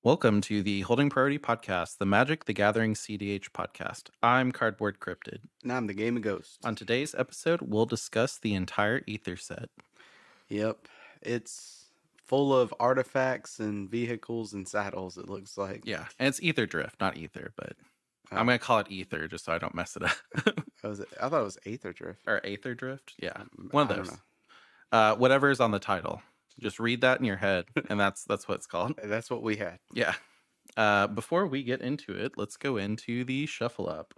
Welcome to the Holding Priority Podcast, the Magic the Gathering CDH podcast. I'm Cardboard Cryptid. And I'm the Game of Ghost. On today's episode, we'll discuss the entire Aether set. Yep. It's full of artifacts and vehicles and saddles, it looks like. Yeah, and it's Aetherdrift, not Ether, but I'm Oh, going to call it Ether just so I don't mess it up. I thought it was Aetherdrift. Or Aetherdrift? Yeah, Mm, one of I don't those. know. Whatever is on the title. Just read that in your head, and that's what it's called. That's what we had. Yeah. Before we get into it, let's go into the shuffle up.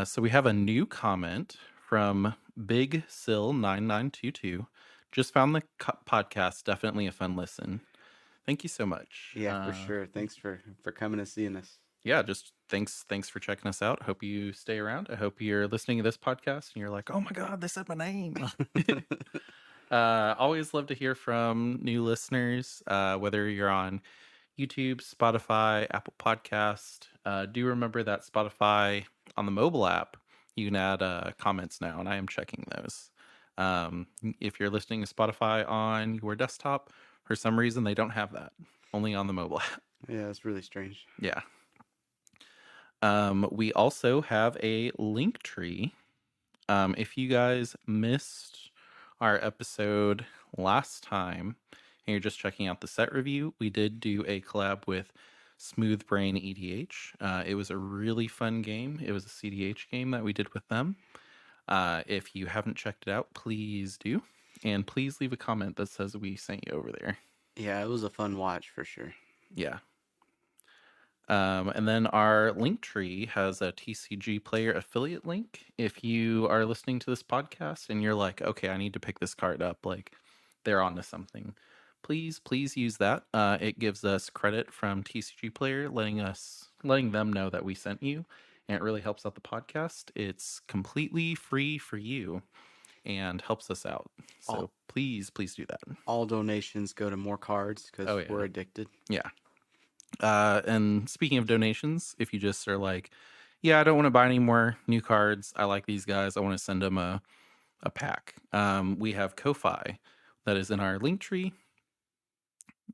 So we have a new comment from Big Sill 9922. Just found the podcast. Definitely a fun listen. Thank you so much. Yeah, for sure. Thanks for coming and seeing us. Yeah, just thanks for checking us out. Hope you stay around. I hope you're listening to this podcast and you're like, oh my God, they said my name. Always love to hear from new listeners, whether you're on YouTube, Spotify, Apple Podcast. Do remember that Spotify on the mobile app, you can add comments now, and I am checking those. If you're listening to Spotify on your desktop, for some reason they don't have that. Only on the mobile app. Yeah, it's really strange. Yeah. We also have a link tree. If you guys missed our episode last time and you're just checking out the set review, we did do a collab with Smooth Brain EDH. It was a really fun game. It was a CDH game that we did with them. If you haven't checked it out, please do. And please leave a comment that says we sent you over there. Yeah, it was a fun watch for sure. Yeah. And then our link tree has a TCG player affiliate link. If you are listening to this podcast and you're like, okay, I need to pick this card up, like they're onto something, please use that. It gives us credit from TCG player, letting them know that we sent you, and it really helps out the podcast. It's completely free for you and helps us out. So please do that. All donations go to more cards because we're addicted. Yeah. And speaking of donations, if you just are like, yeah, I don't want to buy any more new cards, I like these guys, I want to send them a pack. We have Ko-Fi that is in our link tree.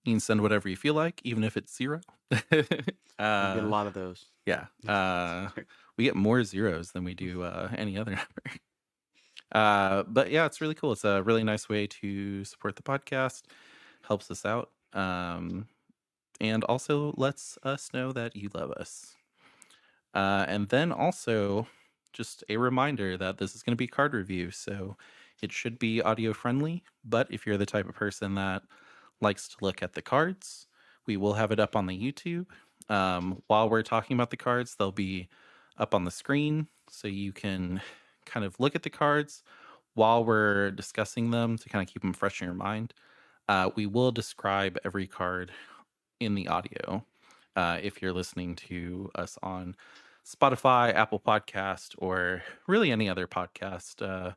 You can send whatever you feel like, even if it's zero. We get a lot of those. Yeah. We get more zeros than we do any other number. But yeah, it's really cool. It's a really nice way to support the podcast, helps us out. And also lets us know that you love us. And then also, just a reminder that this is going to be card review, so it should be audio friendly. But if you're the type of person that likes to look at the cards, we will have it up on the YouTube. While we're talking about the cards, they'll be up on the screen, so you can kind of look at the cards while we're discussing them to kind of keep them fresh in your mind. We will describe every card in the audio. If you're listening to us on Spotify, Apple Podcast, or really any other podcast,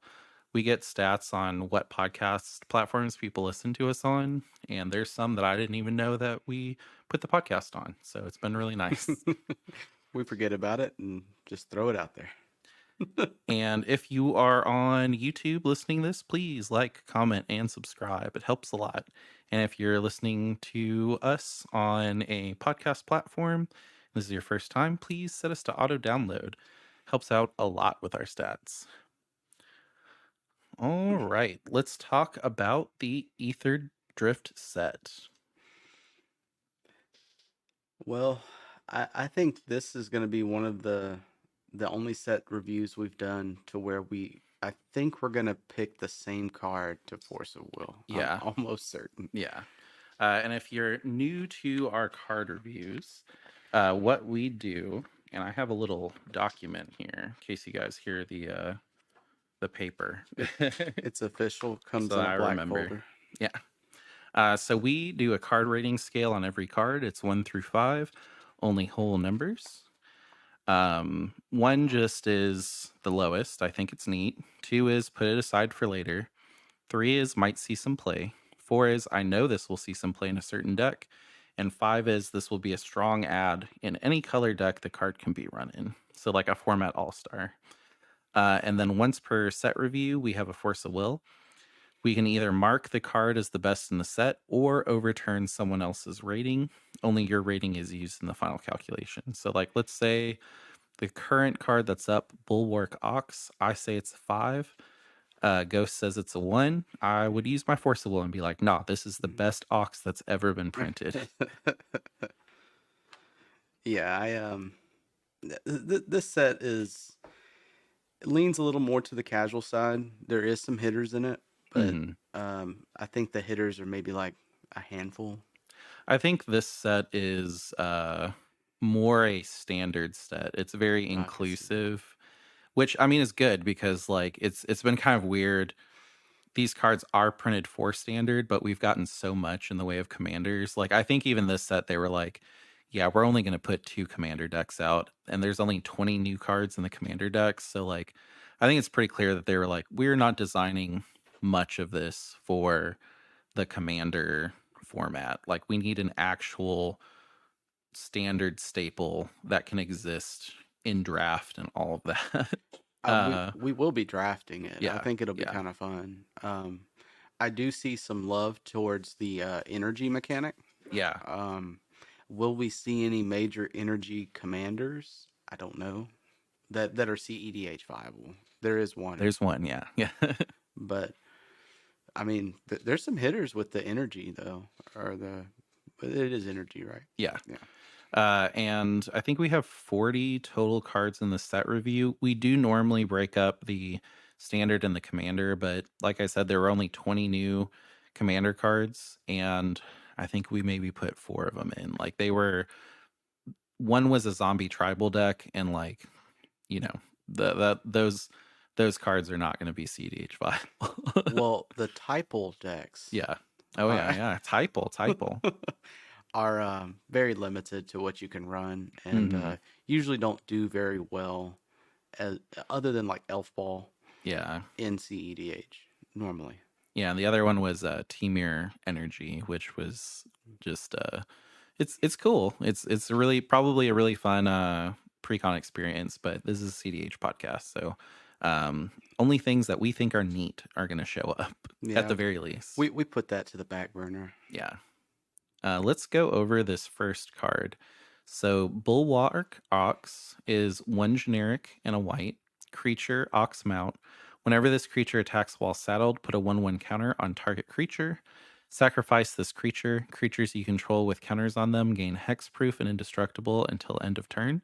we get stats on what podcast platforms people listen to us on, and there's some that I didn't even know that we put the podcast on. So it's been really nice. We forget about it and just throw it out there. And if you are on YouTube listening to this, please like, comment, and subscribe. It helps a lot. And if you're listening to us on a podcast platform, this is your first time, please set us to auto download. Helps out a lot with our stats. All right, let's talk about the Aetherdrift set. Well, I think this is going to be one of the only set reviews we've done to where I think we're going to pick the same card to Force of Will. Yeah. I'm almost certain. Yeah. And if you're new to our card reviews, what we do, and I have a little document here in case you guys hear the paper. It's official. Comes So in I a black remember. folder. Yeah. So we do a card rating scale on every card. It's 1 through 5, only whole numbers. 1 just is the lowest. I think it's neat. 2 is put it aside for later. 3 is might see some play. 4 is I know this will see some play in a certain deck. And 5 is this will be a strong add in any color deck the card can be run in. So like a format all-star. And then once per set review, we have a Force of Will. We can either mark the card as the best in the set or overturn someone else's rating. Only your rating is used in the final calculation. So, like, let's say the current card that's up, Bulwark Ox, I say it's a 5. Ghost says it's a 1. I would use my Force of Will and be like, nah, this is the best Ox that's ever been printed. Yeah, this set is it leans a little more to the casual side. There is some hitters in it, but Hmm. I think the hitters are maybe like a handful. I think this set is more a standard set. It's very I can see that. inclusive, which I mean is good because like it's been kind of weird. These cards are printed for standard, but we've gotten so much in the way of commanders. Like I think even this set they were like, yeah, we're only going to put 2 commander decks out and there's only 20 new cards in the commander decks. So like I think it's pretty clear that they were like we're not designing much of this for the commander format. Like we need an actual standard staple that can exist in draft and all of that. We uh we will be drafting it. I yeah, think it'll be yeah, kind of fun. I do see some love towards the energy mechanic. yeah. Um, will we see any major energy commanders? I don't know that are CEDH viable. There is one, There's one, yeah. Yeah. but I mean, there's some hitters with the energy though, or the but it is energy, right? Yeah. Yeah. And I think we have 40 total cards in the set review. We do normally break up the standard and the commander, but like I said, there were only 20 new commander cards, and I think we maybe put 4 of them in. Like they were, one was a zombie tribal deck, and like, you know, those cards are not going to be CDH viable. Well, the typal decks Yeah. Oh yeah, are yeah. Typal. are very limited to what you can run, and Hmm. usually don't do very well, as, other than like Elf Ball Yeah. in CEDH normally. Yeah, and the other one was Temir Energy, which was just it's cool. It's a really probably a really fun pre-con experience, but this is a CDH podcast, so only things that we think are neat are going to show up at Yeah, the very least. we put that to the back burner. Yeah. Let's go over this first card. So, Bulwark Ox is 1 generic and a white creature, Ox Mount. Whenever this creature attacks while saddled, put a 1/1 counter on target creature. Sacrifice this creature. Creatures you control with counters on them gain hexproof and indestructible until end of turn.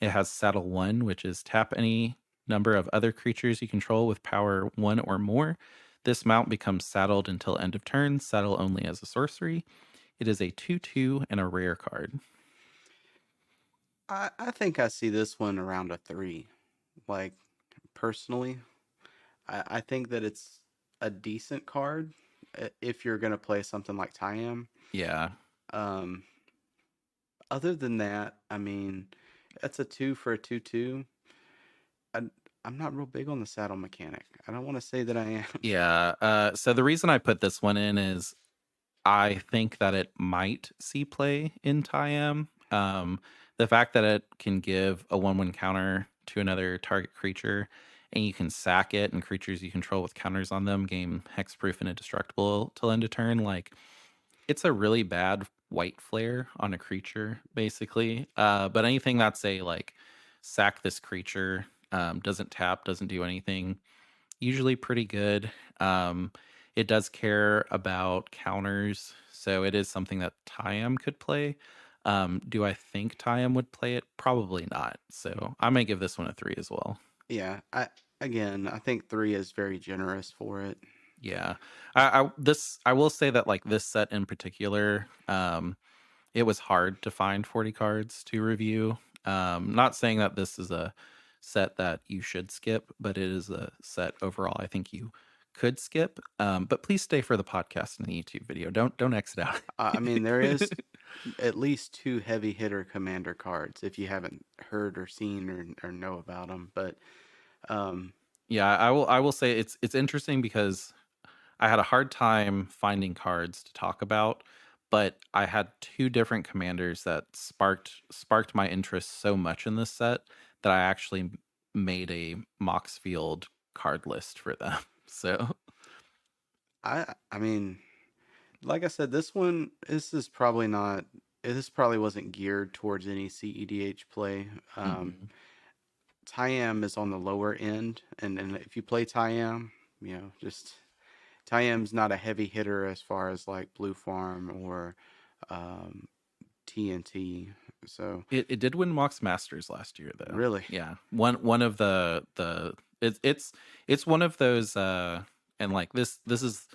It has Saddle 1, which is tap any number of other creatures you control with power 1 or more. This mount becomes saddled until end of turn, saddle only as a sorcery. It is a 2/2 and a rare card. I think I see this one around a 3. Like personally, I think that it's a decent card if you're gonna play something like Tyam. Yeah. Um, Other than that, I mean, that's a 2 for a 2/2. I, I'm not real big on the saddle mechanic. I don't want to say that I am. Yeah. So the reason I put this one in is I think that it might see play in Tyam. The fact that it can give a 1/1 counter to another target creature and you can sack it and creatures you control with counters on them gain hexproof and indestructible till end of turn, like it's a really bad white flare on a creature, basically. But anything that's a like sack this creature, doesn't tap, doesn't do anything, usually pretty good. Um, it does care about counters, so it is something that Tyam could play. Do I think Tyam would play it? Probably not. So I may give this one a 3 as well. Yeah, I think 3 is very generous for it. Yeah. I will say that like this set in particular, it was hard to find 40 cards to review. Not saying that this is a set that you should skip, but it is a set overall I think you could skip. But please stay for the podcast and the YouTube video. Don't exit out. I mean, there is at least 2 heavy hitter commander cards if you haven't heard or seen or know about them. But um, Yeah, I will say it's interesting because I had a hard time finding cards to talk about, but I had 2 different commanders that sparked my interest so much in this set that I actually made a Moxfield card list for them. So I mean, like I said, this is probably not. This probably wasn't geared towards any CEDH play. Hmm. Tayam is on the lower end, and if you play Tayam, just Tayam's not a heavy hitter as far as like Blue Farm or um, TNT. So It did win Mox Masters last year though. really, Yeah. One of the it's one of those and like this is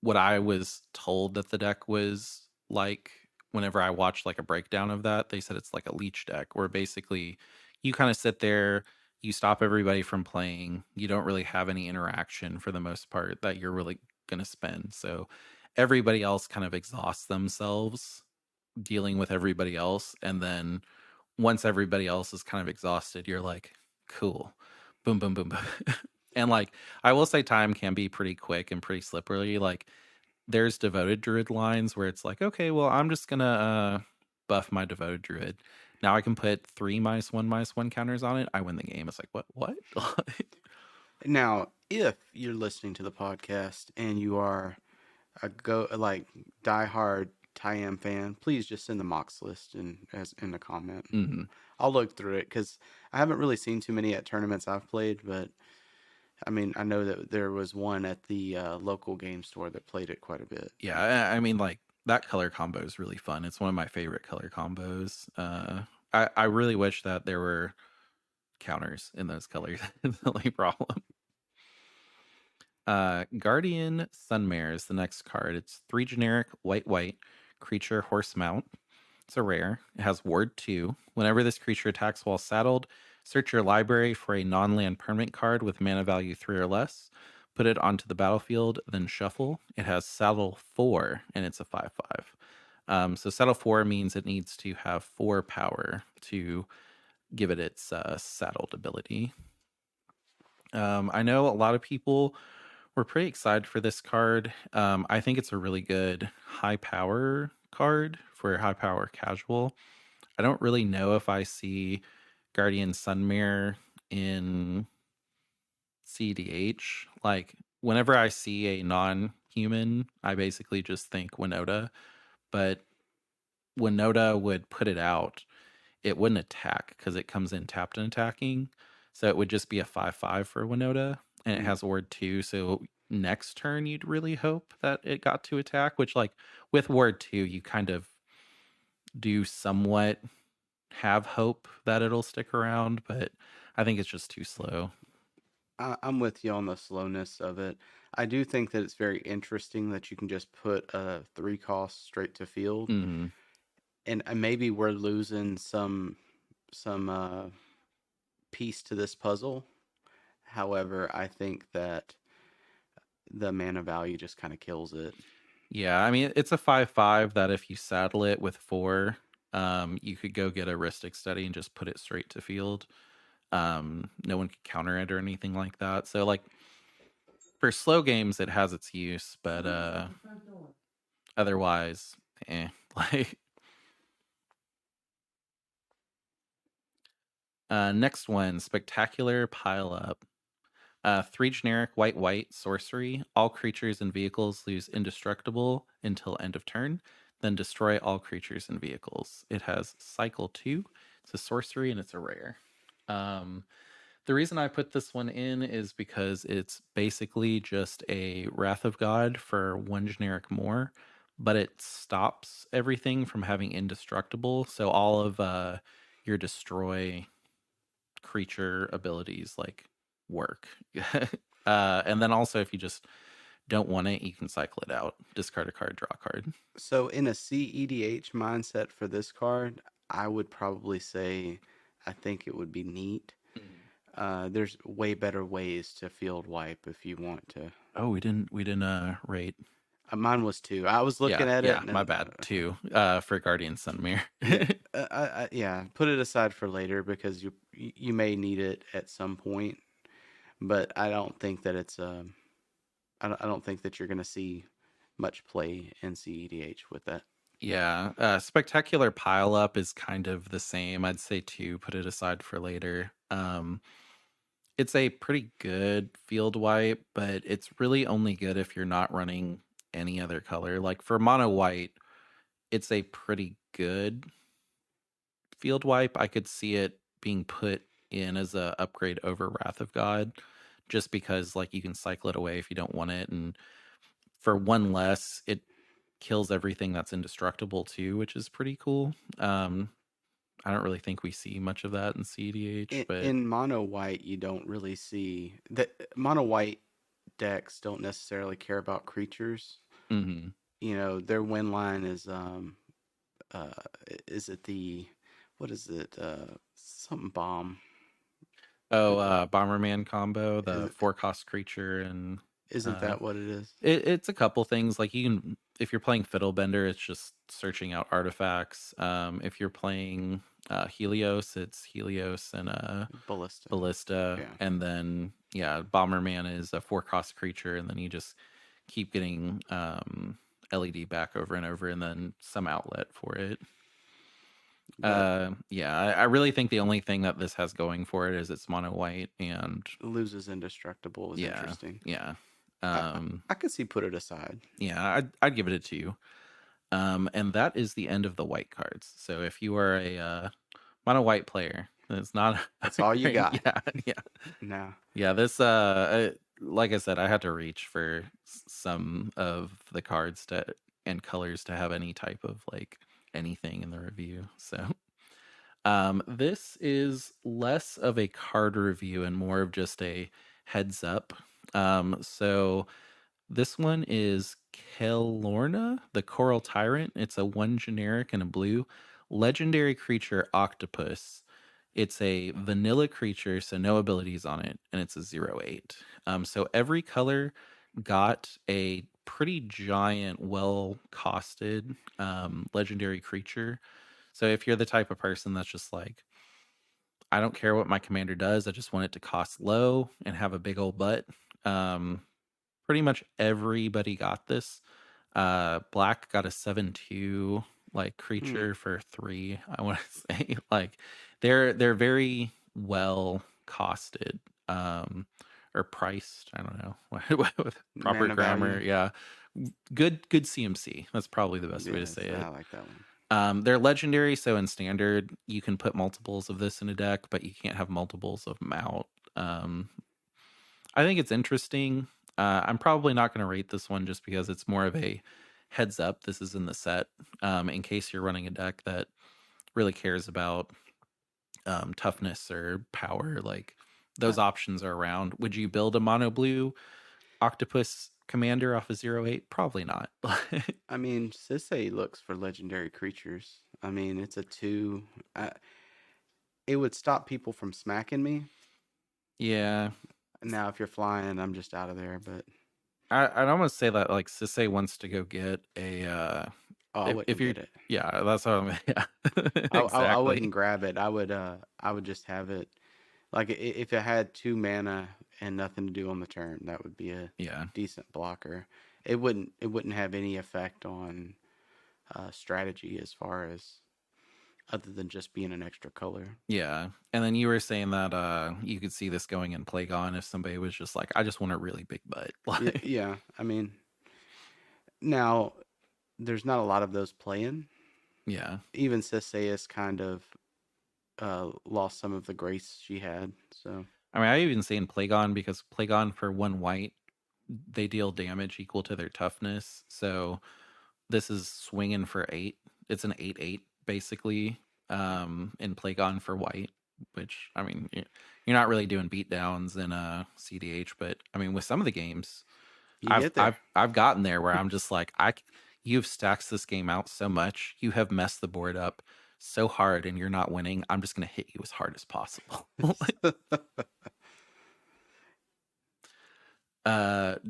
what I was told that the deck was like whenever I watched like a breakdown of that. They said it's like a leech deck where basically you kind of sit there, you stop everybody from playing, you don't really have any interaction for the most part that you're really going to spend. So everybody else kind of exhausts themselves dealing with everybody else, and then once everybody else is kind of exhausted, you're like, cool, boom, boom, boom, boom. And like, I will say, time can be pretty quick and pretty slippery. Like, there's devoted druid lines where it's like, okay, well, I'm just gonna buff my devoted druid. Now I can put 3 -1/1 counters on it. I win the game. It's like, what? now if you're listening to the podcast and you are a go like diehard Tayam fan, please just send the Mox list in the comment. Hmm. I'll look through it because I haven't really seen too many at tournaments I've played, but I mean I know that there was one at the local game store that played it quite a bit. Yeah, I mean, like that color combo is really fun. It's one of my favorite color combos. I really wish that there were counters in those colors. It's the only problem. Guardian Sunmare is the next card. It's 3 generic white creature horse mount. It's a rare. It has ward 2. Whenever this creature attacks while saddled, search your library for a non-land permanent card with mana value 3 or less. Put it onto the battlefield, then shuffle. It has saddle 4, and it's a 5/5. So saddle 4 means it needs to have 4 power to give it its saddled ability. I know a lot of people were pretty excited for this card. I think it's a really good high power card for high power casual. I don't really know if I see Guardian Sunmare in CDH. Like, whenever I see a non human, I basically just think Winota. But Winota would put it out, it wouldn't attack because it comes in tapped and attacking. So it would just be a 5/5 for Winota, and it Mm. has Ward 2. So next turn, you'd really hope that it got to attack, which, like, with Ward 2, you kind of do somewhat have hope that it'll stick around, but I think it's just too slow. I'm with you on the slowness of it. I do think that it's very interesting that you can just put a 3 cost straight to field, Mm, and maybe we're losing some piece to this puzzle. However, I think that the mana value just kind of kills it. yeah, I mean, it's a 5/5 that if you saddle it with 4, you could go get a Rhystic Study and just put it straight to field. No one could counter it or anything like that. So, like, for slow games, it has its use, but otherwise, eh. Like, next one, Spectacular Pile Up. 3 generic white sorcery. All creatures and vehicles lose indestructible until end of turn. Then destroy all creatures and vehicles. It has cycle 2. It's a sorcery and it's a rare. Um, the reason I put this one in is because it's basically just a Wrath of God for 1 generic more, but it stops everything from having indestructible. So all of your destroy creature abilities like work. And then also, if you just don't want it, you can cycle it out, discard a card, draw a card. So in a CEDH mindset for this card, I would probably say I think it would be neat. There's way better ways to field wipe if you want to. Oh, we didn't rate. Mine was 2. I was looking at it Yeah, and my bad too. For Guardian Sunmere. yeah, yeah. Put it aside for later because you may need it at some point, but I don't think that it's I don't think that you're gonna see much play in CEDH with that. Yeah, Spectacular Pile Up is kind of the same. I'd say 2, put it aside for later. It's a pretty good field wipe, but it's really only good if you're not running any other color. Like for mono white, it's a pretty good field wipe. I could see it being put in as a upgrade over Wrath of God, just because like you can cycle it away if you don't want it, and for one less, it kills everything that's indestructible too, which is pretty cool. I don't really think we see much of that in CDH, but In mono white, you don't really see that. Mono white decks don't necessarily care about creatures. mhm. You know, their win line uh is it the what is it? Something bomb. Oh, Bomberman combo, Is the it, 4 cost creature, and isn't uh, that what it is? it's a couple things. Like you can, if you're playing Fiddlebender, it's just searching out artifacts. If you're playing Helios, it's Helios and Ballista. Ballista, Yeah. and then yeah, Bomberman is a 4 cost creature, and then you just keep getting LED back over and over, and then some outlet for it. But Yeah, I really think the only thing that this has going for it is it's mono white, and loses indestructible is yeah, interesting. yeah, I, I, um, I could see put it aside. yeah. I'd give it a 2. And that is the end of the white cards. So if you are a mono white player, it's not That's a all you great, got. yeah, yeah, Now, yeah. This like I said, I had to reach for some of the cards to and colors to have any type of like anything in the review. So this is less of a card review and more of just a heads up. So this one is Kelorna, the Coral Tyrant. It's a 1 generic and a blue legendary creature octopus. It's a vanilla creature, so no abilities on it, and it's a 0/8. So every color got a pretty giant, well costed legendary creature. So if you're the type of person that's just like, I don't care what my commander does, I just want it to cost low and have a big old butt. Um, Pretty much everybody got this. Black got a 7/2 like hmm, creature for 3. I want to say like they're very well costed, or priced. I don't know with proper mana grammar. value. Yeah, good CMC. That's probably the best way to Yes, say I it. like that one. They're legendary, so in standard you can put multiples of this in a deck, but you can't have multiples of them out. Um, I think it's interesting. I'm probably not going to rate this one just because it's more of a heads up. This is in the set, in case you're running a deck that really cares about toughness or power. Like Uh, those options are around. Would you build a mono blue octopus commander off a 0/8? Probably not. I mean, Sisei looks for legendary creatures. I mean, it's a two. It would stop people from smacking me. Yeah, Now, if you're flying, I'm just out of there. But I'd almost say that like Sisse wants to go get a oh, I wouldn't if you're get it. yeah, that's what I'm yeah. I wouldn't Exactly. grab it. I would just have it. Like if it had 2 mana and nothing to do on the turn, that would be a Yeah. decent blocker. It wouldn't have any effect on strategy as far as other than just being an extra color. Yeah. And then you were saying that you could see this going in Plagon if somebody was just like, I just want a really big butt. Yeah, Like yeah. I mean, now there's not a lot of those playing. yeah. Even Cisseus kind of lost some of the grace she had. So I mean, I even say in Plagon because Plagon for 1 white, they deal damage equal to their toughness. So this is swinging for 8. It's an 8/8 basically in Plagon for white, which I mean, you're not really doing beatdowns in CDH, but I mean with some of the games you get there. I've gotten there where I'm just like you've stacked this game out so much, you have messed the board up so hard, and you're not winning. I'm just gonna hit you as hard as possible.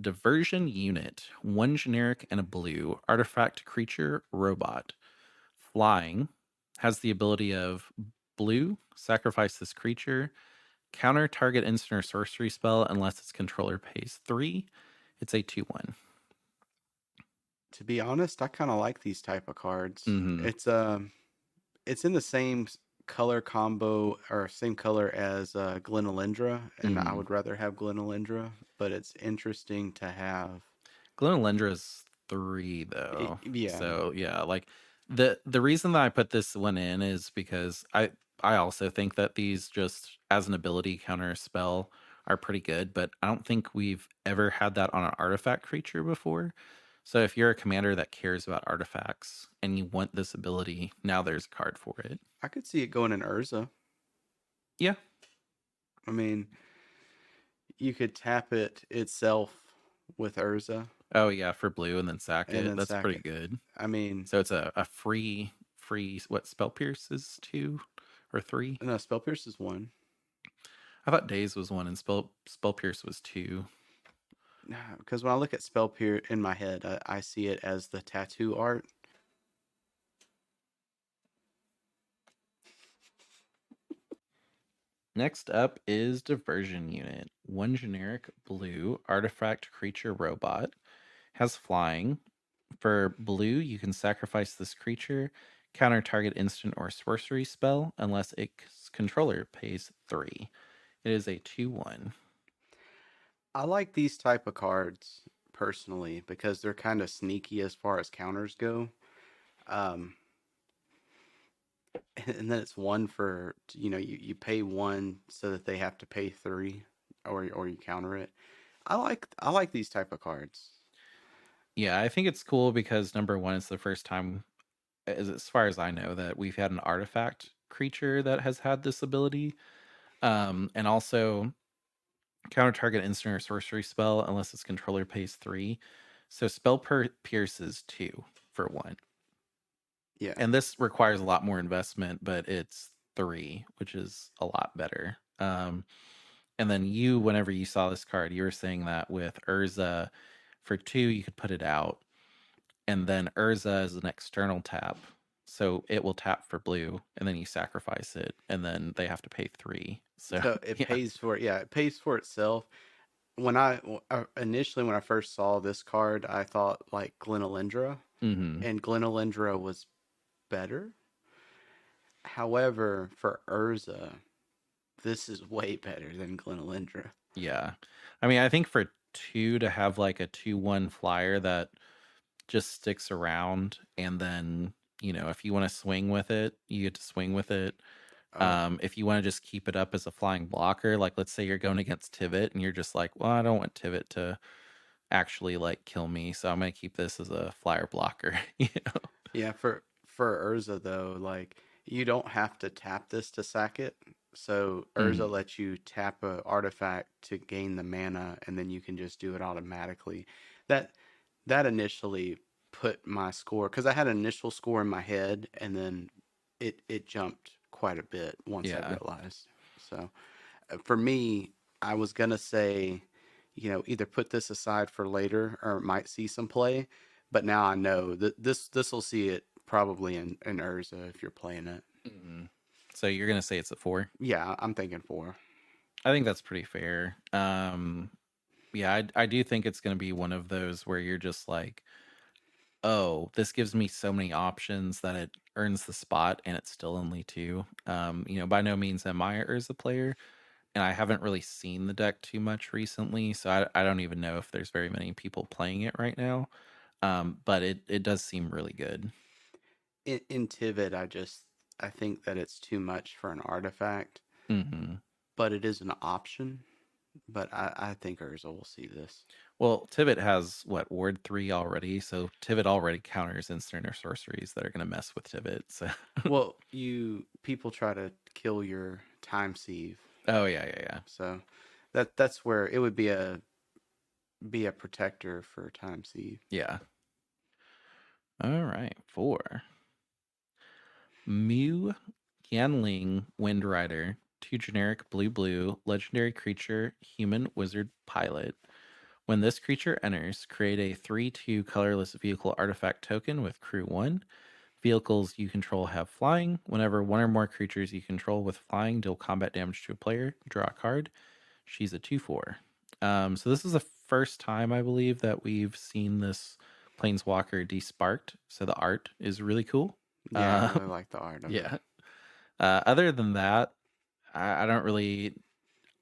Diversion unit, 1 generic and a blue artifact creature robot, flying, has the ability of blue, sacrifice this creature, counter target instant or sorcery spell unless its controller pays 3. It's a 2/1. To be honest, I kind of like these type of cards. Mm-hmm. It's in the same color combo or same color as Glenalindra, and I Mm. would rather have Glenalindra, but it's interesting to have. Glenalyndra's 3 though. Yeah, So yeah, like the reason that I put this one in is because I also think that these just as an ability counter spell are pretty good, but I don't think we've ever had that on an artifact creature before. So if you're a commander that cares about artifacts and you want this ability, now there's a card for it. I could see it going in Urza. Yeah. I mean, you could tap it itself with Urza Oh yeah, for blue and then sack and it. then That's sack pretty it. good. I mean, So it's a free what spell pierce is 2 or 3? no, Spell Pierce is one. I thought Days was 1 and spell pierce was 2. Because when I look at Spell Pierce in my head, I see it as the tattoo art. Next up is Diversion Unit. 1 generic blue artifact creature robot. Has flying. For blue, you can sacrifice this creature, counter target instant or sorcery spell unless its controller pays 3. It is a 2/1. I like these type of cards personally because they're kind of sneaky as far as counters go. Um, and then it's one for you pay one so that they have to pay three, or you counter it. I like these type of cards. Yeah, I think it's cool because number one, it's the first time, as far as I know, that we've had an artifact creature that has had this ability. And also counter target instant or sorcery spell unless its controller pays 3. So pierces 2 for 1. Yeah. And this requires a lot more investment, but it's 3, which is a lot better. And then whenever you saw this card, you were saying that with Urza, for 2, you could put it out. And then Urza is an external tap. So it will tap for blue, and then you sacrifice it, and then they have to pay 3. So, So it yeah. pays for it. Yeah, it pays for itself. Initially when I first saw this card, I thought like Glenalindra, Hmm. and Glenalindra was better. However, for Urza, this is way better than Glenalindra. Yeah. I mean, I think for 2 to have like a 2/1 flyer that just sticks around, and then, if you want to swing with it, you get to swing with it. Oh, If you want to just keep it up as a flying blocker, like let's say you're going against Tivit and you're just like, well, I don't want Tivit to actually like kill me, so I'm gonna keep this as a flyer blocker. yeah. For Urza though, like you don't have to tap this to sack it. So Urza Mhm. lets you tap a artifact to gain the mana, and then you can just do it automatically. That that initially put my score, because I had an initial score in my head, and then it jumped quite a bit once I Yeah. realized. So for me, I was gonna say, either put this aside for later or it might see some play, but now I know that this will see it probably in Urza if you're playing it. Mhm. So you're gonna say it's a 4? Yeah, I'm thinking four. I think that's pretty fair. Yeah, I do think it's gonna be one of those where you're just like, oh, this gives me so many options that it earns the spot, and it's still only 2. By no means am I a Urza player, and I haven't really seen the deck too much recently, so I don't even know if there's very many people playing it right now. But it does seem really good. In Tivit, I think that it's too much for an artifact, Hmm. but it is an option. But I think Urza will see this. Well, Tivit has what, Ward 3 already, so Tivit already counters instant or sorceries that are going to mess with Tivit. So, Well, you people try to kill your time sieve, oh yeah, yeah, yeah, so that's where it would be a protector for time sieve. yeah. All right, 4. Mew Yanling Windrider, 2 generic blue blue legendary creature human wizard pilot. When this creature enters, create a 3/2 colorless vehicle artifact token with crew 1. Vehicles you control have flying. Whenever one or more creatures you control with flying deal combat damage to a player, draw a card. She's a 2/4. So this is the first time I believe that we've seen this planeswalker desparked. So the art is really cool. Yeah, I Uh, really like the art of it. yeah. Other than that, I don't really.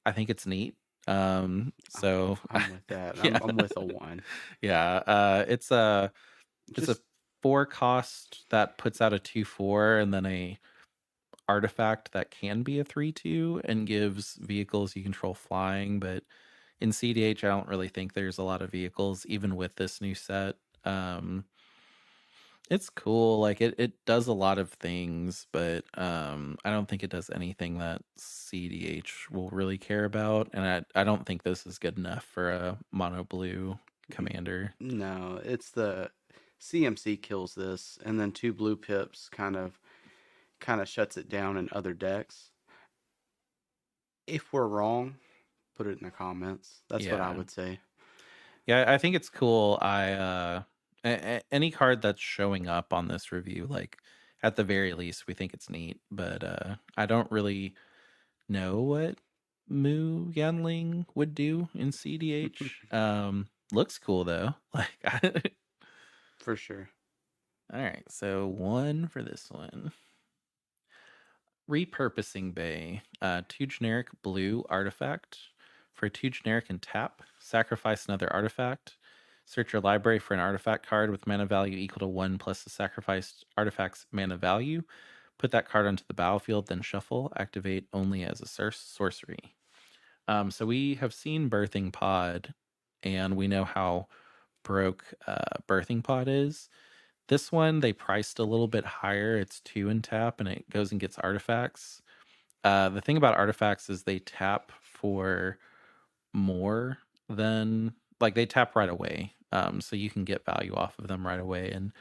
I think it's neat. I'm So I'm with that. yeah, I'm with a 1. yeah. It's a Just 4 cost that puts out a 2/4, and then a artifact that can be a 3/2 and gives vehicles you control flying. But in CDH, I don't really think there's a lot of vehicles, even with this new set. Um, it's cool. Like it does a lot of things, but I don't think it does anything that CDH will really care about. And I don't think this is good enough for a mono blue commander. no, it's the CMC kills this, and then 2 blue pips kind of shuts it down in other decks. If we're wrong, put it in the comments. That's what I Yeah. would say. Yeah, I think it's cool. Any card that's showing up on this review, like at the very least, we think it's neat. But I don't really know what Moo Yanling would do in CDH. Looks cool though. Like, For sure. all right, so 1 for this one. Repurposing Bay, 2 generic blue artifact. For 2 generic and tap, sacrifice another artifact. Search your library for an artifact card with mana value equal to 1 plus the sacrificed artifact's mana value. Put that card onto the battlefield, then shuffle. Activate only as a sorcery. So we have seen Birthing Pod, and we know how broke Birthing Pod is. This one they priced a little bit higher. It's 2 in tap, and it goes and gets artifacts. The thing about artifacts is they tap for more than, like, they tap right away. So you can get value off of them right away. And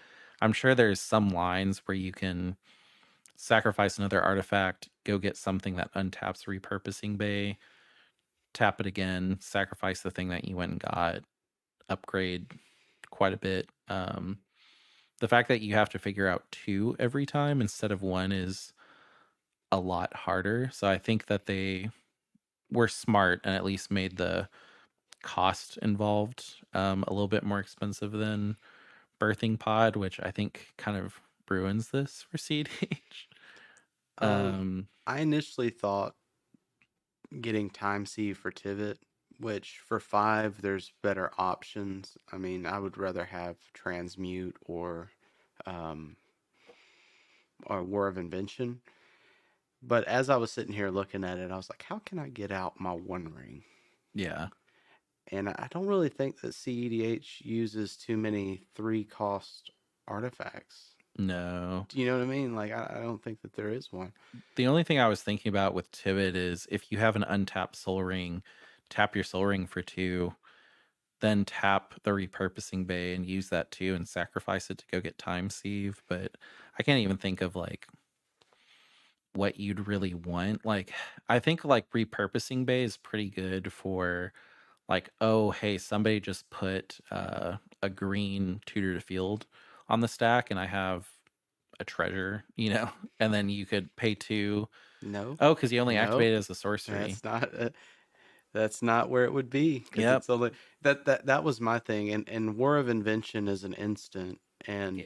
I'm sure there's some lines where you can sacrifice another artifact, go get something that untaps Repurposing Bay, tap it again, sacrifice the thing that you went and got, upgrade quite a bit. The fact that you have to figure out 2 every time instead of 1 is a lot harder. So I think that they were smart and at least made the cost involved a little bit more expensive than Birthing Pod, which I think kind of ruins this for CDH. Um, um, I initially thought getting Time Sea for Tivit, which for 5 there's better options. I mean, I would rather have Transmute um, or War of Invention. But as I was sitting here looking at it, I was like, how can I get out my One Ring? yeah, And I don't really think that CEDH uses too many 3 cost artifacts. no. Do you know what I mean? Like, I don't think that there is one. The only thing I was thinking about with Tivit is if you have an untapped Soul Ring, tap your Soul Ring for 2, then tap the Repurposing Bay and use that 2 and sacrifice it to go get Time Sieve. But I can't even think of like what you'd really want. Like, I think like Repurposing Bay is pretty good for, like, oh hey, somebody just put a green tutor to field on the stack and I have a treasure, and then you could pay 2. No, Oh, because you only no, activate it as a sorcery. that's not. That's not where it would be because Yep. it's only that was my thing. And War of Invention is an instant, and Yeah.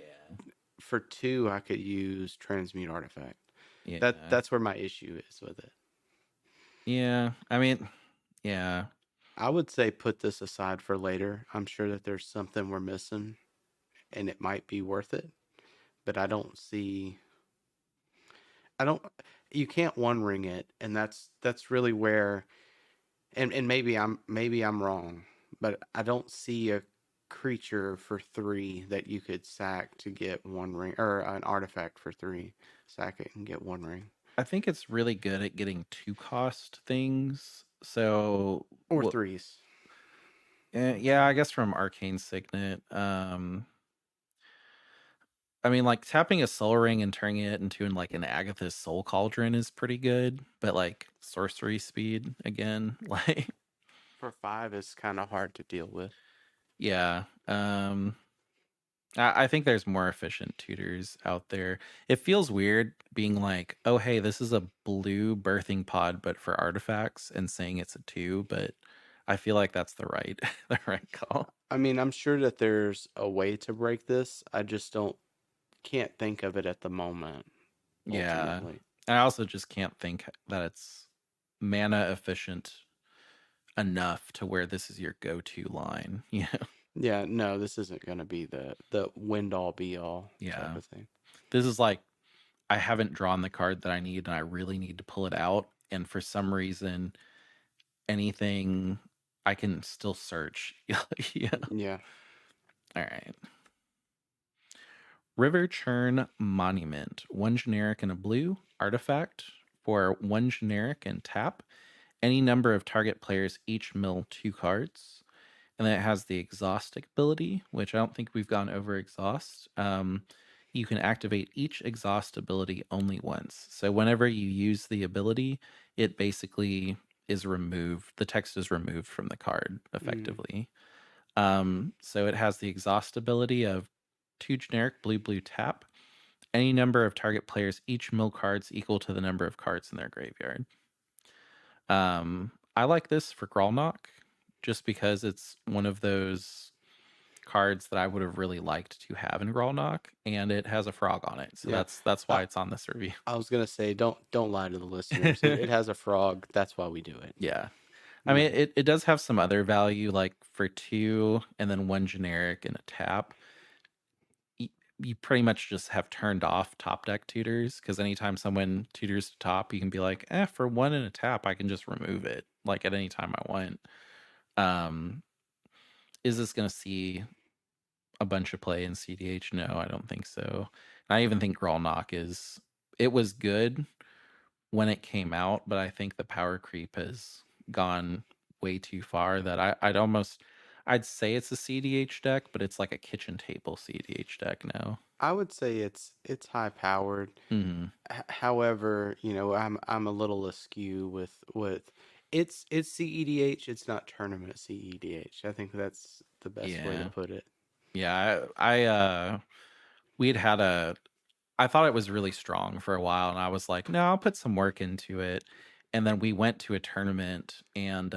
for 2 I could use Transmute Artifact. Yeah. That's where my issue is with it. Yeah. I mean, yeah. I would say put this aside for later. I'm sure that there's something we're missing, and it might be worth it. But I don't see. I don't. You can't One Ring it, and that's really where. And maybe I'm wrong, but I don't see a creature for 3 that you could sack to get 1 ring, or an artifact for 3. Sack it and get 1 ring. I think it's really good at getting 2 cost things. So, Or threes. yeah, I guess from Arcane Signet. I mean, like, tapping a Soul Ring and turning it into like an Agatha's Soul Cauldron is pretty good, but like sorcery speed again, like, For 5 is kind of hard to deal with. yeah. I think there's more efficient tutors out there. It feels weird being like, oh hey, this is a blue Birthing Pod, but for artifacts, and saying it's a 2, but I feel like that's the right the right call. I mean, I'm sure that there's a way to break this. I just don't can't think of it at the moment, Yeah. ultimately. I also just can't think that it's mana efficient enough to where this is your go-to line. Yeah, no, this isn't going to be the win all be all type Yeah. of thing. This is like I haven't drawn the card that I need and I really need to pull it out. And for some reason, anything I can still search. Yeah. Yeah. All right. River Churn Monument. One generic and a blue artifact for one generic and tap. Any number of target players each mill 2 cards. And then it has the exhaust ability, which I don't think we've gone over exhaust. You can activate each exhaust ability only once. So whenever you use the ability, it basically is removed. The text is removed from the card Mm. effectively. So it has the exhaust ability of 2 generic blue blue tap. Any number of target players each mill cards equal to the number of cards in their graveyard. I like this for Gralnock just because it's one of those cards that I would have really liked to have in Gralnock, and it has a frog on it, so Yeah. that's Uh, why it's on this review. I was gonna say, don't lie to the listeners. It has a frog. That's why we do it. Yeah, I mean No. it does have some other value, like for 2 and then 1 generic and a tap. You pretty much just have turned off top deck tutors because anytime someone tutors to top, you can be like, for 1 and a tap, I can just remove it like at any time I want. Um, is this going to see a bunch of play in CDH? No, I don't think so. And I even think Gralnock it was good when it came out, but I think the power creep has gone way too far that I'd say it's a CDH deck, but it's like a kitchen table CDH deck now. I would say it's high powered. Hmm. However, I'm a little askew with it's CEDH. It's not tournament CEDH. I think that's the best way to Yeah. put it. Yeah. We'd had I thought it was really strong for a while, and I was like, no, I'll put some work into it. And then we went to a tournament, and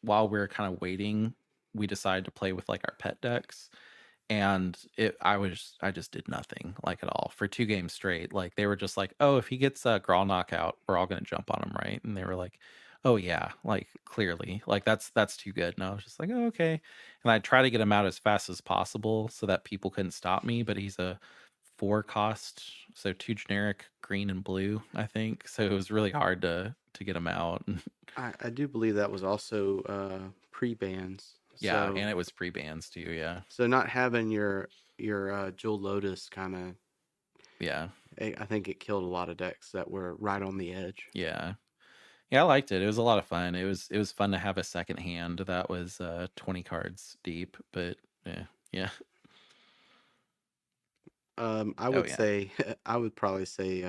while we were kind of waiting, we decided to play with like our pet decks. And I just did nothing like at all for 2 games straight. Like they were just like, oh, if he gets a Grawl knockout, we're all gonna jump on him, right? And they were like, oh yeah, like clearly, like that's too good. And I was just like, oh, okay. And I try to get him out as fast as possible so that people couldn't stop me. But he's a 4 cost, so 2 generic, green and blue, I think. So it was really hard to get him out. I do believe that was also pre-bans. Yeah, So and it was pre-bans too. Yeah, not having your Jewel Lotus kind of, yeah, I think it killed a lot of decks that were right on the edge. yeah. Yeah, I liked it. It was a lot of fun. It was fun to have a second hand that was 20 cards deep, but yeah. Yeah. I Oh would yeah. say I would probably say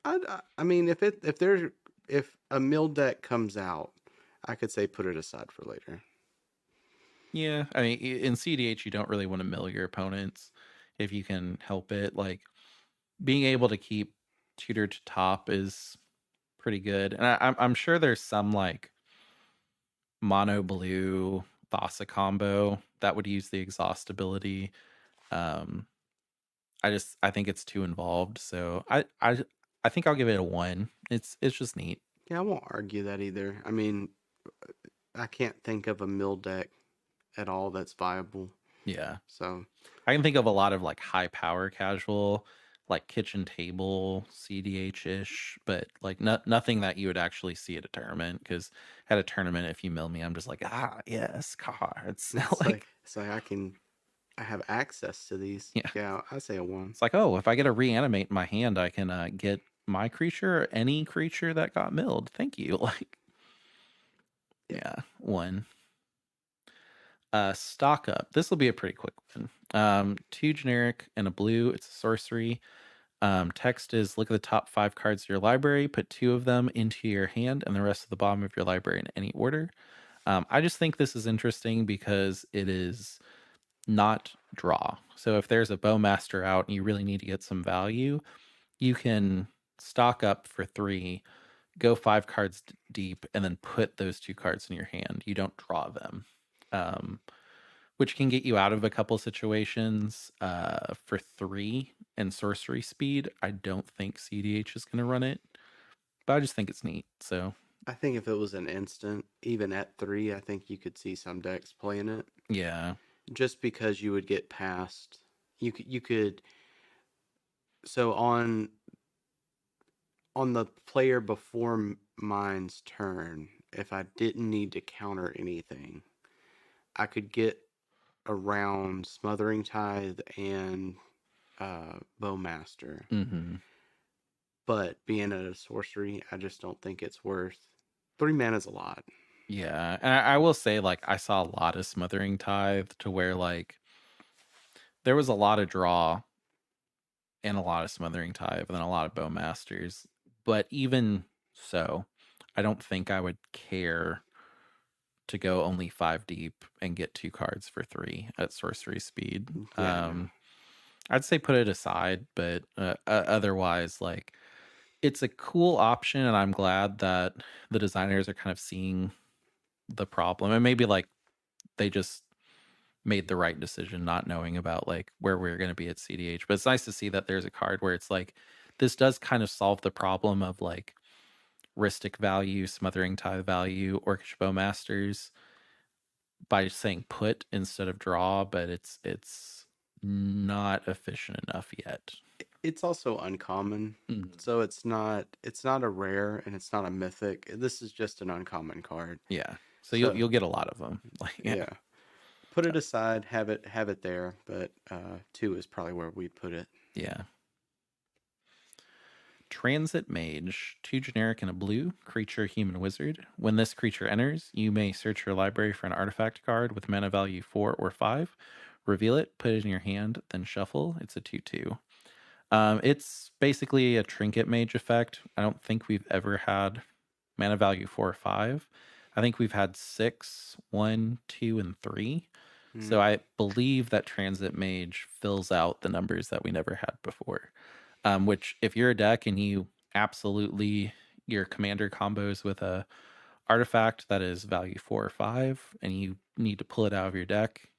I mean if a mill deck comes out, I could say put it aside for later. Yeah, I mean in CDH you don't really want to mill your opponents if you can help it. Like being able to keep tutor to top is pretty good. And I'm sure there's some like mono blue Thassa combo that would use the exhaust ability. Um I think it's too involved. So I think I'll give it a 1. It's just neat. Yeah, I won't argue that either. I mean, I can't think of a mill deck at all that's viable. Yeah. So I can think of a lot of like high power casual, like kitchen table CDH ish, but like nothing that you would actually see at a tournament. Because at a tournament, if you mill me, I'm just like, yes, cards. it's like Like, I have access to these. yeah, Yeah, I say a one. it's like, oh, if I get a reanimate in my hand, I can get my creature or any creature that got milled. Thank you. Like, Yeah. yeah, 1. Stock up. This will be a pretty quick one. 2 generic and a blue. It's a sorcery. Text is look at the top 5 cards of your library, put 2 of them into your hand and the rest of the bottom of your library in any order. I just think this is interesting because it is not draw. So if there's a Bowmaster out and you really need to get some value, you can stock up for 3, go 5 cards deep, and then put those 2 cards in your hand. You don't draw them. Um, which can get you out of a couple situations for 3. and sorcery speed, I don't think CDH is going to run it, but I just think it's neat. So I think if it was an instant, even at 3, I think you could see some decks playing it. yeah. Just because you would get past, you could. So on the player before mine's turn, if I didn't need to counter anything, I could get around Smothering Tithe and Bowmaster. Hmm. But being at a sorcery, I just don't think it's worth. 3 mana is a lot. Yeah, and I will say, like, I saw a lot of Smothering Tithe to where, like, there was a lot of draw and a lot of Smothering Tithe and then a lot of Bowmasters. But even so, I don't think I would care to go only 5 deep and get 2 cards for 3 at sorcery speed. Yeah, no. I'd say put it aside, but otherwise, like, it's a cool option, and I'm glad that the designers are kind of seeing the problem, and maybe like they just made the right decision not knowing about like where we're going to be at CDH. But it's nice to see that there's a card where it's like this does kind of solve the problem of like Ristic value, Smothering Tithe value, Orcish Bowmasters by saying put instead of draw, but it's not efficient enough yet. It's also uncommon. Mhm. So it's not a rare and it's not a mythic. This is just an uncommon card. Yeah. So you'll So, you'll get a lot of them. Like yeah. yeah. Put it aside, have it there, but 2 is probably where we put it. Yeah. Transit Mage, 2 generic and a blue, creature, human wizard. When this creature enters, you may search your library for an artifact card with mana value 4 or 5. Reveal it, put it in your hand, then shuffle. It's a 2/2. It's basically a trinket mage effect. I don't think we've ever had mana value 4 or 5. I think we've had 6, 1, 2, and 3. So Mm. I believe that Transit Mage fills out the numbers that we never had before. Which, if you're a deck and you absolutely your commander combos with a artifact that is value 4 or 5, and you need to pull it out of your deck,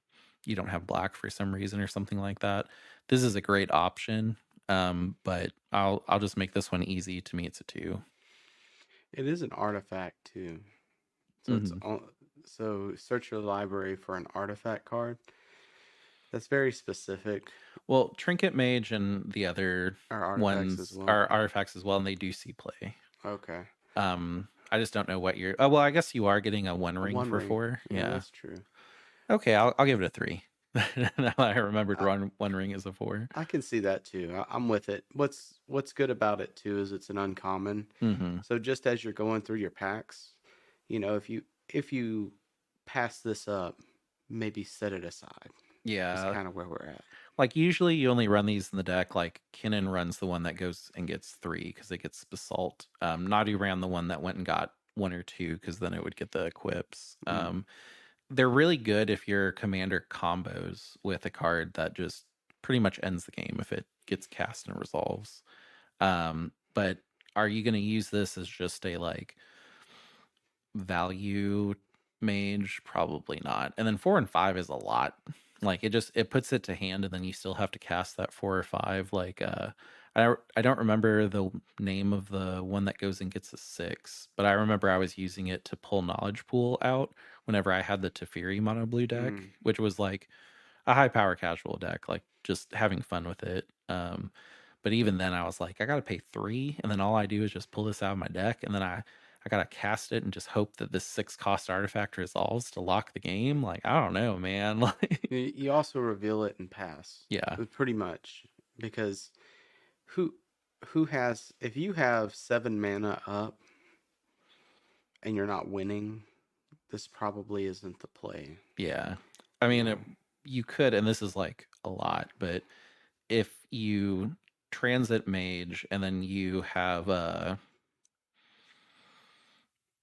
you don't have black for some reason or something like that. This is a great option. But I'll just make this one easy. To me, it's a 2. It is an artifact too. So Mm-hmm. so search your library for an artifact card. That's very specific. Well, Trinket Mage and the other Or artifacts as ones well. are artifacts as well, and they do see play. Okay. I just don't know what you're. Oh well, I guess you are getting a One A Ring one for ring. 4. Yeah, Yeah. that's true. Okay, I'll give it a 3. Now that I remembered I, One Ring is a 4. I can see that too. I'm with it. What's good about it too is it's an uncommon. Mm-hmm. So just as you're going through your packs, if you pass this up, maybe set it aside. Is Yeah. kind of where we're at. Like usually you only run these in the deck. Like Kinnan runs the one that goes and gets 3 because it gets Basalt. Nadu ran the one that went and got 1 or 2 because then it would get the equips. Mm. They're really good if your commander combos with a card that just pretty much ends the game if it gets cast and resolves. But are you going to use this as just a like value mage? Probably not. And then 4 and 5 is a lot. Like it puts it to hand, and then you still have to cast that 4 or 5. Like I don't remember the name of the one that goes and gets a 6, but I remember I was using it to pull Knowledge Pool out whenever I had the Teferi mono blue deck, Mm. which was like a high power casual deck, like just having fun with it. But even then, I was like, I gotta pay 3, and then all I do is just pull this out of my deck, and then I gotta cast it and just hope that this 6 cost artifact resolves to lock the game. Like I don't know, man. Like You also reveal it and pass, yeah, pretty much, because who who has if you have 7 mana up and you're not winning, this probably isn't the play. yeah. I You mean, know. you could, and this is like a lot, but if you transit mage and then you have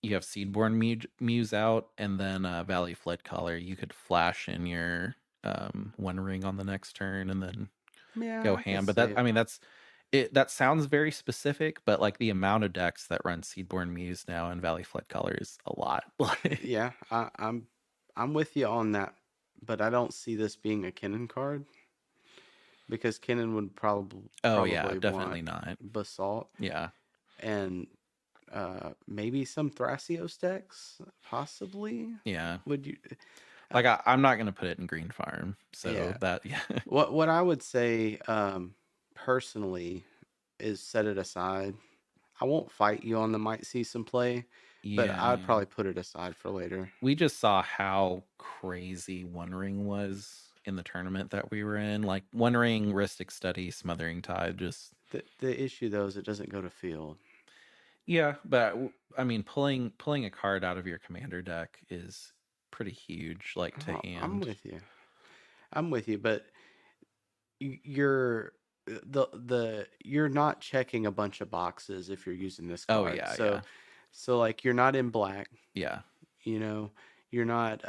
Seedborn Muse out, and then Valley Flood Caller, you could flash in your One Ring on the next turn, and then Yeah, go I could ham. But see it. that's it. That sounds very specific, but like the amount of decks that run Seedborn Muse now and Valley Flood Color is a lot. Yeah, I'm with you on that, but I don't see this being a Kinnan card. because Kennen would Oh yeah, probably want definitely not. Basalt Yeah. and maybe some Thrasios decks, possibly. Yeah. Would you? Uh, Like I'm not gonna put it in green farm. So yeah. that yeah. What I would say personally is set it aside. I won't fight you on the might see some play, but I'd Yeah. probably put it aside for later. We just saw how crazy One Ring was in the tournament that we were in. Like One Ring, Ristic Study, Smothering Tide, just The issue though is it doesn't go to field. yeah. But I mean, pulling a card out of your commander deck is pretty huge. Like to I'm end. with you. I'm with you, but you're you're not checking a bunch of boxes if you're using this Oh card. yeah, So yeah, like you're not in black, yeah. you know, you're not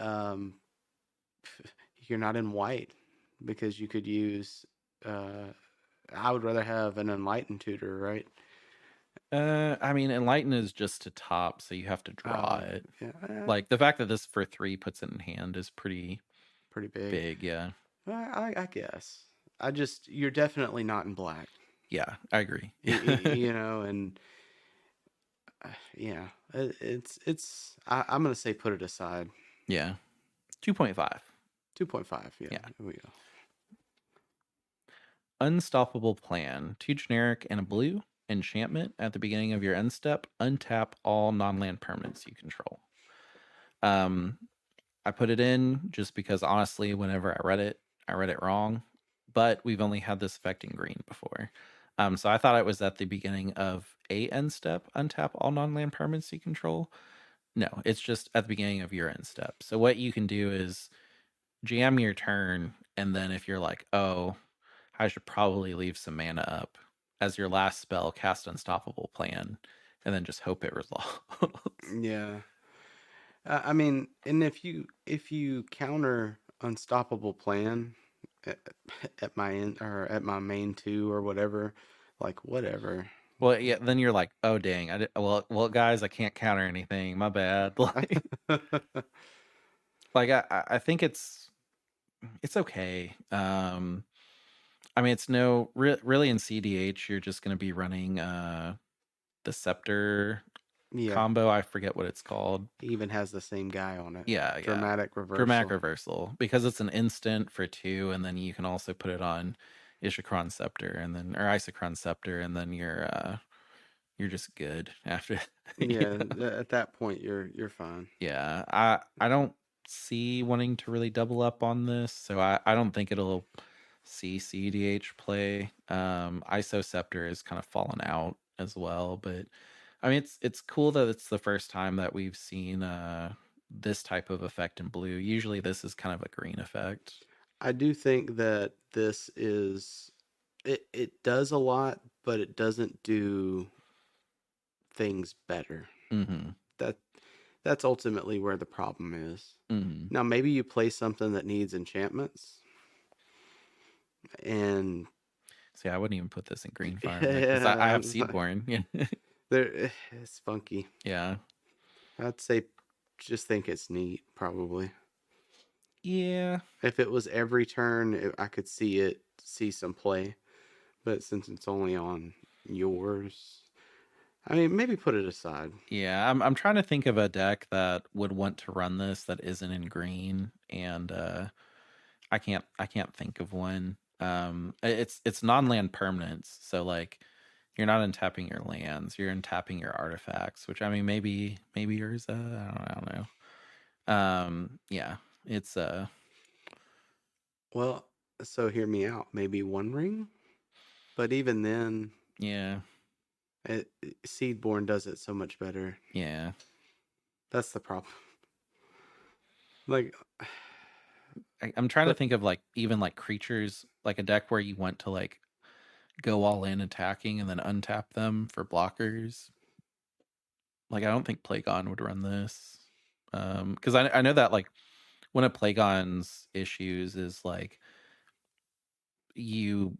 you're not in white because you could use I would rather have an enlightened tutor, right? I mean, Enlighten is just to top, so you have to draw it. Yeah, Like the fact that this for 3 puts it in hand is pretty pretty big. big. Yeah, I guess. I just you're definitely not in black. yeah, I agree. You know, and yeah, I'm gonna say put it aside. Yeah, 2.5. 2.5. Yeah, Yeah. there we go. Unstoppable Plan. 2 generic and a blue. Enchantment at the beginning of your end step. Untap all non-land permanents you control. I put it in just because honestly, whenever I read it wrong. But we've only had this effect in green before. So I thought it was at the beginning of a end step. Untap all non-land permanents you control. No, it's just at the beginning of your end step. So what you can do is jam your turn, and then if you're like, oh, I should probably leave some mana up as your last spell, cast Unstoppable Plan, and then just hope it resolves. Yeah, I mean, and if you counter unstoppable plan at, at my end or at my main two or whatever, like whatever. Well, yeah, then you're like, oh dang, well, guys, I can't counter anything. My bad. Like I think it's okay. I mean, it's really in CDH. You're just gonna be running the Scepter Yeah, combo. I forget what it's called. he even has the same guy on it. Yeah, yeah. Dramatic Dramatic reversal. reversal because it's an instant for 2, and then you can also put it on Ishikron Scepter and then or Isokron Scepter, and then you're just good after. You Yeah, know? at that point you're fine. Yeah, I don't see wanting to really double up on this, so I don't think it'll see CDH play. ISO Scepter has kind of fallen out as well, but I mean it's cool that it's the first time that we've seen this type of effect in blue. Usually this is kind of a green effect. I do think that this is it does a lot, but it doesn't do things better. Mm-hmm. That that's ultimately where the problem is. Mm-hmm. Now maybe you play something that needs enchantments and See, I wouldn't even put this in green farm because I yeah, have Seedborn. Yeah. there it's funky. Yeah. I'd say just think it's neat probably. Yeah. If it was every turn, I could see some play, but since it's only on yours, I mean, maybe put it aside. Yeah, I'm trying to think of a deck that would want to run this that isn't in green, and I can't think of one. It's non-land permanents, so like you're not untapping your lands, you're untapping your artifacts, which I mean maybe yours I don't know. Yeah, it's Well, so hear me out. Maybe one ring, but even then, yeah, Seedborn does it so much better. yeah. That's the problem. Like, I'm trying to but think of like even like creatures, like a deck where you want to like go all in attacking and then untap them for blockers. Like I don't think Plagon would run this. Because I know that like one of Plagon's issues is like you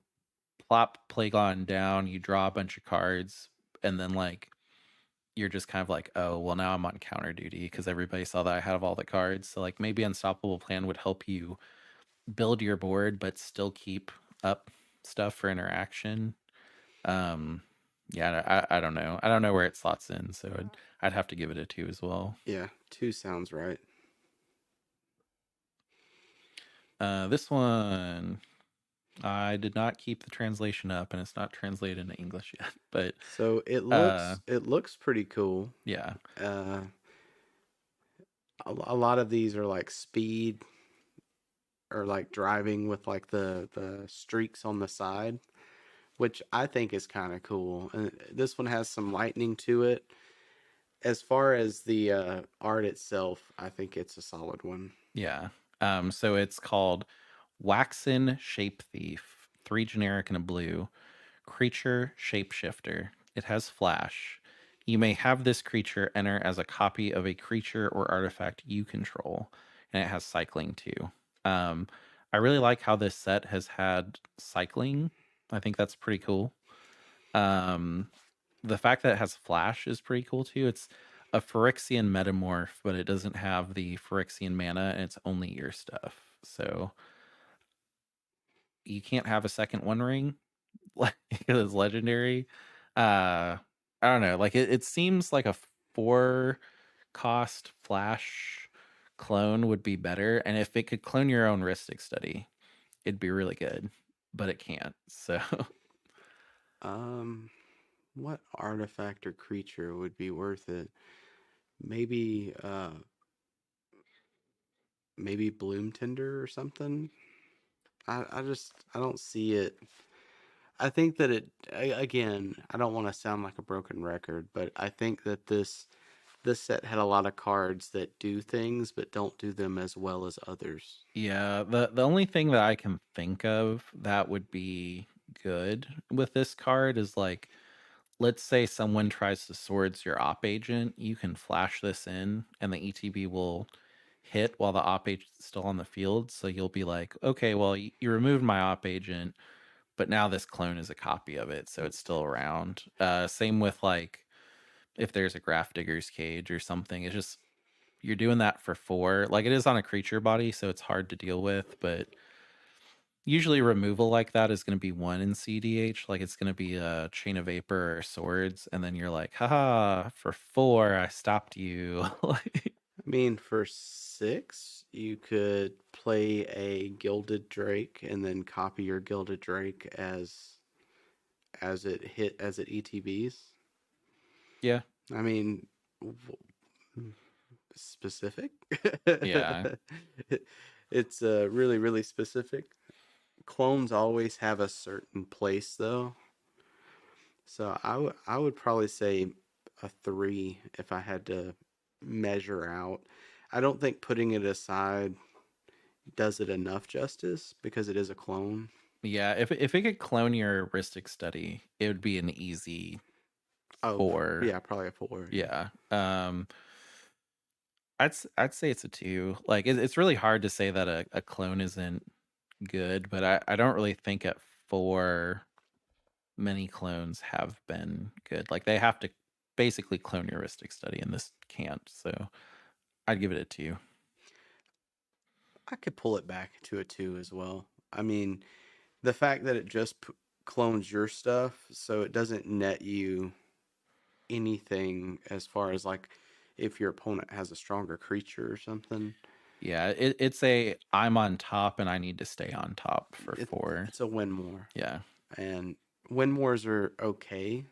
plop Plagon down, you draw a bunch of cards, and then like you're just kind of like, oh well, now I'm on counter duty because everybody saw that I have all the cards. So like maybe Unstoppable Plan would help you build your board but still keep up stuff for interaction. Um, yeah, I don't know. I don't know where it slots in, so I'd have to give it a 2 as well. Yeah, 2 sounds right. This one, I did not keep the translation up, and it's not translated into English yet. But So uh, it looks pretty cool. yeah, Uh, a lot of these are like speed or like driving with like the streaks on the side, which I think is kind of cool. And this one has some lightning to it. As far as the art itself, I think it's a solid one. yeah. So it's called Waxen Shape Thief, 3 generic and a blue. Creature Shapeshifter. It has flash. You may have this creature enter as a copy of a creature or artifact you control, and it has cycling too. Um, I really like how this set has had cycling. I think that's pretty cool. Um, the fact that it has flash is pretty cool too. It's a Phyrexian metamorph, but it doesn't have the Phyrexian mana, and it's only your stuff. So you can't have a second One Ring like it's legendary. I don't know. Like it seems like a 4 cost flash clone would be better, and if it could clone your own Rhystic Study, it'd be really good. But it can't. So Um, what artifact or creature would be worth it? Maybe maybe Bloom Tinder or something. I don't see it. I think that again, I don't want to sound like a broken record, but I think that this set had a lot of cards that do things but don't do them as well as others. yeah, the only thing that I can think of that would be good with this card is like, let's say someone tries to swords your op agent, you can flash this in and the ETB will hit while the op agent is still on the field. So you'll be like, okay, well, you removed my op agent, but now this clone is a copy of it, so it's still around. Same with like if there's a Graph Digger's Cage or something. It's just you're doing that for 4. Like it is on a creature body, so it's hard to deal with, but usually removal like that is going to be 1 in CDH. Like it's going to be a Chain of Vapor or Swords, and then you're like, haha, for 4, I stopped you. Like, I mean, for 6, you could play a Gilded Drake and then copy your Gilded Drake as it ETBs. yeah, I mean, specific. yeah, It's really really specific. Clones always have a certain place though, so I would probably say a 3 if I had to measure out. I don't think putting it aside does it enough justice because it is a clone. yeah. If it could clone your Rhystic Study, it would be an easy Oh 4. yeah, probably a 4. Yeah. Yeah. I'd say it's a 2. Like it's really hard to say that a clone isn't good, but I don't really think at 4 many clones have been good. Like they have to basically clone heuristic study, and this can't. So I'd give it a 2. I could pull it back to a 2 as well. I mean, the fact that it just clones your stuff, so it doesn't net you anything as far as like if your opponent has a stronger creature or something. Yeah, it's a I'm on top and I need to stay on top for 4. It's a win more, Yeah, and win mores are okay,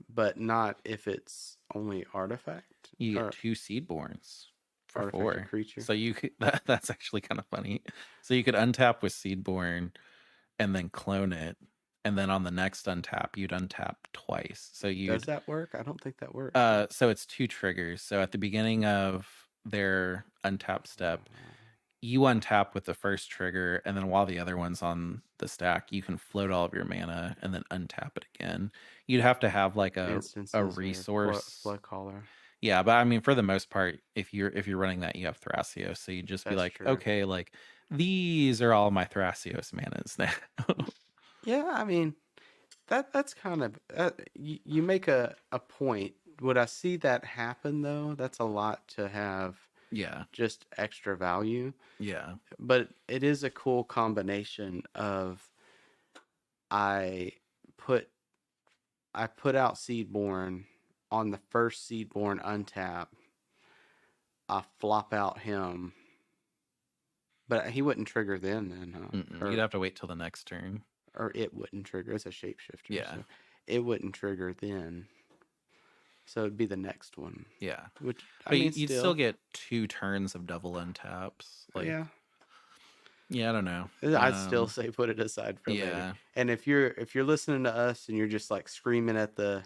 but not if it's only artifact you get or 2 Seedborns for artifact or 4. creature. So you could that's actually kind of funny. So you could untap with Seedborn and then clone it, and then on the next untap you'd untap twice. So Does you'd that work? I don't think that works. so it's 2 triggers. So at the beginning of their untap step, you untap with the first trigger, and then while the other one's on the stack, you can float all of your mana and then untap it again. You'd have to have like a Instances or resource. flood caller. Yeah, but I mean for the most part, if you're running that, you have Thrasios, so you just be That's like, true. okay, like these are all my Thrasios manas now. Yeah, I mean that's kind of you make a point. Would I see that happen though? That's a lot to have Yeah, just extra value, yeah, but it is a cool combination of I put I put out Seedborn on the first Seedborn untap. I flop out him, but he wouldn't trigger then, huh? You'd have to wait till the next turn. Or it wouldn't trigger. It's a shapeshifter, Yeah. so it wouldn't trigger then. So it'd be the next one. Yeah. Which I But mean, you'd still still, get 2 turns of double untaps. Like, yeah. yeah, I don't know. I'd still say put it aside for later. Yeah. And if you're listening to us and you're just like screaming at the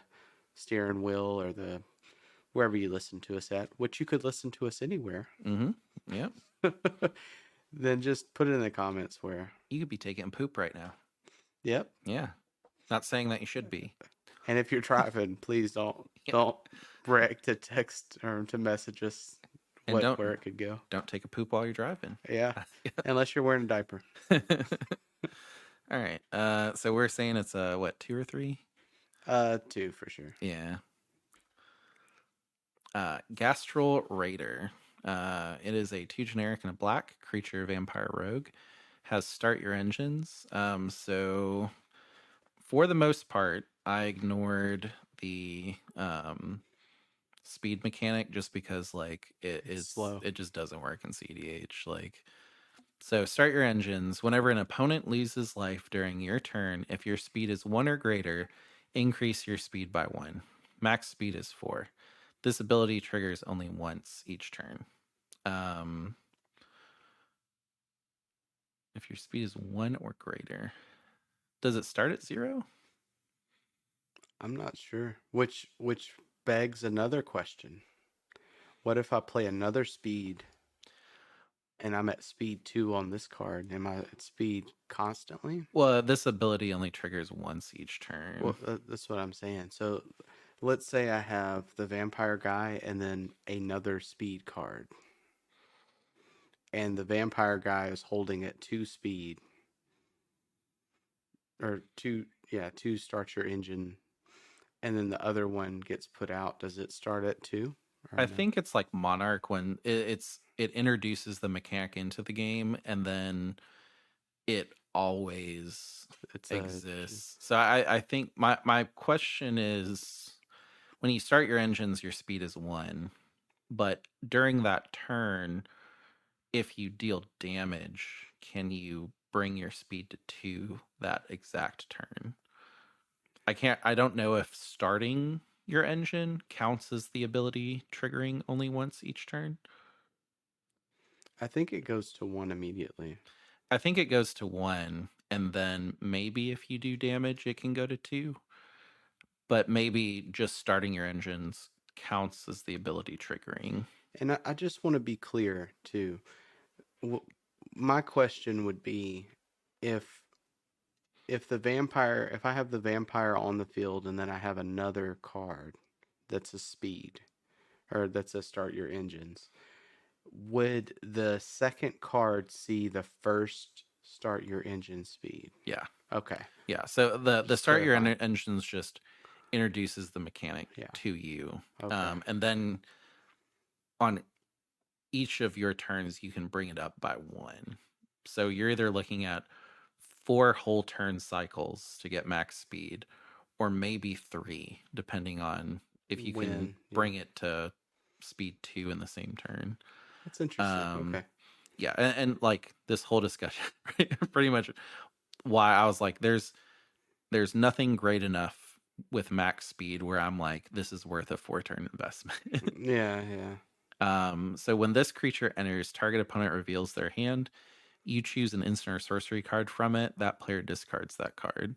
steering wheel or the wherever you listen to us at, which you could listen to us anywhere, Yep. then just put it in the comments where. You could be taking poop right now. Yep. Yeah. Not saying that you should be. And if you're driving, please don't Yeah. don't break to text or to message us And where it could go. don't take a poop while you're driving. Yeah. Unless you're wearing a diaper. All right. So we're saying it's what, 2 or 3? 2 for sure. Yeah. Gastral Raider. It is a 2 generic and a black creature vampire rogue. Has start your engines. So for the most part, I ignored the speed mechanic just because like It's slow. it just doesn't work in CDH. Like, so start your engines. Whenever an opponent loses life during your turn, if your speed is 1 or greater, increase your speed by 1. Max speed is 4. This ability triggers only once each turn. If your speed is 1 or greater, does it start at 0? I'm not sure. Which begs another question. What if I play another speed and I'm at speed 2 on this card? Am I at speed constantly? Well, this ability only triggers once each turn. Well, that's what I'm saying. So let's say I have the vampire guy and then another speed card. And the vampire guy is holding at 2 speed. Or 2, yeah, 2 starts your engine. And then the other one gets put out. Does it start at 2? I No? think it's like Monarch when it introduces the mechanic into the game and then it always It's exists. So I think my question is, when you start your engines, your speed is 1, but during that turn, if you deal damage, can you bring your speed to 2 that exact turn? I don't know if starting your engine counts as the ability triggering only once each turn. I think it goes to 1 immediately. I think it goes to 1, and then maybe if you do damage, it can go to 2. But maybe just starting your engines counts as the ability triggering. And I just want to be clear too. My question would be if if I have the vampire on the field and then I have another card that's a speed or that's a start your engines, would the second card see the first start your engine speed? Yeah. Okay. Yeah. So the Just start your clarifying. engines just introduces the mechanic Yeah. to you. Okay. And then on each of your turns, you can bring it up by 1. So you're either looking at 4 whole turn cycles to get max speed, or maybe 3, depending on if you can bring it to speed 2 in the same turn. That's interesting. Okay. Yeah, and like this whole discussion, pretty much why I was like, there's nothing great enough with max speed where I'm like, this is worth a 4-turn investment. Yeah, yeah. So when this creature enters, target opponent reveals their hand. You choose an instant or sorcery card from it. That player discards that card.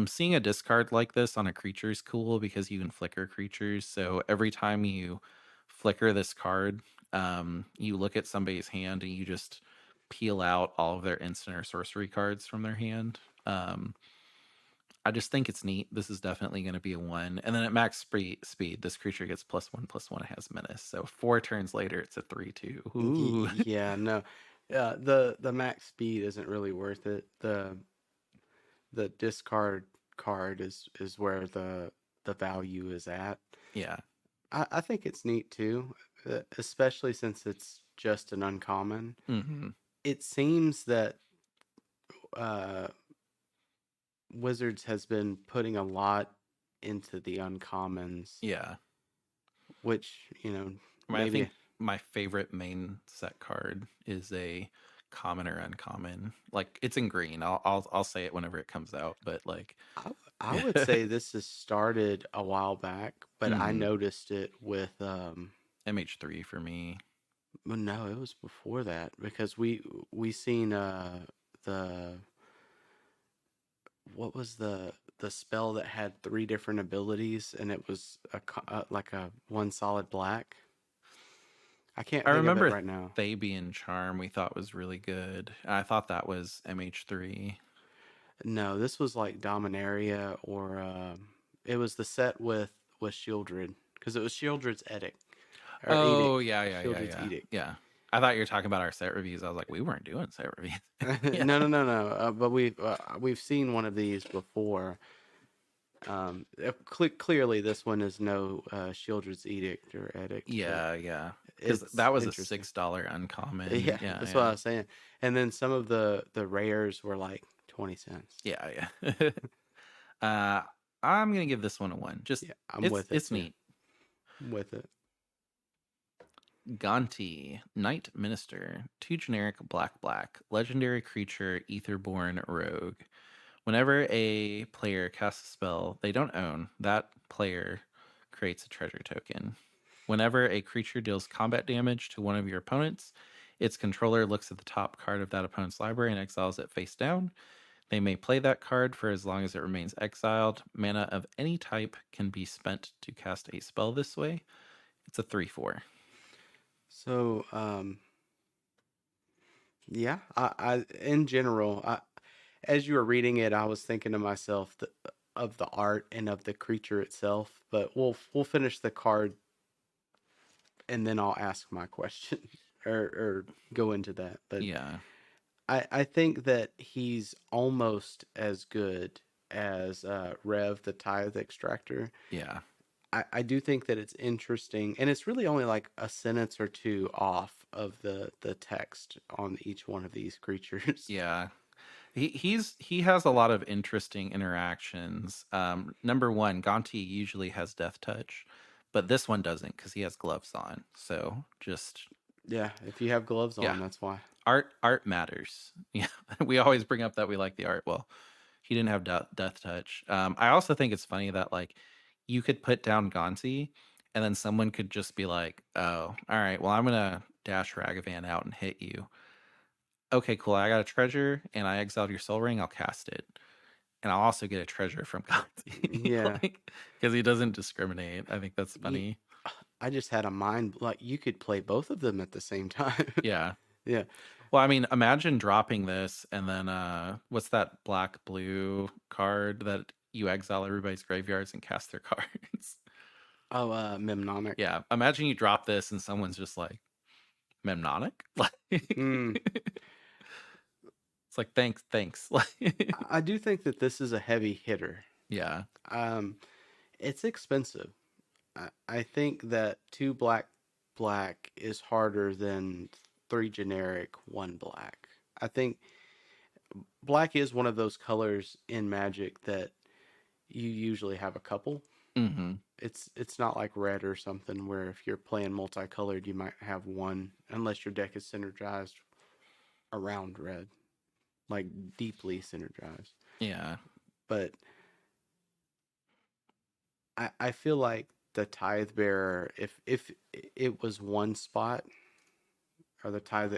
Seeing a discard like this on a creature is cool because you can flicker creatures. So every time you flicker this card, you look at somebody's hand and you just peel out all of their instant or sorcery cards from their hand. I just think it's neat. This is definitely going to be a 1. And then at max speed, this creature gets +1/+1. It has menace. So 4 turns later, it's a 3/2. Ooh. Yeah, no. The max speed isn't really worth it. The discard card is where the value is at. Yeah. I think it's neat too, especially since it's just an uncommon. Mm-hmm. It seems that uh, Wizards has been putting a lot into the uncommons, Yeah. which, I mean, I maybe think my favorite main set card is a common or uncommon. Like it's in green. I'll say it whenever it comes out, but like I would say this has started a while back, but I hmm noticed it with MH3 for me. well, no, it was before that because we seen the what was the spell that had three different abilities and it was like a one solid black. I can't I think of it remember right now. Thabian Charm we thought was really good. I thought that was MH3. No, this was like Dominaria or it was the set with Shieldred because it was Shieldred's edict or Oh, edict. yeah, yeah, yeah, Shieldred's yeah. edict. Yeah. I thought you were talking about our set reviews. I was like, we weren't doing set reviews. Yeah. No, no, no, no. But we've seen one of these before. Clearly, this one is no Shieldred's edict or edict, but Yeah, yeah. Because it's that was a interesting. $6 uncommon. Yeah, Yeah, that's what I yeah. was saying. And then some of the rares were like 20 cents. Yeah, yeah. uh I'm gonna give this one a one. Just Yeah, I'm with it it's too. neat. I'm with it. Gonti, Knight Minister, 2 generic black, legendary creature, Etherborn Rogue. Whenever a player casts a spell they don't own, that player creates a treasure token. Whenever a creature deals combat damage to one of your opponents, its controller looks at the top card of that opponent's library and exiles it face down. They may play that card for as long as it remains exiled. Mana of any type can be spent to cast a spell this way. It's a 3/4. So, yeah, I in general, as you were reading it, I was thinking to myself of the art and of the creature itself. But we'll finish the card and then I'll ask my question or go into that. But Yeah. I think that he's almost as good as Rev the Tithe Extractor. Yeah. I do think that it's interesting, and it's really only like a sentence or two off of the text on each one of these creatures. Yeah. He has a lot of interesting interactions. Number one, Gonti usually has death touch, but this one doesn't because he has gloves on. So just Yeah, if you have gloves yeah, on, that's why. art matters. Yeah, we always bring up that we like the art. Well, he didn't have death touch. I also think it's funny that like you could put down Gonti, and then someone could just be like, "Oh, all right, well I'm gonna dash Ragavan out and hit you." Okay, cool. I got a treasure, and I exiled your Soul Ring. I'll cast it, and I'll also get a treasure from Gonti, Yeah, like because he doesn't discriminate. I think that's you, funny. I just had a mind like you could play both of them at the same time. Yeah. Yeah. Well, I mean, imagine dropping this and then what's that black blue card that you exile everybody's graveyards and cast their cards? Oh, Memnonic. Yeah. Imagine you drop this and someone's just like Memnonic? Like Mm, it's like thanks. Like I do think that this is a heavy hitter. yeah. Um, it's expensive. I think that two black is harder than three generic, one black. I think black is one of those colors in Magic that you usually have a couple. Mhm. It's not like red or something where if you're playing multicolored you might have one unless your deck is synergized around red, like deeply synergized. Yeah. But I feel like the tithe bearer, if it was one spot, or the tithe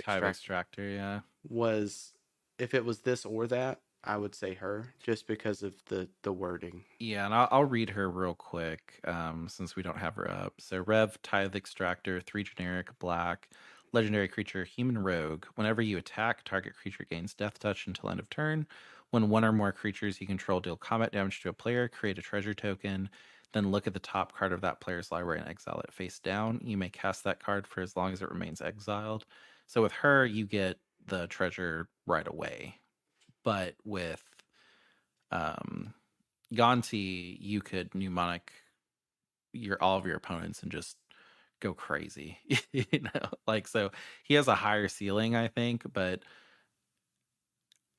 Tithe extractor extractor, yeah. was, if it was this or that, I would say her just because of the wording. Yeah, and I'll read her real quick since we don't have her up. So, Rev, Tithe Extractor, 3 generic, black, legendary creature, human rogue. Whenever you attack, target creature gains death touch until end of turn. When one or more creatures you control deal combat damage to a player, create a treasure token. Then look at the top card of that player's library and exile it face down. You may cast that card for as long as it remains exiled. So, with her, you get the treasure right away. But with um, Gonti, you could mnemonic all of your opponents and just go crazy. Like so he has a higher ceiling, I think, but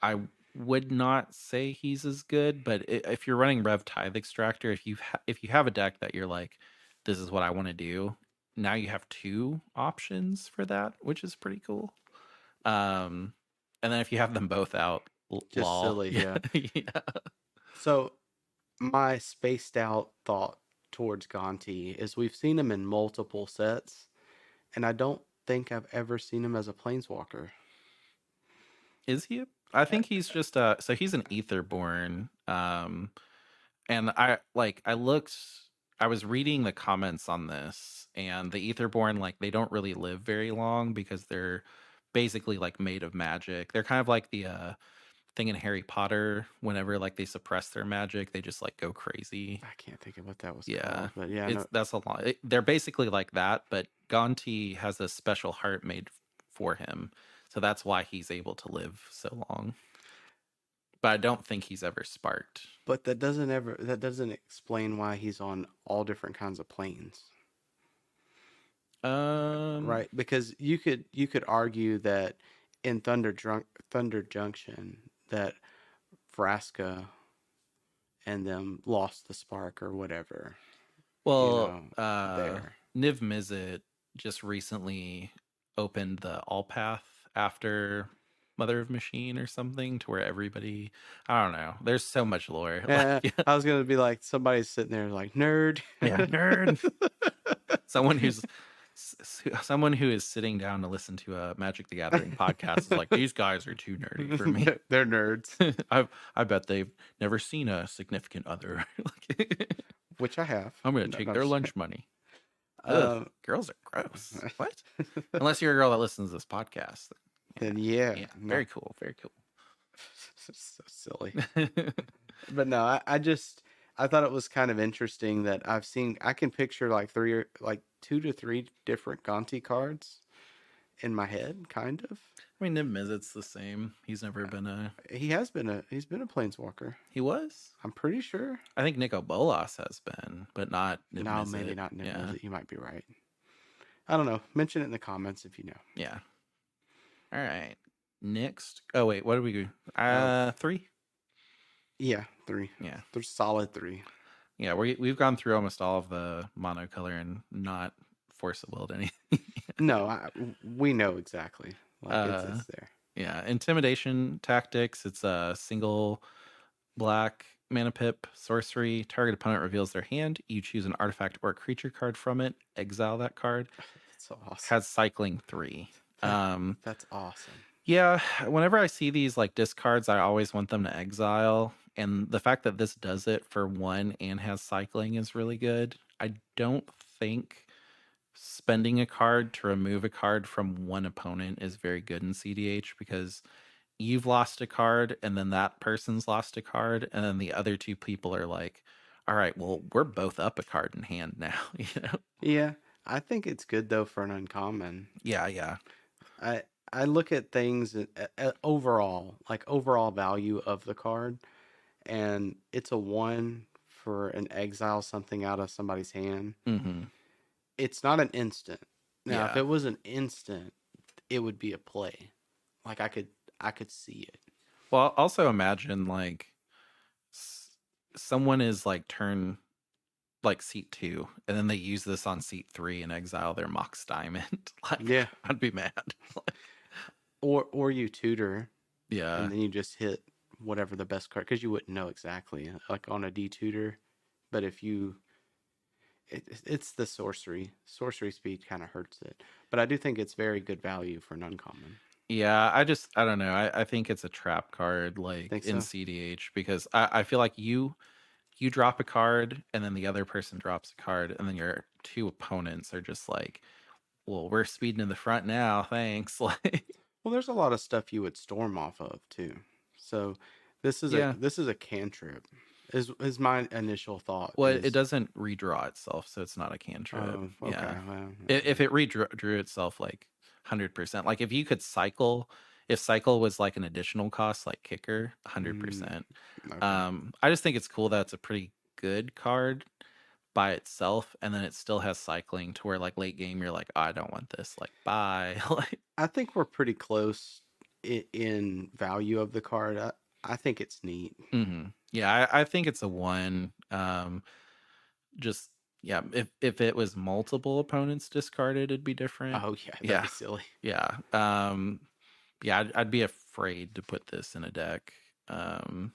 I would not say he's as good, but if you're running Rev Tithe Extractor, if you have a deck that you're like, this is what I want to do, now you have two options for that, which is pretty cool. Um, and then if you have them both out, Just lol, silly, yeah, yeah. yeah. So my spaced out thought towards Gonti is we've seen him in multiple sets, and I don't think I've ever seen him as a planeswalker. Is he? I think he's just so he's an Etherborn. And I was reading the comments on this, and the Etherborn, like, they don't really live very long because they're basically like made of magic. They're kind of like the thing in Harry Potter. Whenever like they suppress their magic, they just like go crazy. I can't think of what that was Yeah, called, but yeah, it's no. that's a lot. They're basically like that, but Gonti has a special heart made for him, so that's why he's able to live so long. But I don't think he's ever sparked. But that doesn't explain why he's on all different kinds of planes, Um, right? Because you could argue that in Thunder Junction that Vraska and them lost the spark or whatever, you well, know, there. Niv Mizzet just recently opened the All Path after Mother of Machine or something, to where everybody, I don't know. There's so much lore. Yeah, Like, I was gonna be like somebody's sitting there like nerd. yeah, nerd. Someone who's someone who is sitting down to listen to a Magic the Gathering podcast is like, these guys are too nerdy for me. They're nerds, I bet they've never seen a significant other. Like, which I have. I'm gonna No, take no, their just lunch money. Ugh, um, girls are gross. What? Unless you're a girl that listens to this podcast. then yeah, Yeah, no, very cool, very cool. so silly. But no, I just I thought it was kind of interesting that I can picture like like 2 to 3 different Gonti cards in my head, kind of. I mean, Niv Mizzet's the same. He's never been a. He's been a planeswalker. He was. I'm pretty sure. I think Nico Bolas has been, but not Niv No, maybe Mizzet. not Niv Yeah, Mizzet. You might be right. I don't know. Mention it in the comments if you know. yeah. All right. Next. Oh wait, what did we do? Uh, 3. yeah, 3. Yeah, They're solid 3. yeah. We've gone through almost all of the monocolor and not force of willed anything. No, we know exactly. Like uh, it's there. yeah. Intimidation tactics. It's a single black mana pip sorcery. Target opponent reveals their hand. You choose an artifact or creature card from it. Exile that card. That's so awesome. Has cycling 3. That's awesome. Yeah, whenever I see these like discards, I always want them to exile. And the fact that this does it for 1 and has cycling is really good. I don't think spending a card to remove a card from one opponent is very good in CDH, because you've lost a card and then that person's lost a card, and then the other two people are like, all right, well, we're both up a card in hand now, you know? Yeah, I think it's good though for an uncommon. Yeah, yeah. I look at things overall, like overall value of the card, and it's a 1 for an exile something out of somebody's hand. Mm-hmm. It's not an instant. Now, if Yeah. it was an instant, it would be a play. Like I could see it. Well, also imagine like someone is like turn like seat 2, and then they use this on seat 3 and exile their Mox Diamond. Like, Yeah. I'd be mad. Or you tutor Yeah. and then you just hit whatever the best card, because you wouldn't know exactly like on a detutor. But if you it's the sorcery speed kind of hurts it, but I do think it's very good value for an uncommon. Yeah, I don't know. I think it's a trap card, like Think in so? CDH, because I feel like you drop a card and then the other person drops a card, and then your two opponents are just like, well, we're speeding in the front now, thanks. Like, Well, there's a lot of stuff you would storm off of too. So yeah. this is a cantrip. Is my initial thought Well, it is doesn't redraw itself, so it's not a cantrip. oh, okay, Yeah. well, If it redrew itself like 100%, like if you could cycle, if cycle was like an additional cost, like kicker, 100%. okay. I just think it's cool that it's a pretty good card by itself, and then it still has cycling to where like late game you're like, oh, I don't want this, like, bye. Like, I think we're pretty close in value of the card. I think it's neat. Yeah, I think it's a one. Just yeah, if it was multiple opponents discarded, it'd be different. Oh yeah, that'd Yeah, be silly. yeah, yeah. I'd be afraid to put this in a deck, um,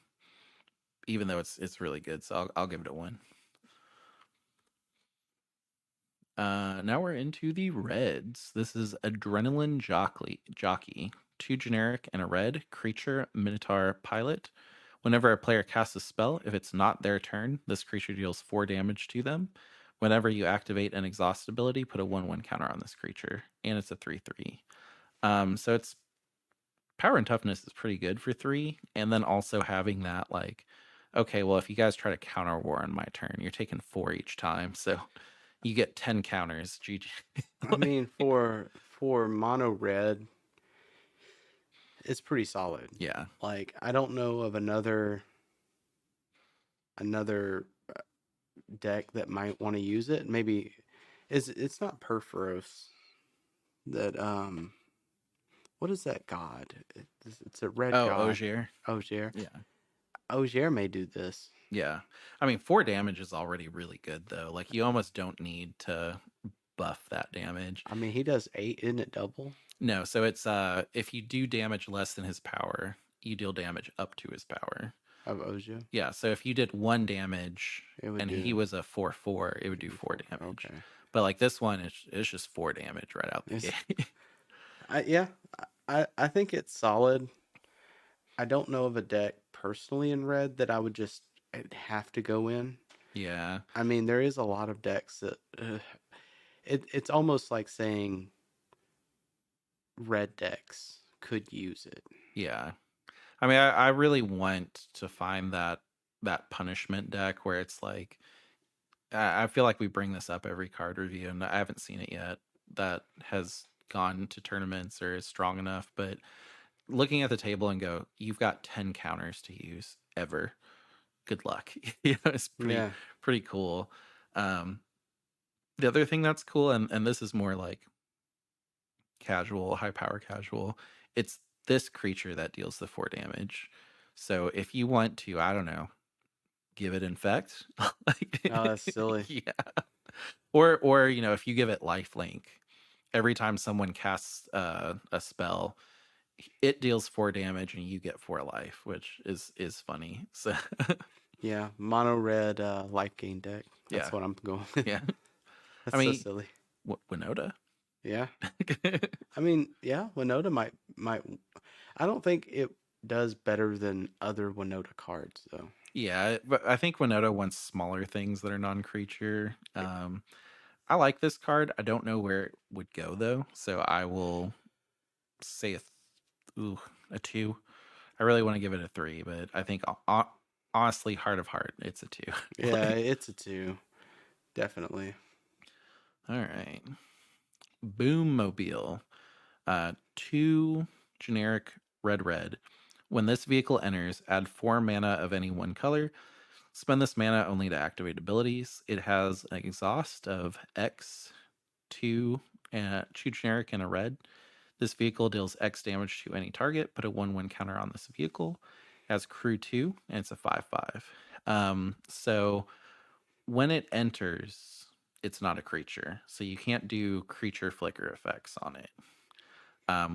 even though it's really good. So I'll give it a one. Now we're into the reds. This is Adrenaline Jockey. Two generic and a red creature Minotaur pilot. Whenever a player casts a spell, if it's not their turn, this creature deals 4 damage to them. Whenever you activate an exhaust ability, put a 1/1 counter on this creature, and it's a 3/3. So its power and toughness is pretty good for 3, and then also having that like, okay, well if you guys try to counter war on my turn, you're taking 4 each time, so you get 10 counters. GG. I mean, for mono red, it's pretty solid. Yeah. Like I don't know of another deck that might want to use it. Maybe it's not Perforos that what is that god? It's a red Oh, god. Ogier. Ogier. Yeah. Ogier may do this. Yeah. I mean, 4 damage is already really good though. Like you almost don't need to buff that damage. I mean, he does 8, isn't it double? No, so it's if you do damage less than his power, you deal damage up to his power. Of Ogier? Yeah, so if you did 1 damage It would and do he was a 4/4, it would do do 4 4. damage. Okay. But like this one is just 4 damage right out the It's, gate. yeah, I think it's solid. I don't know of a deck personally in red that I would just have to go in. Yeah. I mean, there is a lot of decks that it's almost like saying red decks could use it. Yeah. I mean, I really want to find that punishment deck where it's like I feel like we bring this up every card review, and I haven't seen it yet that has gone to tournaments or is strong enough. But looking at the table and go, you've got 10 counters to use ever. Good luck. It's Yeah. pretty cool. Um, the other thing that's cool, and this is more like casual, high power casual, it's this creature that deals the 4 damage. So if you want to, I don't know, give it infect, Oh, that's silly. yeah, or if you give it lifelink, every time someone casts a spell, it deals 4 damage and you get 4 life, which is funny. So Yeah, mono red life gain deck. That's yeah, what I'm going with. yeah. I That's so mean, silly. Winota. Yeah. I mean, yeah, Winota might I don't think it does better than other Winota cards though. Yeah, but I think Winota wants smaller things that are non-creature. I like this card. I don't know where it would go though, so I will say a 2. I really want to give it a 3, but I think honestly, heart of heart, it's a 2. Yeah, it's a 2. Definitely. All right, Boom Mobile. 2 generic red. When this vehicle enters, add 4 mana of any one color. Spend this mana only to activate abilities. It has an exhaust of X, 2, 2 generic and a red. This vehicle deals X damage to any target. Put a 1/1 counter on this vehicle. It has crew 2, and it's a 5/5. So when it enters, it's not a creature. So you can't do creature flicker effects on it,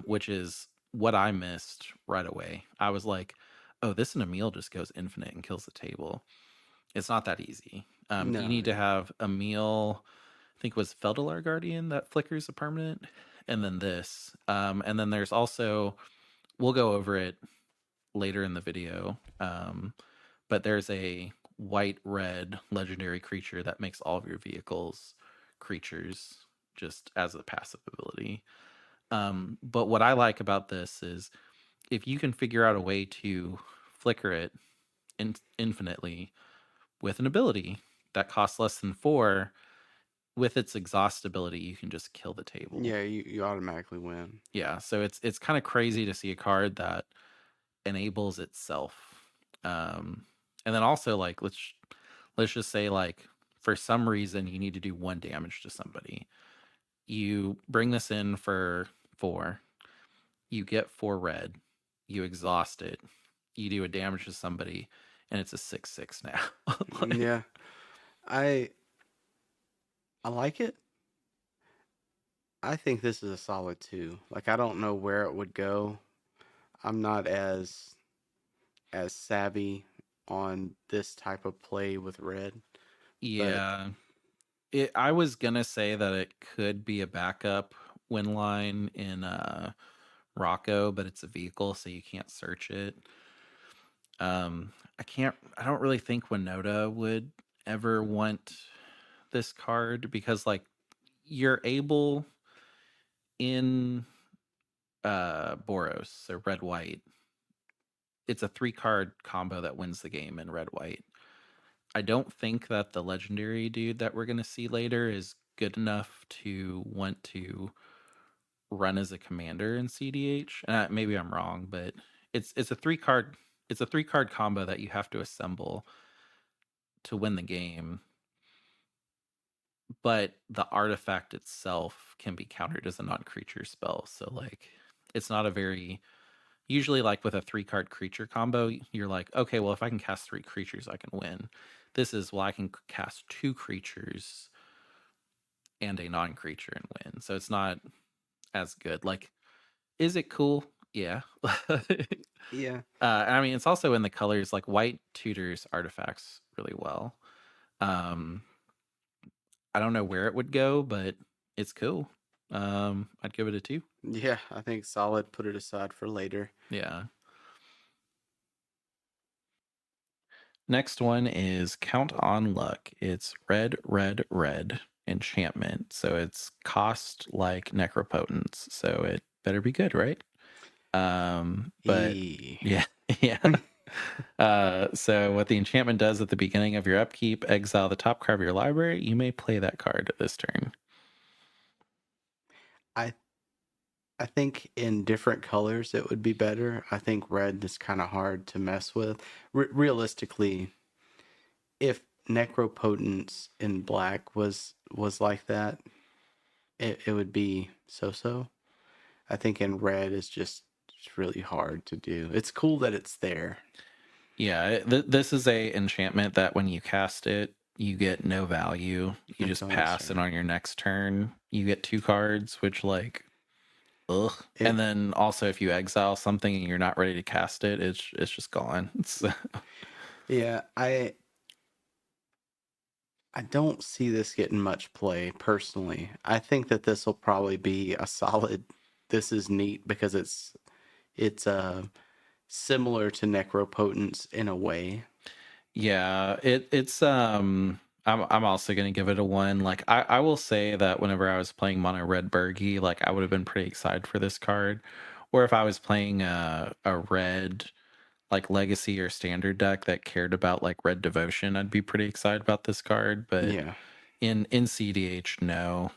which is what I missed right away. I was like, oh, this and Emil just goes infinite and kills the table. It's not that easy. You No, need to have Emil, I think it was Feldalar Guardian that flickers a permanent, and then this. And then there's also, we'll go over it later in the video, but there's a white red legendary creature that makes all of your vehicles creatures just as a passive ability. But what I like about this is if you can figure out a way to flicker it infinitely with an ability that costs less than 4, with its exhaust ability, you can just kill the table. yeah, you automatically win. Yeah, so it's kind of crazy to see a card that enables itself. And then also like let's just say like for some reason you need to do 1 damage to somebody. You bring this in for 4, you get 4 red, you exhaust it, you do a damage to somebody, and it's a 6/6 now. Like, Yeah, I I like it. I think this is a solid 2. Like, I don't know where it would go. I'm not as savvy on this type of play with red, but yeah, I was gonna say that it could be a backup win line in Rocco, but it's a vehicle, so you can't search it. I don't really think Winota would ever want this card because like you're able in Boros, so red white. It's a 3-card combo that wins the game in red white. I don't think that the legendary dude that we're gonna see later is good enough to want to run as a commander in CDH. Maybe I'm wrong, but it's a 3-card it's a 3-card combo that you have to assemble to win the game. But the artifact itself can be countered as a non-creature spell. So like it's not a very usually like with a 3-card creature combo, you're like, okay, well if I can cast 3 creatures, I can win. This is well, I can cast 2 creatures and a non-creature and win. So it's not as good. Like, is it cool? Yeah. yeah, I mean, it's also in the colors. Like white tutors artifacts really well. Um, I don't know where it would go, but it's cool. I'd give it a 2. yeah, I think solid. Put it aside for later. Yeah. Next one is Count on Luck. It's red, red, red enchantment. So it's cost like Necropotence. So it better be good, right? But E. yeah, yeah. So what the enchantment does at the beginning of your upkeep, exile the top card of your library. You may play that card this turn. I I think in different colors it would be better. I think red is kind of hard to mess with. Realistically, if Necropotence in black was like that, it would be so. I think in red is just really hard to do. It's cool that it's there. Yeah, this is a enchantment that when you cast it, you get no value. You just Until ends pass, and turn. on your next turn, you get 2 cards, which like, ugh. And It then also, if you exile something and you're not ready to cast it, it's just gone. yeah, I don't see this getting much play personally. I think that this will probably be a solid. This is neat because it's similar to Necropotence in a way. Yeah, I'm also gonna give it a 1. Like I will say that whenever I was playing mono red Bergie, like I would have been pretty excited for this card. Or if I was playing a red like legacy or standard deck that cared about like red devotion, I'd be pretty excited about this card. But Yeah, in CDH, no.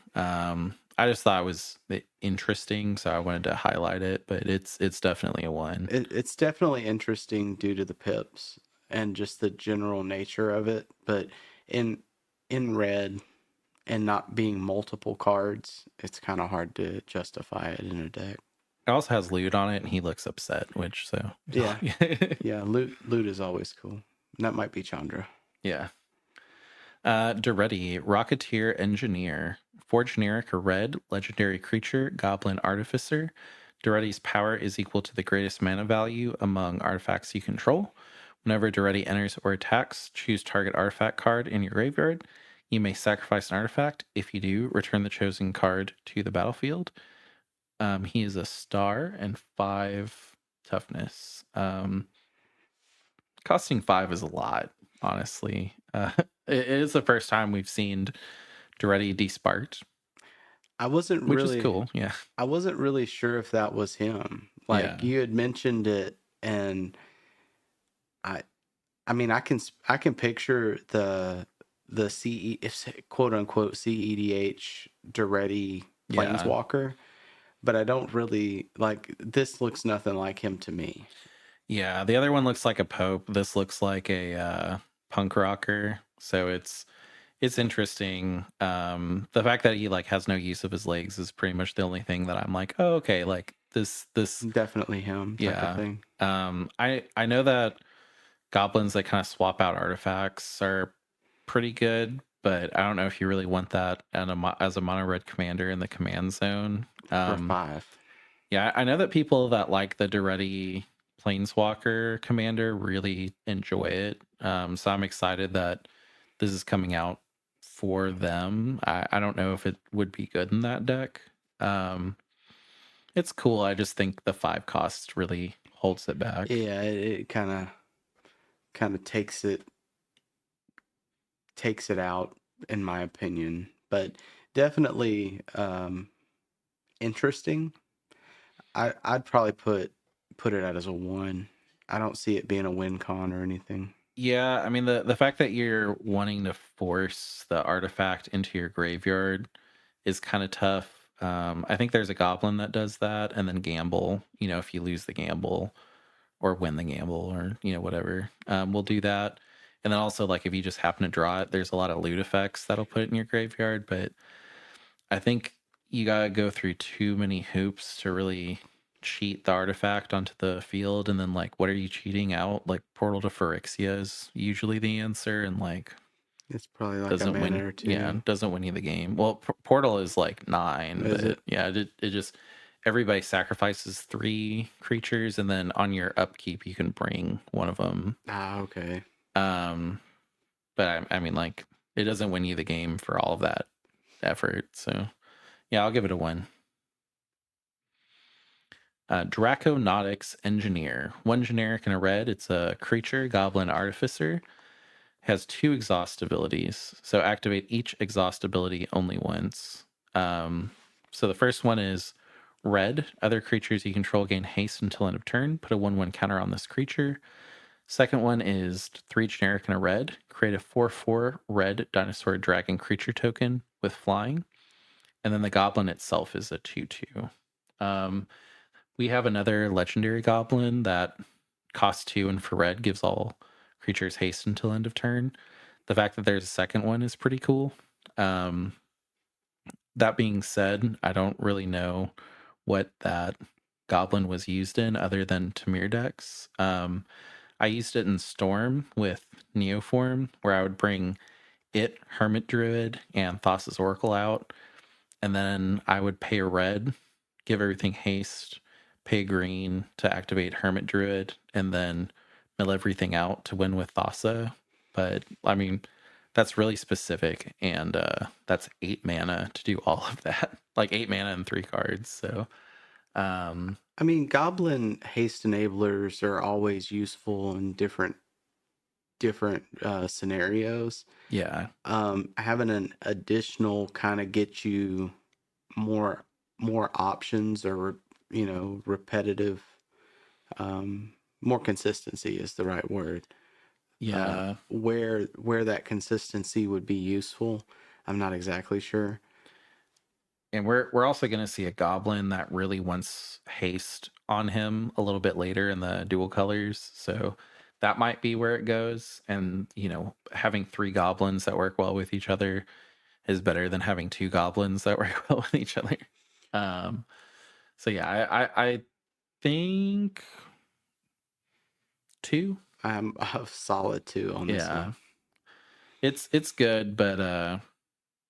I just thought it was interesting, so I wanted to highlight it. But it's definitely a 1. it's definitely interesting due to the pips and just the general nature of it. But in in red and not being multiple cards, it's kind of hard to justify it in a deck. It also has loot on it, and he looks upset, which so Yeah, yeah. Loot is always cool. That might be Chandra. yeah. Duretti, Rocketeer Engineer, 4 generic red, legendary creature, Goblin Artificer. Duretti's power is equal to the greatest mana value among artifacts you control. Whenever Duretti enters or attacks, choose target artifact card in your graveyard. You may sacrifice an artifact. If you do, return the chosen card to the battlefield. He is a star and 5 toughness. Costing 5 is a lot, honestly. It is the first time we've seen Duretti desparked, I wasn't which is really cool. Yeah. I wasn't really sure if that was him. Like Yeah. you had mentioned it, and I I mean I can picture the CE if quote unquote CEDH Duretti Yeah. Planeswalker, but I don't really like this. Looks nothing like him to me. Yeah. The other one looks like a Pope. This looks like a punk rocker. So it's interesting. The fact that he like has no use of his legs is pretty much the only thing that I'm like, oh, okay, like This Definitely him type of yeah. thing. I know that goblins that kind of swap out artifacts are pretty good, but I don't know if you really want that as a mono red commander in the command zone. For 5. Yeah, I know that people that like the Duretti Planeswalker commander really enjoy it. So I'm excited that this is coming out for them. I don't know if it would be good in that deck. Um, it's cool. I just think the 5 cost really holds it back. Yeah, it kind of takes it out in my opinion, but definitely interesting. I'd probably put it out as a 1. I don't see it being a win con or anything. Yeah, I mean the fact that you're wanting to force the artifact into your graveyard is kind of tough. I think there's a goblin that does that, and then gamble. You know, if you lose the gamble or win the gamble, or whatever, we'll do that. And then also, like, if you just happen to draw it, there's a lot of loot effects that'll put it in your graveyard. But I think you gotta go through too many hoops to really cheat the artifact onto the field. And then, like, what are you cheating out? Like, Portal to Phyrexia is usually the answer, and like It's probably like a doesn't mana win. or Yeah, 2. doesn't win you the game. Well, Portal is like 9, Is but it? yeah, it just everybody sacrifices 3 creatures, and then on your upkeep you can bring one of them. Ah, okay. Um, but I mean, like, it doesn't win you the game for all of that effort. So yeah, I'll give it a 1. Draconautics Engineer. 1 generic and a red. It's a creature, goblin artificer. Has 2 exhaust abilities. So activate each exhaust ability only once. So the first one is red. Other creatures you control gain haste until end of turn. Put a 1/1 counter on this creature. Second one is 3 generic and a red. Create a 4/4 red dinosaur dragon creature token with flying. And then the goblin itself is a 2/2. Um, we have another legendary goblin that costs 2 and for red gives all creatures haste until end of turn. The fact that there's a second one is pretty cool. Um, that being said, I don't really know what that goblin was used in other than Tamir decks. I used it in Storm with Neoform, where I would bring it, Hermit Druid, and Thassa's Oracle out, and then I would pay a red, give everything haste, pay green to activate Hermit Druid, and then mill everything out to win with Thassa. But I mean, that's really specific, and that's 8 mana to do all of that. Like 8 mana and 3 cards. So um, I mean, goblin haste enablers are always useful in different scenarios. yeah, Having an additional kind of get you more more options or repetitive, more consistency is the right word. yeah. Where that consistency would be useful, I'm not exactly sure. And we're also going to see a goblin that really wants haste on him a little bit later in the dual colors. So that might be where it goes. And having 3 goblins that work well with each other is better than having 2 goblins that work well with each other. Um, so yeah, I think 2. I'm a solid 2 on this Yeah, one. it's good, but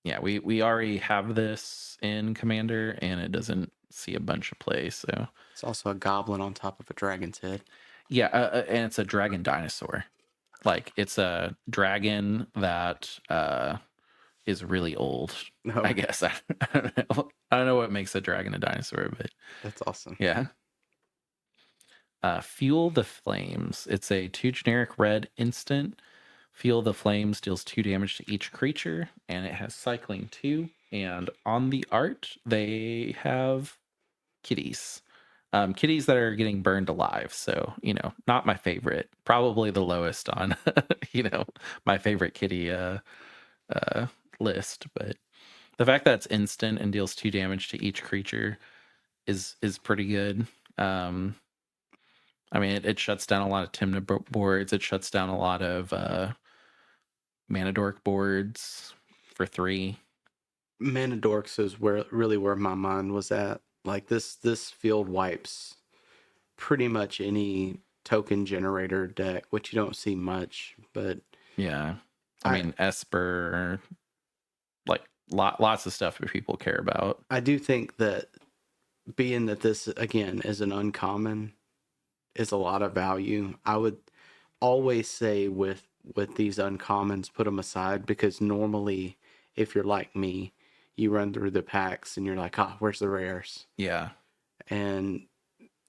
yeah, we already have this in Commander, and it doesn't see a bunch of play. So It's also a goblin on top of a dragon's head. yeah, and it's a dragon dinosaur. Like, it's a dragon that is really old. I No, guess I don't know. I don't know what makes a dragon a dinosaur, but that's awesome. yeah. Fuel the Flames. It's a 2 generic red instant. Fuel the Flames deals 2 damage to each creature, and it has cycling 2. And on the art, they have kitties. Kitties that are getting burned alive. So, not my favorite. Probably the lowest on, my favorite kitty uh, list. But the fact that it's instant and deals 2 damage to each creature is pretty good. Um, I mean, it shuts down a lot of Tymna boards. It shuts down a lot of Mana Dork boards for 3. Mana Dorks is where my mind was at. Like this field wipes pretty much any token generator deck, which you don't see much, but Yeah. I I mean, Esper, like lots of stuff that people care about. I do think that being that this again is an uncommon is a lot of value. I would always say with these uncommons, put them aside because normally, if you're like me, you run through the packs and you're like, ah, where's the rares? Yeah. And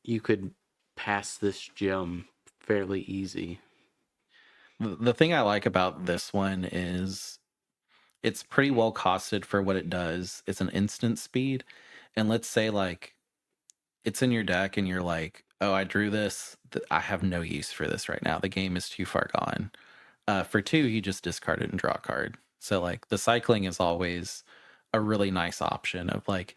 you could pass this gem fairly easy. The thing I like about this one is it's pretty well costed for what it does. It's an instant speed. And let's say like it's in your deck and you're like, oh, I drew this. I have no use for this right now. The game is too far gone. For 2, you just discard it and draw a card. So like the cycling is always a really nice option of like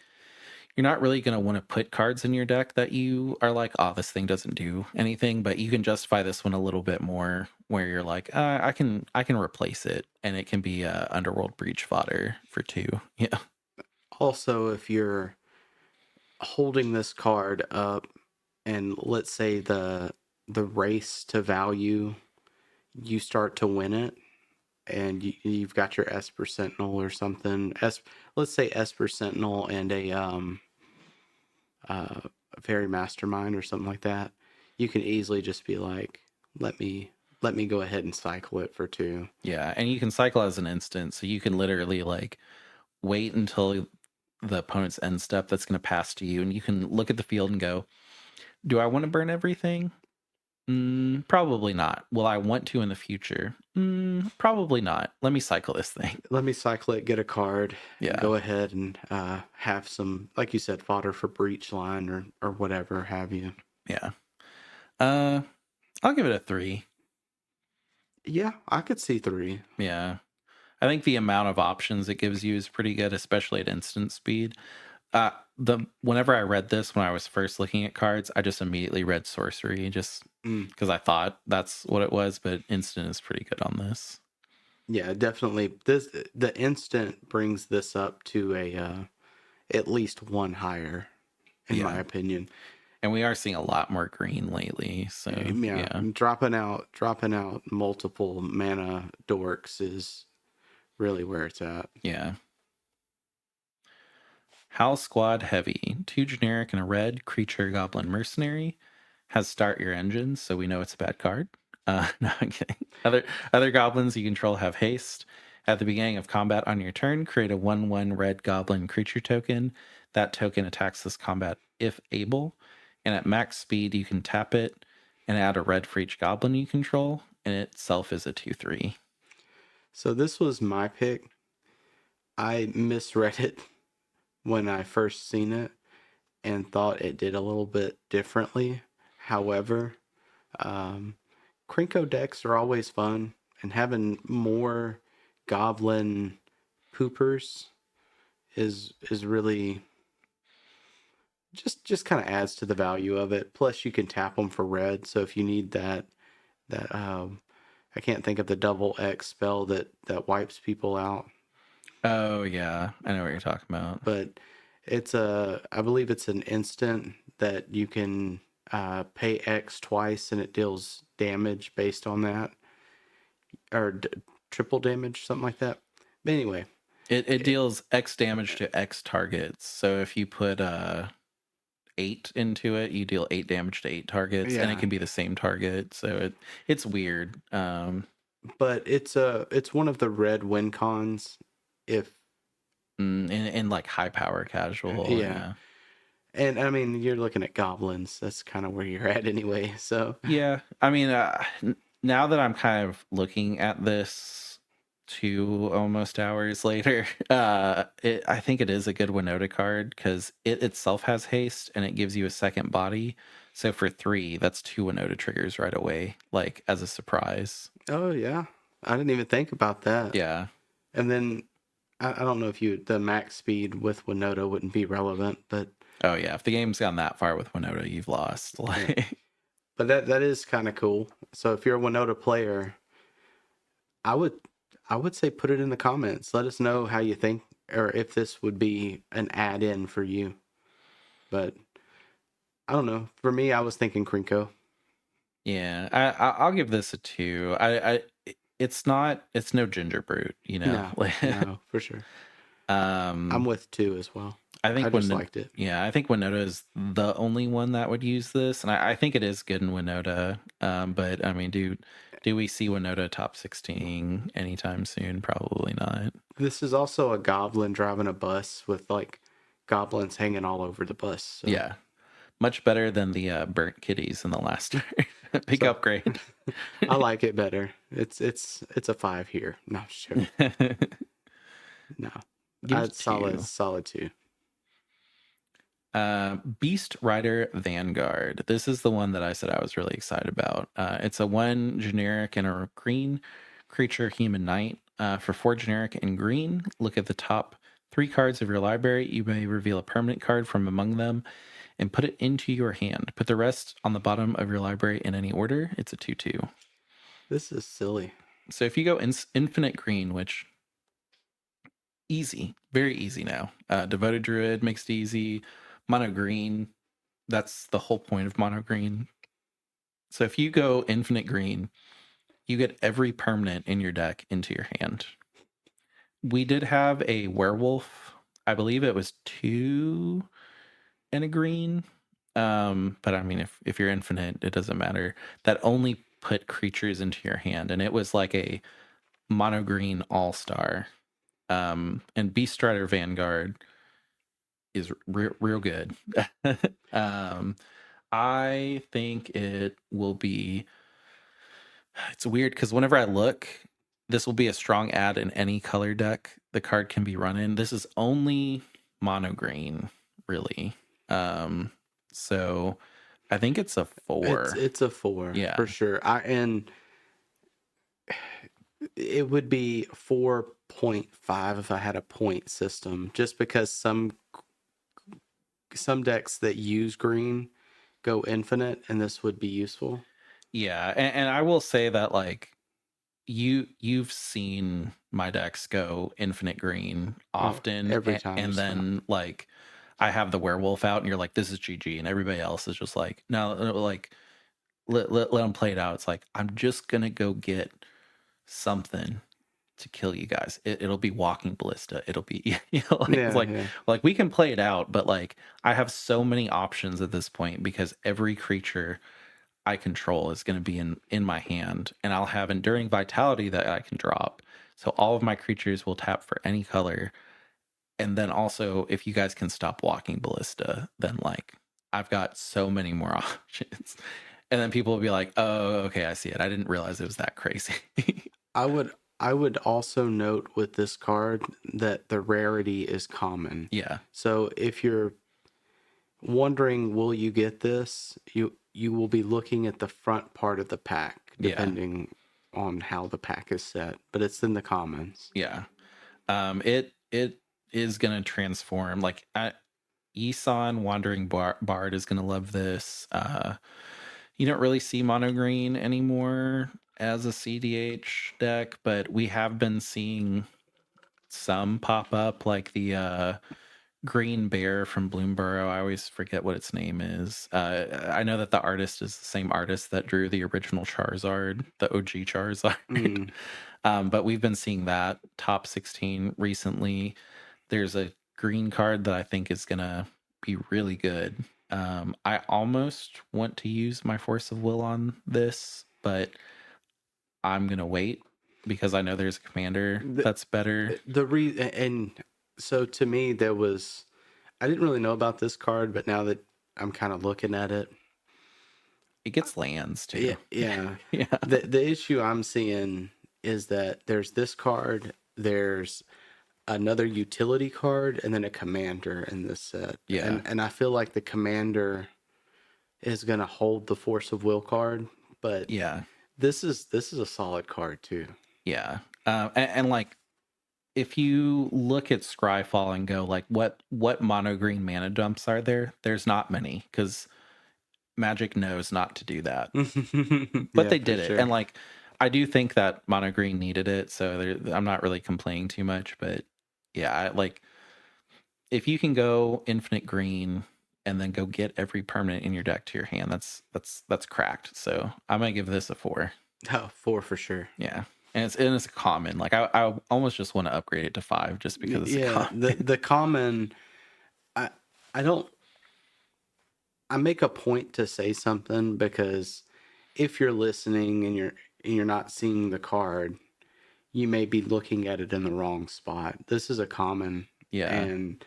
you're not really going to want to put cards in your deck that you are like, oh, this thing doesn't do anything, but you can justify this one a little bit more where you're like, I can replace it and it can be a Underworld Breach fodder for 2. Yeah. Also, if you're holding this card up and let's say the race to value, you start to win it and you've got your Esper Sentinel or something. Let's say Esper Sentinel and a Fairy Mastermind or something like that. You can easily just be like, let me go ahead and cycle it for 2. Yeah, and you can cycle as an instant, so you can literally like wait until the opponent's end step that's going to pass to you, and you can look at the field and go, do I want to burn everything? Probably not. Will I want to in the future? Probably not. Let me cycle this thing. Let me cycle it, get a card, and Yeah, go ahead and have some, like you said, fodder for breach line or whatever have you. yeah. Uh, I'll give it a 3. Yeah, I could see 3. Yeah, I think the amount of options it gives you is pretty good, especially at instant speed. The whenever I read this when I was first looking at cards, I just immediately read sorcery just Mm. because I thought that's what it was, but instant is pretty good on this. Yeah, definitely. The instant brings this up to a at least one higher, in my Yeah, opinion. and we are seeing a lot more green lately, so Yeah, yeah, dropping out multiple mana dorks is really where it's at. yeah. Howl Squad Heavy, 2 generic and a red creature goblin mercenary, has start your engines, so we know it's a bad card. No, I'm kidding. Other goblins you control have haste. At the beginning of combat on your turn, create a 1/1 red goblin creature token. That token attacks this combat if able. And at max speed, you can tap it and add a red for each goblin you control, and it itself is a 2/3. So this was my pick. I misread it when I first seen it and thought it did a little bit differently. However, um, Krenko decks are always fun, and having more goblin poopers is really just kind of adds to the value of it. Plus, you can tap them for red, so if you need that I can't think of the double X spell that wipes people out, Oh, yeah. I know what you're talking about. but it's a I believe it's an instant that you can pay X twice and it deals damage based on that or triple damage, something like that. But anyway, It it, deals X damage to X targets. So if you put 8 into it, you deal 8 damage to 8 targets, and it yeah, can be the same target. So it's weird. but it's one of the red win cons. If In like high power casual, yeah, yeah. and I mean you're looking at goblins. That's kind of where you're at anyway. So Yeah, I mean, now that I'm kind of looking at this 2 almost hours later, I think it is a good Winota card because it itself has haste and it gives you a second body. So for 3, that's 2 Winota triggers right away, like as a surprise. oh yeah, I didn't even think about that. Yeah. And then I don't know if the max speed with Winota wouldn't be relevant, but Oh yeah. If the game's gone that far with Winota, you've lost. yeah, Like, but that is kind of cool. So if you're a Winota player, I would I would say put it in the comments. Let us know how you think or if this would be an add-in for you. But I don't know. For me, I was thinking Krinko. Yeah, I'll give this a 2. It's not, it's no ginger brute, you know. No, no, for sure. I'm um, with 2 as well. I I think just liked it. yeah, I think Winota is the only one that would use this, and I think it is good in Winota. But I mean, do we see Winota top 16 anytime soon? Probably not. This is also a goblin driving a bus with like goblins hanging all over the bus. So, Yeah, much better than the burnt kitties in the last big so upgrade. I like it better. It's a 5 here. No, sure. No, Give it a solid 2. solid 2. Beast Rider Vanguard. This is the one that I said I was really excited about. It's a 1 generic and a green creature human knight. For 4 generic and green, look at the top 3 cards of your library. You may reveal a permanent card from among them and put it into your hand. Put the rest on the bottom of your library in any order. It's a 2/2. This is silly. So if you go infinite green, which easy, very easy now. Devoted Druid makes it easy. Mono green, that's the whole point of mono green. So if you go infinite green, you get every permanent in your deck into your hand. We did have a werewolf. I believe it was 2 and a green. But I mean, if you're infinite, it doesn't matter. That only put creatures into your hand, and it was like a mono green all star. And Beast Strider Vanguard is real good. I think it will be. It's weird because whenever I look, this will be a strong add in any color deck the card can be run in. This is only mono green, really. So I think it's a 4. It's a 4 Yeah, for sure. And it would be 4.5 if I had a point system, just because some decks that use green go infinite, and this would be useful. yeah, and I will say that like you've seen my decks go infinite green Oh, often, every time and it's not. then like I have the werewolf out, and you're like, this is GG, and everybody else is just like, no, like let them play it out. It's like I'm just gonna go get something to kill you guys. It'll be walking ballista. It'll be like it's Yeah, yeah. like we can play it out, but like I have so many options at this point because every creature I control is going to be in my hand, and I'll have enduring vitality that I can drop. So all of my creatures will tap for any color, and then also if you guys can stop walking ballista, then like I've got so many more options. And then people will be like, "Oh, okay, I see it. I didn't realize it was that crazy." I would I would also note with this card that the rarity is common. Yeah, So if you're wondering will you get this, you will be looking at the front part of the pack yeah, depending on how the pack is set, but it's in the commons. yeah. It is gonna transform. Like Isan Wandering Bard is gonna love this. You don't really see mono green anymore as a CDH deck, but we have been seeing some pop up, like the green bear from Bloomborough. I always forget what its name is. I know that the artist is the same artist that drew the original Charizard, the OG Charizard. Mm. But we've been seeing that top 16 recently. There's a green card that I think is gonna be really good. I almost want to use my Force of Will on this, but I'm gonna wait because I know there's a commander The that's better. and so to me there was I didn't really know about this card, but now that I'm kind of looking at it, It gets lands yeah, too. yeah. Yeah. The issue I'm seeing is that there's this card, there's another utility card, and then a commander in this set. Yeah. And I feel like the commander is gonna hold the Force of Will card, but Yeah. this is a solid card too. Yeah. And like if you look at Scryfall and go like what mono green mana dumps are there? There's not many because Magic knows not to do that. But Yeah, they for did it. And sure. like I do think that mono green needed it, so I'm not really complaining too much, but yeah, like if you can go infinite green and then go get every permanent in your deck to your hand. That's cracked. So I'm gonna give this a 4. Oh, 4 for sure. Yeah, and it's a common. Like I almost just want to upgrade it to 5 just because it's a Yeah, common. the common. I I don't. I make a point to say something because if you're listening and you're not seeing the card, you may be looking at it in the wrong spot. This is a common, Yeah, and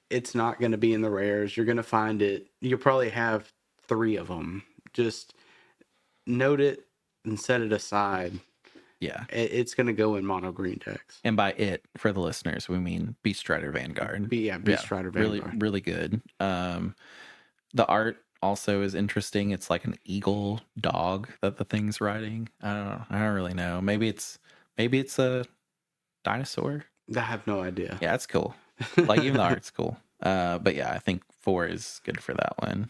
it's not going to be in the rares. You're going to find it. You'll probably have 3 of them. Just note it and set it aside. yeah. It's going to go in mono green decks. And by it, for the listeners, we mean Beast Rider Vanguard. Beast Yeah, Strider really, Vanguard. really good. The art also is interesting. It's like an eagle dog that the thing's riding. I don't know. I don't really know. Maybe it's a dinosaur. I have no idea. Yeah, it's cool. Like even the art's cool. But yeah, I think 4 is good for that one.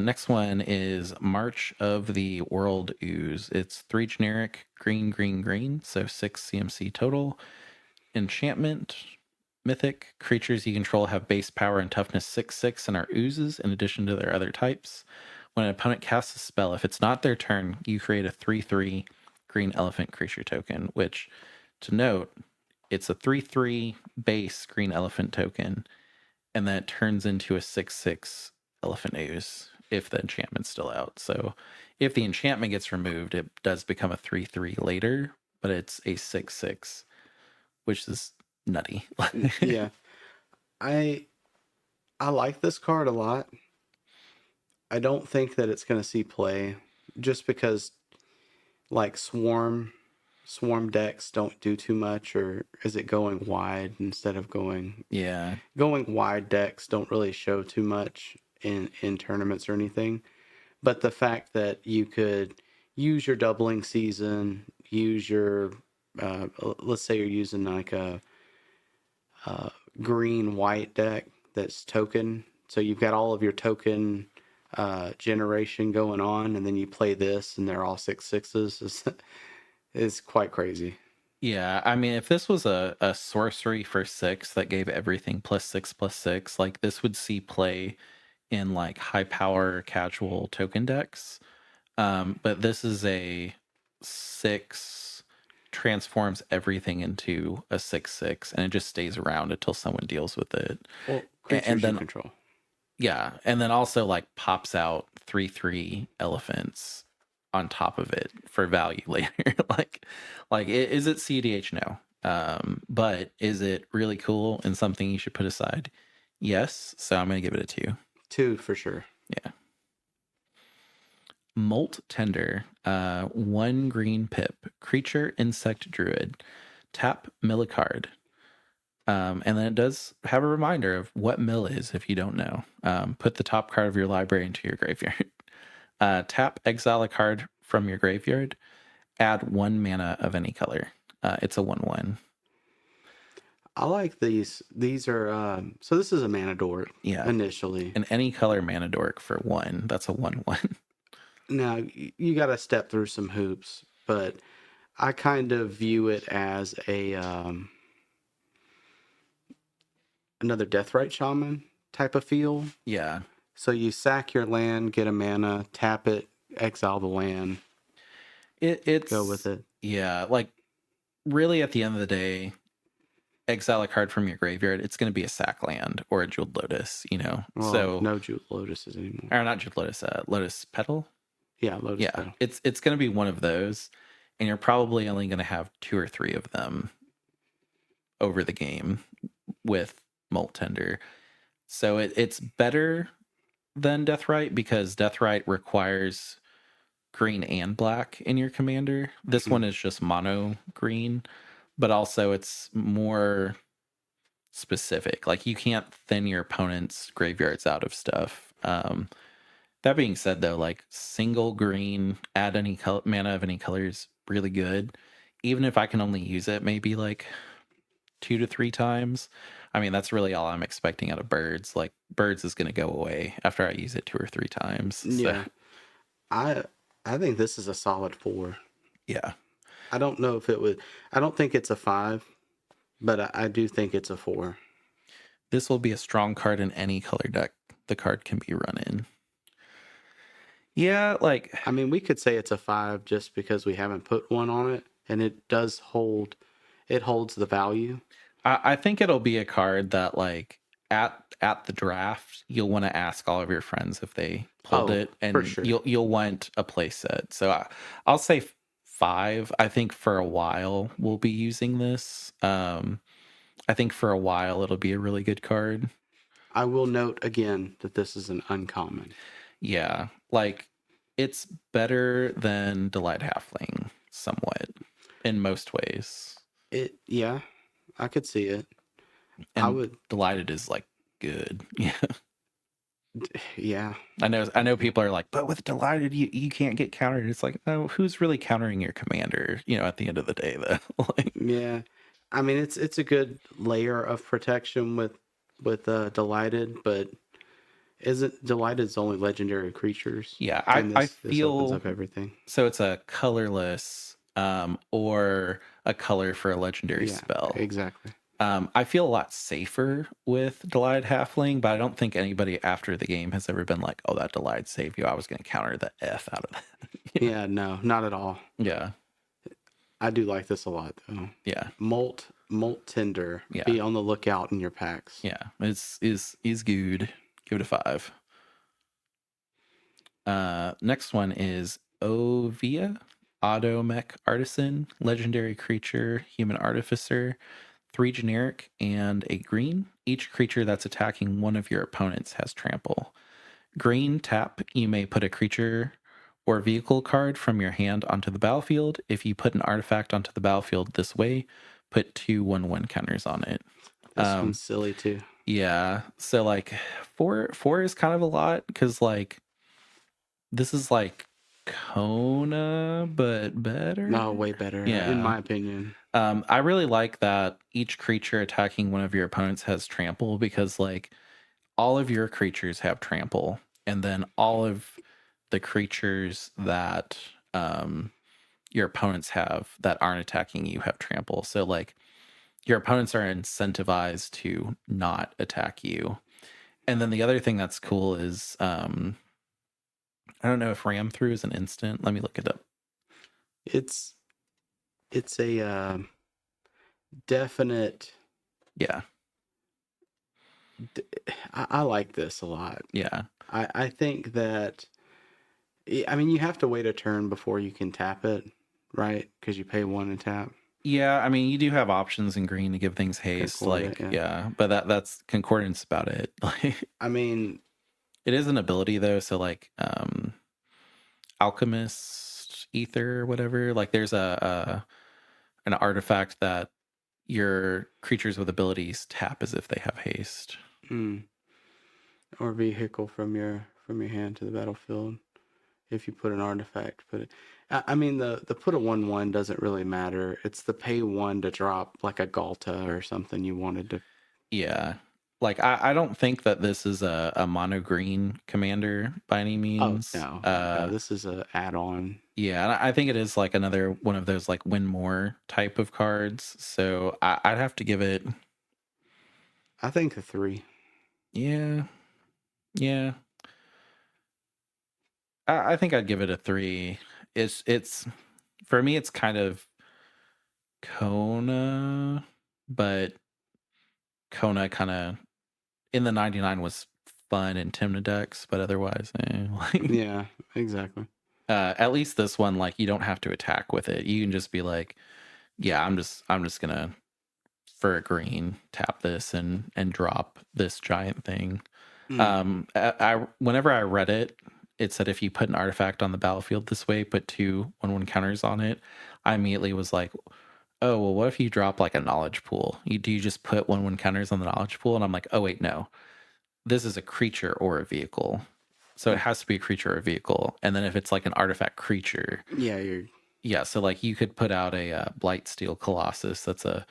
Next one is March of the World Ooze. It's 3 generic, green, green, green, so 6 CMC total. Enchantment, mythic. Creatures you control have base power and toughness 6/6 and are oozes in addition to their other types. When an opponent casts a spell, if it's not their turn, you create a 3/3 green elephant creature token, which, to note, it's a 3/3 base green elephant token, and then it turns into a 6/6 elephant ooze if the enchantment's still out. So if the enchantment gets removed, it does become a 3/3 later, but it's a 6/6, which is nutty. Yeah. I like this card a lot. I don't think that it's going to see play just because like swarm decks don't do too much, or is it going wide instead of going Yeah. wide decks don't really show too much in tournaments or anything. But the fact that you could use your doubling season, use your let's say you're using like a green white deck that's token, so you've got all of your token generation going on, and then you play this and they're all 6/6s is quite crazy. Yeah. I mean, if this was a sorcery for 6 that gave everything +6/+6, like this would see play in like high power casual token decks. But this is a 6 transforms everything into a 6/6 and it just stays around until someone deals with it. Well, And creatures you then control. yeah, and then also like pops out 3/3 elephants on top of it for value later. Is it CDH? No. But is it really cool and something you should put aside? Yes. So I'm gonna give it a 2. 2 for sure. Yeah. Molt Tender, 1 green pip, creature, insect, druid. Tap, mill a card. And then it does have a reminder of what mill is if you don't know. Put the top card of your library into your graveyard. Tap, exile a card from your graveyard. Add 1 mana of any color. It's a 1/1. I like these. These are so this is a mana dork Yeah. initially. And any color mana dork for 1. That's a 1/1. Now you got to step through some hoops, but I kind of view it as a another Deathrite Shaman type of feel. Yeah. So you sack your land, get a mana, tap it, exile the land, It's go with it. yeah, like really at the end of the day, exile a card from your graveyard, it's going to be a sack land or a jeweled lotus, you know. Well, So no Jewel Lotuses anymore. or not jeweled lotus, lotus petal. Yeah, Lotus Yeah, Petal. it's going to be one of those, and you're probably only going to have 2 or 3 of them over the game with Molt Tender. So it's better than Deathrite because Deathrite requires green and black in your commander. This Mhm. one is just mono green, but also it's more specific. Like you can't thin your opponent's graveyards out of stuff. That being said, though, like single green, add any mana of any color is really good. Even if I can only use it maybe like 2 to 3 times. I mean, that's really all I'm expecting out of birds. Like birds is going to go away after I use it 2 or 3 times. So Yeah, I I think this is a solid 4. yeah, I don't know if it would. I don't think it's a 5, but I do think it's a 4. this will be a strong card in any color deck the card can be run in. Yeah, like I mean, we could say it's a 5 just because we haven't put one on it, and it does hold. It holds the value. I think it'll be a card that like at the draft you'll want to ask all of your friends if they pulled Oh, it, for and sure. you'll want a play set. So I'll say 5. I think for a while we'll be using this. I think for a while it'll be a really good card. I will note again that this is an uncommon. Yeah, like it's better than Delight Halfling somewhat in most ways, Yeah, I could see it. I and would, Delighted is like good. Yeah. yeah. I know people are like, but with Delighted, you can't get countered. It's like, oh, who's really countering your commander? At the end of the day, though. Like, Yeah, I mean it's a good layer of protection with delighted, but isn't delighted's only legendary creatures, yeah, and I this opens feel up everything. so. It's a colorless, or a color for a legendary Yeah, spell. exactly. I feel a lot safer with Delighted Halfling, but I don't think anybody after the game has ever been like, oh, that Delighted saved you. I was going to counter the F out of that. Yeah, no, not at all. Yeah, I do like this a lot though. yeah, Molt tender. yeah, Be on the lookout in your packs. yeah. It's is good. Give it a 5. Next one is Ovia, Auto Mech Artisan, Legendary Creature, Human Artificer, 3 generic and a green. Each creature that's attacking one of your opponents has trample. Green tap, you may put a creature or vehicle card from your hand onto the battlefield. If you put an artifact onto the battlefield this way, put 2 1/1 counters on it. This one's silly too. Yeah, so like four is kind of a lot because like this is like Kona, but better. No, way better, in Yeah. my opinion. I really like that each creature attacking one of your opponents has trample because, like, all of your creatures have trample, and then all of the creatures that your opponents have that aren't attacking you have trample. So, like, your opponents are incentivized to not attack you. And then the other thing that's cool is I don't know if ram through is an instant. Let me look it up. It's it's a definite. Yeah. I like this a lot. Yeah. I think that. I mean, you have to wait a turn before you can tap it, right? Because you pay 1 and tap. Yeah, I mean, you do have options in green to give things haste, Concordant, like yeah. yeah, but that's concordance about it. Like I mean, it is an ability though, so like alchemist ether or whatever, like there's a an artifact that your creatures with abilities tap as if they have haste. mm, or vehicle from your hand to the battlefield. If you put an artifact, put it. I mean, the put a 1/1 doesn't really matter. It's the pay 1 to drop like a Galta or something you wanted to. Yeah. Like I don't think that this is a mono green commander by any Oh means. no, no, this is a add-on. Yeah, and I think it is like another one of those like win more type of cards. So I'd have to give it. I think a 3. Yeah, yeah. I think I'd give it a 3. It's for me. It's kind of Kona, but Kona kind of in the 99 was fun in Timnidex, but otherwise, like Yeah, exactly. at least this one, like you don't have to attack with it. You can just be like, yeah, I'm just gonna for a green tap this and drop this giant thing. Mm. I whenever I read it, it said if you put an artifact on the battlefield this way, put 2 1/1 counters on it. I immediately was like, oh well, what if you drop like a knowledge pool? Do you just put 1/1 counters on the knowledge pool? And I'm like, oh wait, no, this is a creature or a vehicle, so it has to be a creature or a vehicle. And then if it's like an artifact creature, Yeah, you're. yeah, so like you could put out a Blightsteel Colossus that's a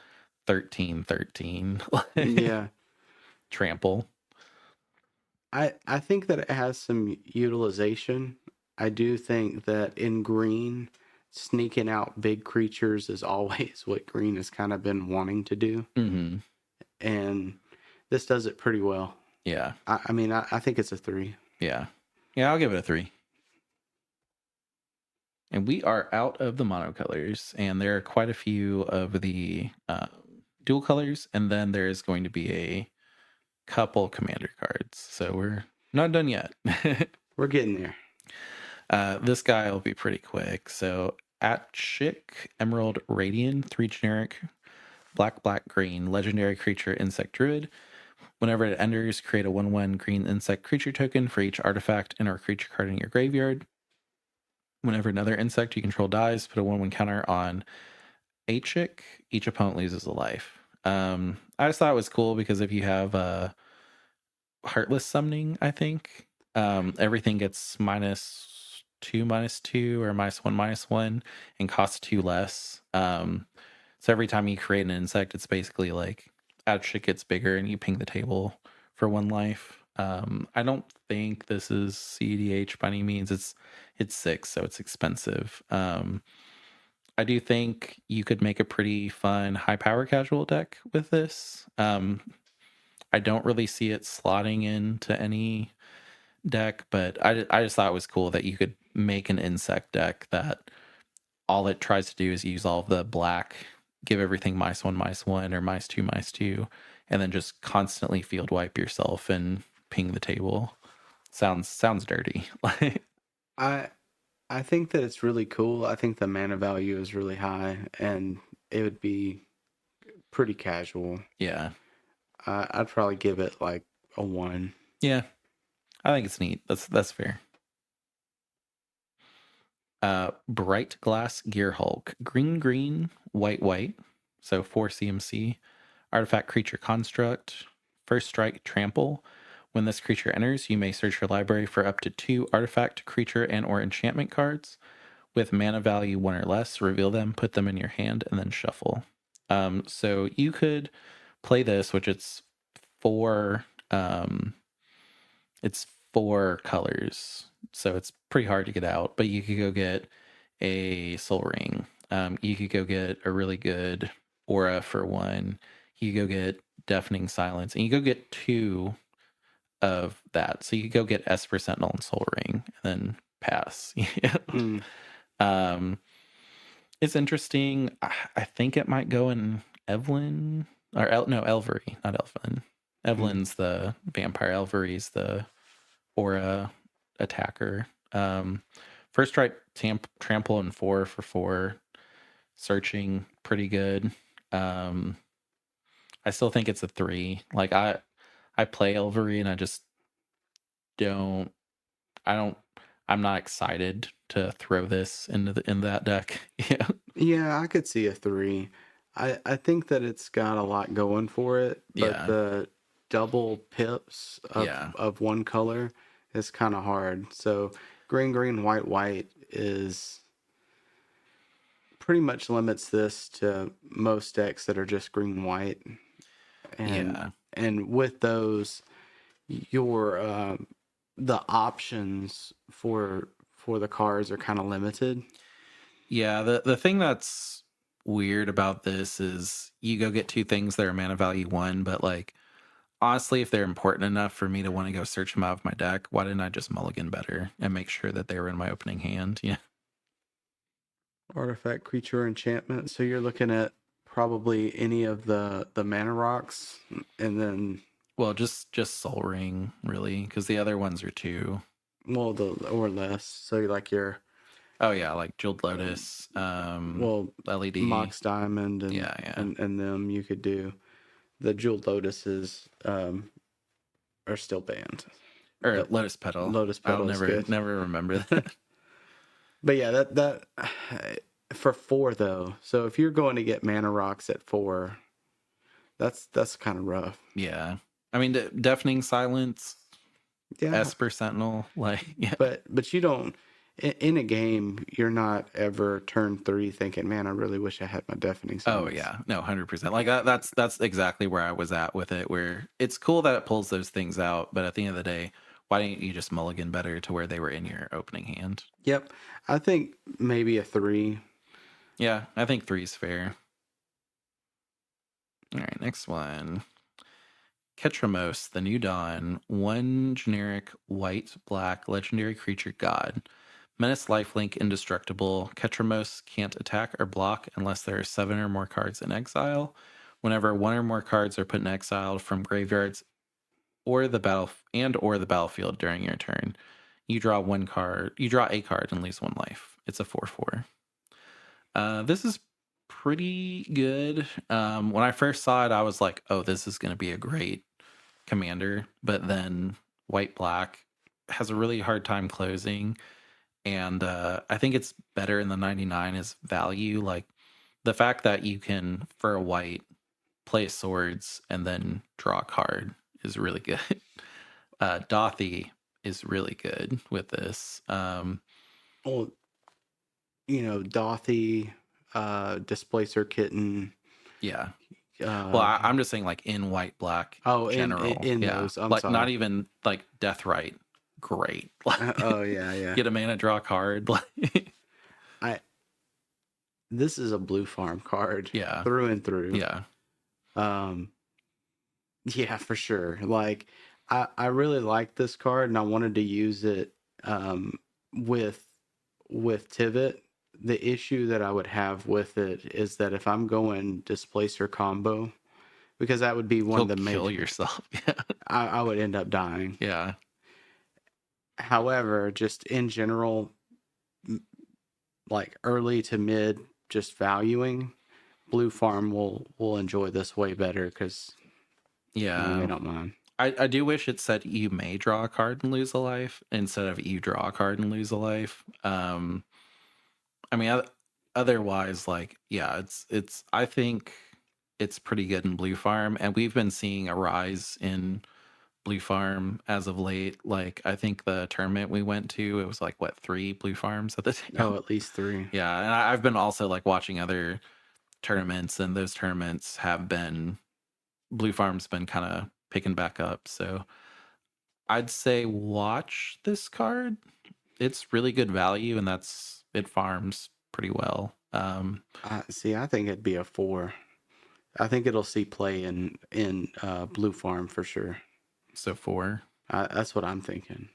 13/13 Yeah, trample. I think that it has some utilization. I do think that in green, sneaking out big creatures is always what green has kind of been wanting to do, Mm-hmm. and this does it pretty well. Yeah. I mean, I think it's a 3. Yeah. Yeah, I'll give it a 3. And we are out of the monocolors, and there are quite a few of the dual colors, and then there's going to be a couple commander cards. So we're not done yet. We're getting there. This guy will be pretty quick. So at Chick, Emerald Radiant, 3 generic, black, green, legendary creature, insect druid. Whenever it enters, create a 1/1 green insect creature token for each artifact and or creature card in your graveyard. Whenever another insect you control dies, put a 1/1 counter on a chick. Each opponent loses a life. I just thought it was cool because if you have Heartless Summoning, I think everything gets -2/-2 or -1/-1 and costs 2 less. So every time you create an insect, it's basically like as shit gets bigger and you ping the table for 1 life. I don't think this is CDH by any means. It's 6, so it's expensive. I do think you could make a pretty fun high power casual deck with this. I don't really see it slotting into any deck, but I just thought it was cool that you could make an insect deck that all it tries to do is use all of the black, give everything -1/-1 or -2/-2, and then just constantly field wipe yourself and ping the table. Sounds dirty. I I think that it's really cool. I think the mana value is really high, and it would be pretty casual. Yeah. I'd probably give it like a 1. Yeah. I think it's neat. That's fair. Bright Glass Gear Hulk, green, white. So 4 CMC, artifact creature construct, first strike, trample. When this creature enters, you may search your library for up to 2 artifact, creature, and or enchantment cards with mana value 1 or less. Reveal them, put them in your hand, and then shuffle. So you could play this, which um, it's 4 colors, so it's pretty hard to get out. But you could go get a Soul Ring. You could go get a really good Aura for 1. You could go get Deafening Silence, and you go get 2 of that. So you could go get Esper Sentinel and Soul Ring, and then pass. Yeah. Mm. Um, it's interesting. I think it might go in Evelyn or no Elvery, not Evelyn. Evelyn's the vampire. Elvery's the aura attacker. First strike, trample, and 4 for 4. Searching, pretty good. I still think it's a 3. Like I play Elvery and I just don't. I don't. I'm not excited to throw this in that deck. Yeah. Yeah, I could see a 3. I think that it's got a lot going for it, but Yeah. the double pips Yeah. of one color is kind of hard. So green, white is pretty much limits this to most decks that are just green, white, and Yeah. and with those, your the options for the cards are kind of limited. Yeah. The thing that's weird about this is you go get 2 things that are mana value 1, but like honestly, if they're important enough for me to want to go search them out of my deck, why didn't I just mulligan better and make sure that they were in my opening hand? Yeah. Artifact, creature, enchantment. So you're looking at probably any of the mana rocks, and then Well, just Soul Ring, really, because the other ones are 2. well, the or less. So you're like your Oh yeah, like Jeweled Lotus, well, LED. Mox Diamond Yeah, yeah. and them you could do. The Jeweled Lotuses are still banned, Or but Lotus Petal. Lotus I'll Petal is good. never remember that. But yeah, that for 4 though. So if you're going to get mana rocks at 4, that's kind of rough. Yeah. I mean, Deafening Silence, Yeah, Esper Sentinel, like yeah. but you don't in a game. You're not ever turn 3 thinking, "Man, I really wish I had my deafening Oh silence." yeah, no, 100%. Like that's exactly where I was at with it. Where it's cool that it pulls those things out, but at the end of the day, why didn't you just mulligan better to where they were in your opening hand? Yep, I think maybe a 3. Yeah, I think 3 is fair. All right, next one. Ketramos, the New Dawn, one generic white black legendary creature god. Menace lifelink indestructible. Ketramos can't attack or block unless there are 7 or more cards in exile. Whenever 1 or more cards are put in exile from graveyards or the battlefield during your turn, you draw a card and lose 1 life. It's a 4/4. This is pretty good. When I first saw it, I was like, oh, this is going to be a great commander. But then white black has a really hard time closing. And I think it's better in the 99 as value. Like the fact that you can, for a white, play swords and then draw a card is really good. Dothy is really good with this. Well, Dothy, Displacer Kitten. Yeah. Well, Uh, I'm just saying, like in white black oh, general, in yeah, those. I'm like sorry. not even like Deathrite, great. Like Oh yeah, yeah. get a mana, draw a card. Like I This is a blue farm card. yeah, Through and through. yeah, Um, yeah, for sure. Like I really like this card, and I wanted to use it with Tivit. The issue that I would have with it is that if I'm going Displacer combo, because that would be one of you'll the kill major, yourself. Yeah, I would end up dying. yeah, However, just in general, like early to mid, just valuing, Blue Farm will enjoy this way better because they yeah. don't mind. I do wish it said you may draw a card and lose a life instead of you draw a card and lose a life. I mean, otherwise, like, yeah, it's. I think it's pretty good in Blue Farm, and we've been seeing a rise in Blue Farm as of late. Like, I think the tournament we went to, it was like what 3 Blue Farms at the time. Oh, at least 3. Yeah, and I've been also like watching other tournaments, and those tournaments have been Blue Farm's been kind of picking back up. So I'd say watch this card. It's really good value, and it farms pretty well. See, I think it'd be a 4. I think it'll see play in Blue Farm for sure. So 4 That's what I'm thinking.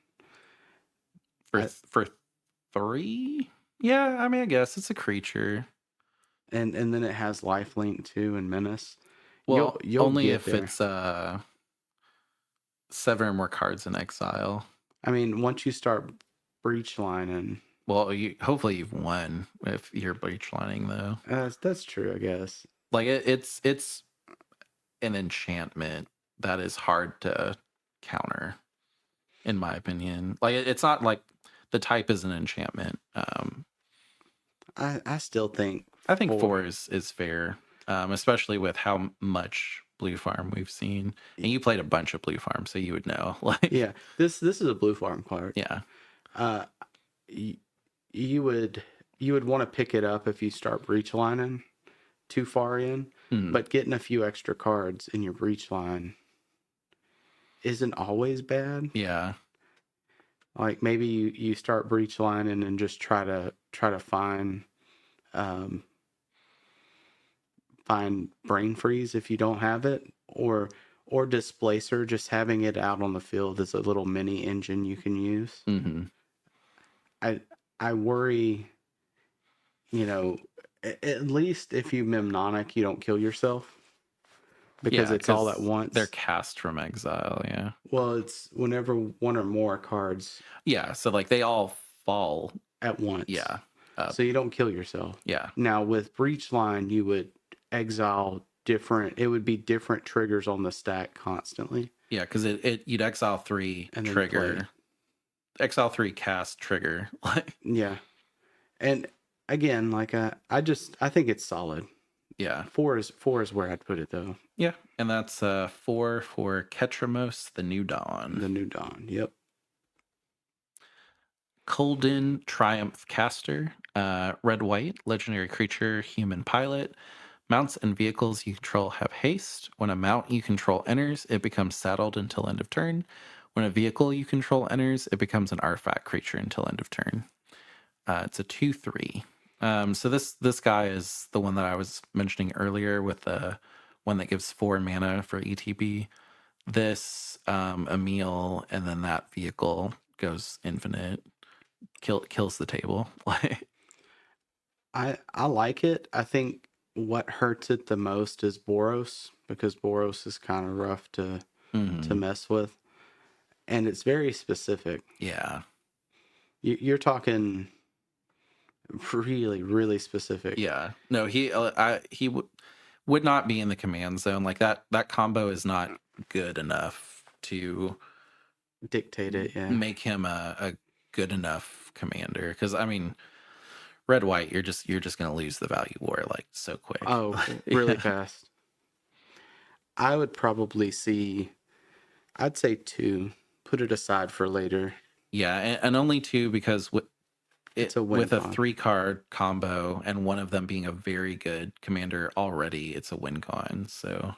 for 3. Yeah, I mean, I guess it's a creature. And then it has lifelink too and menace. Well, You'll only get if there. it's 7 or more cards in exile. I mean, once you start breach lining, Well, hopefully you've won if you're breach lining though. that's true, I guess. Like it's an enchantment that is hard to counter, in my opinion. Like it's not like the type is an enchantment. I still think I think 4 is fair, especially with how much Blue Farm we've seen. And you played a bunch of Blue Farm, so you would know. Like Yeah, this is a Blue Farm card. yeah. Uh, you would want to pick it up if you start breach lining too far in, but getting a few extra cards in your breach line isn't always bad. Yeah. Like maybe you start breach lining and just try to find brain freeze if you don't have it, or displacer. Just having it out on the field is a little mini engine you can use. Mm-hmm. I worry, at least if you Memnonic, you don't kill yourself because it's all at once. They're cast from exile, yeah. Well, it's whenever 1 or more cards. Yeah, so like they all fall at once. Yeah. So you don't kill yourself. Yeah. Now with breach line, you would exile different. It would be different triggers on the stack constantly. Yeah, because you'd exile 3 and trigger, exile 3 cast trigger. Yeah, and again, like I think it's solid. Yeah, 4 is where I'd put it though. Yeah, and that's 4 for Ketramos, the New Dawn. The New Dawn. Yep. Colden Triumph Caster, red white, legendary creature, human pilot. Mounts and vehicles you control have haste. When a mount you control enters, it becomes saddled until end of turn. When a vehicle you control enters, it becomes an artifact creature until end of turn. It's a 2/3. So this guy is the one that I was mentioning earlier with the one that gives 4 mana for ETB. this Emil, and then that vehicle goes infinite, kills the table. Like, I like it. I think what hurts it the most is Boros, because Boros is kind of rough to mhm, mess with, and it's very specific. yeah, You're talking really, really specific. yeah. No, he would not be in the command zone. Like that combo is not good enough to Dictate it, yeah. make him a good enough commander. Because I mean, red white, you're just gonna lose the value war like so quick. Oh, really Yeah, fast. I would probably see, I'd say two. Put it aside for later. yeah, and only two because It's a win with a con. 3 card combo and one of them being a very good commander already, it's a win con. So,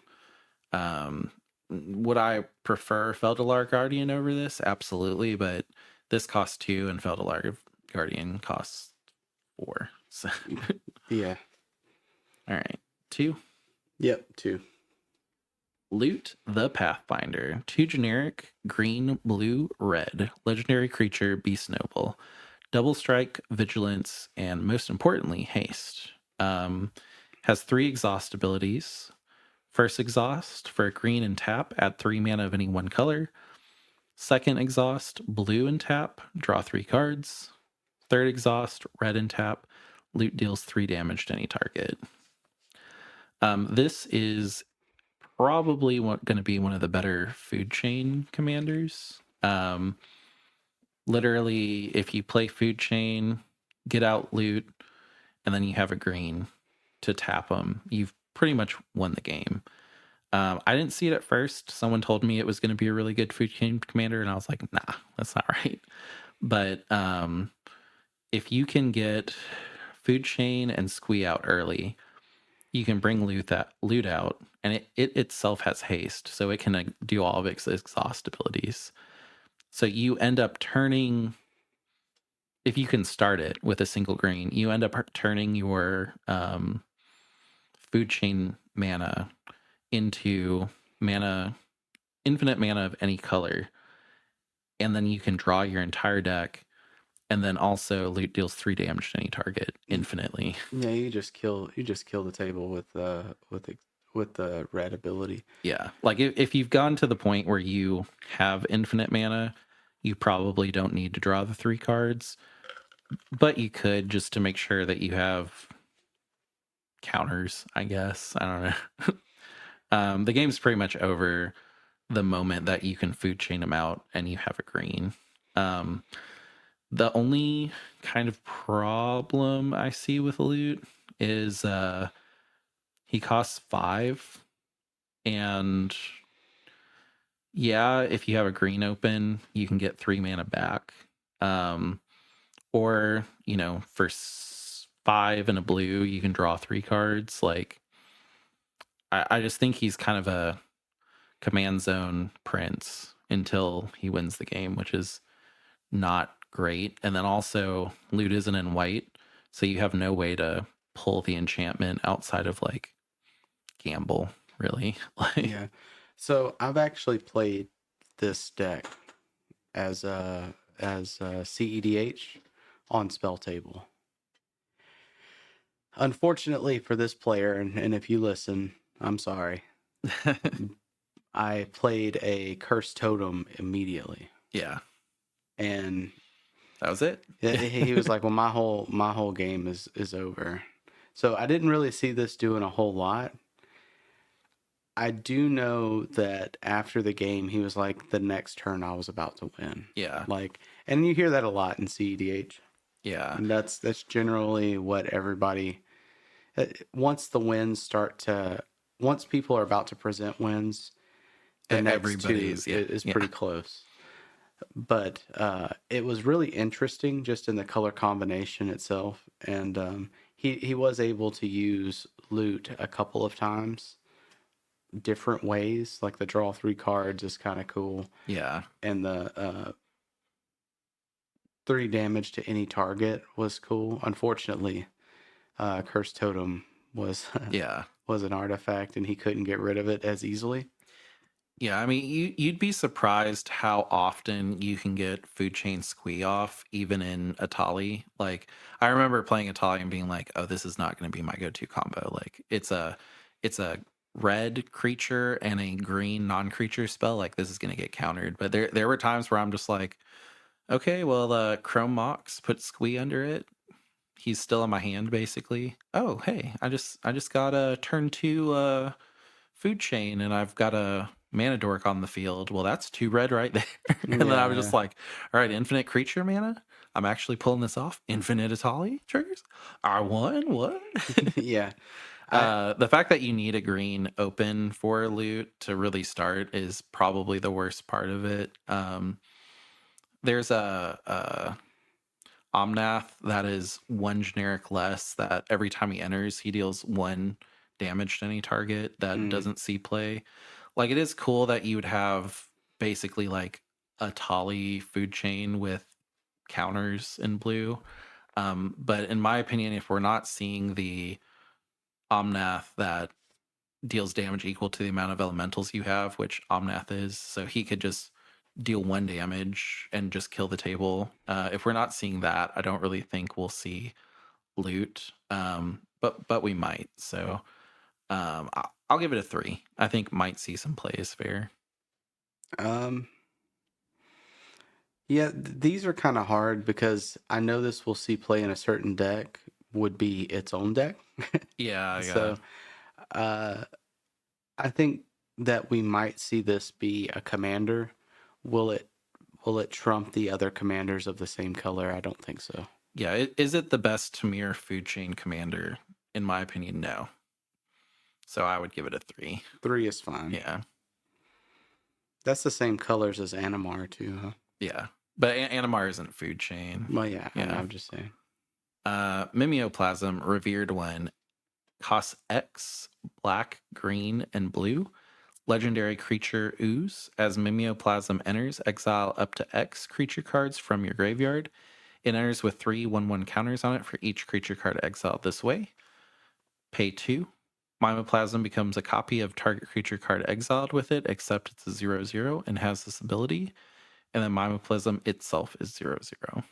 um, would I prefer Feldalar Guardian over this? Absolutely, but this costs 2 and Feldalar Guardian costs 4. So, Yeah. all right, 2. Yep, two. Loot the Pathfinder. 2 generic, green, blue, red. Legendary creature, Beast Noble. Double strike, vigilance, and most importantly, haste. Has 3 exhaust abilities. First exhaust, for a green and tap, add 3 mana of any one color. Second exhaust, blue and tap, draw 3 cards. Third exhaust, red and tap, loot deals 3 damage to any target. This is probably going to be one of the better food chain commanders. Literally, if you play food chain, get out loot, and then you have a green to tap them, you've pretty much won the game. I didn't see it at first. Someone told me it was going to be a really good food chain commander, and I was like, nah, that's not right. But if you can get food chain and squee out early, you can bring loot out, and it itself has haste, so it can do all of its exhaust abilities. So you end up turning, if you can start it with a single green, you end up turning your food chain mana into mana, infinite mana of any color, and then you can draw your entire deck, and then also loot deals 3 damage to any target infinitely. Yeah, you just kill the table with the red ability. Yeah, like if you've gone to the point where you have infinite mana, you probably don't need to draw the 3 cards, but you could, just to make sure that you have counters, I guess. I don't know. The game's pretty much over the moment that you can food chain them out and you have a green. Um, the only kind of problem I see with loot is he costs 5, and yeah, if you have a green open, you can get 3 mana back. Um, or, for 5 and a blue, you can draw 3 cards. Like, I just think he's kind of a command zone prince until he wins the game, which is not great. And then also, loot isn't in white, so you have no way to pull the enchantment outside of like gamble, really. Like, Yeah. So I've actually played this deck as CEDH on spell table. Unfortunately for this player, and if you listen, I'm sorry. I played a cursed totem immediately, yeah, and that was it. he was like, "Well, my whole game is over." So I didn't really see this doing a whole lot. I do know that after the game, he was like, "The next turn I was about to win." Yeah, Like, and you hear that a lot in CEDH. yeah. And that's generally what everybody once the wins start to once people are about to present wins, the next two Everybody's, yeah, is yeah, pretty close. But it was really interesting just in the color combination itself, and he was able to use loot a couple of times, different ways. Like the draw 3 cards is kind of cool, yeah, and the 3 damage to any target was cool. Unfortunately, Cursed Totem was yeah. was an artifact, and he couldn't get rid of it as easily. Yeah, I mean, you'd be surprised how often you can get food chain squee off, even in Atali. Like, I remember playing Atali and being like, "Oh, this is not going to be my go-to combo." Like, it's a red creature and a green non-creature spell. Like, this is going to get countered. But there were times where I'm just like, "Okay, well, Chrome Mox put squee under it. He's still in my hand, basically. Oh, hey, I just got a turn two food chain and I've got a mana dork on the field. Well, that's two red right there." And then I was just Yeah, like, all right, infinite creature mana. I'm actually pulling this off. Infinite Atali triggers. I won. What? yeah. I The fact that you need a green open for loot to really start is probably the worst part of it. There's a Omnath that is one generic less that every time he enters, he deals one damage to any target that mm, doesn't see play. Like, it is cool that you would have basically like a Tali food chain with counters in blue. But in my opinion, if we're not seeing the Omnath that deals damage equal to the amount of elementals you have, which Omnath is, so he could just deal one damage and just kill the table. If we're not seeing that, I don't really think we'll see loot. But we might. So I'll give it a 3. I think might see some play is fair. um yeah, these are kind of hard because I know this will see play in a certain deck would be its own deck. Yeah, yeah. So, uh I think that we might see this be a commander. Will it will it trump the other commanders of the same color? I don't think so. Yeah, is it the best Tamir food chain commander? In my opinion, no. So I would give it a 3. 3 is fine. Yeah, That's the same colors as Animar too, huh? yeah. But Animar isn't food chain. Well, yeah, I know, Yeah. I'm just saying. Mimeoplasm, revered one, costs X, black, green, and blue. Legendary creature ooze. As Mimeoplasm enters, exile up to X creature cards from your graveyard. It enters with 3/1/1 counters on it for each creature card exiled this way. Pay 2. Mimoplasm becomes a copy of target creature card exiled with it, except it's a 0/0 and has this ability. And then Mimoplasm itself is 0/0.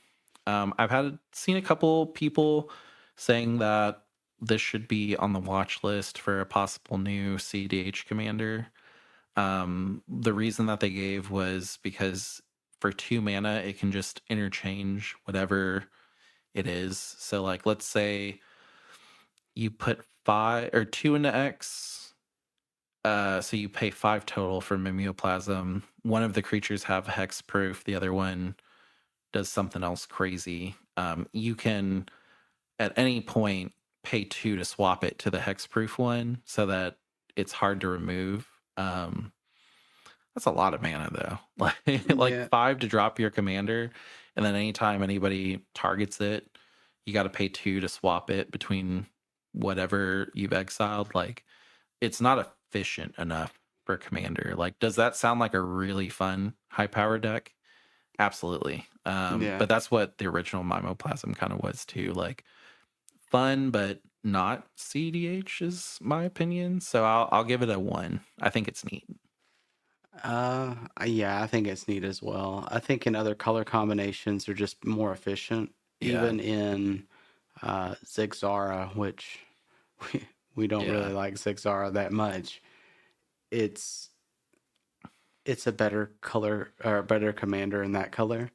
I've seen a couple people saying that this should be on the watch list for a possible new CDH commander. The reason that they gave was because for 2 mana, it can just interchange whatever it is. So, like, let's say you put 5 or 2 into X. So you pay 5 total for Mimeoplasm. One of the creatures have hexproof. The other one does something else crazy. You can at any point pay 2 to swap it to the hexproof one so that it's hard to remove. That's a lot of mana though. Like Yeah, 5 to drop your commander, and then anytime anybody targets it, you got to pay 2 to swap it between whatever you've exiled. Like, it's not efficient enough for commander. Like, does that sound like a really fun high power deck? Absolutely. yeah. But that's what the original Mimoplasm kind of was too. Like, fun, but not CDH is my opinion. So I'll give it a 1. I think it's neat. Yeah, I think it's neat as well. I think in other color combinations are just more efficient. Yeah. Even in Zigzara, which we, we don't Yeah. really like Zigzara that much. It's it's a better color or a better commander in that color,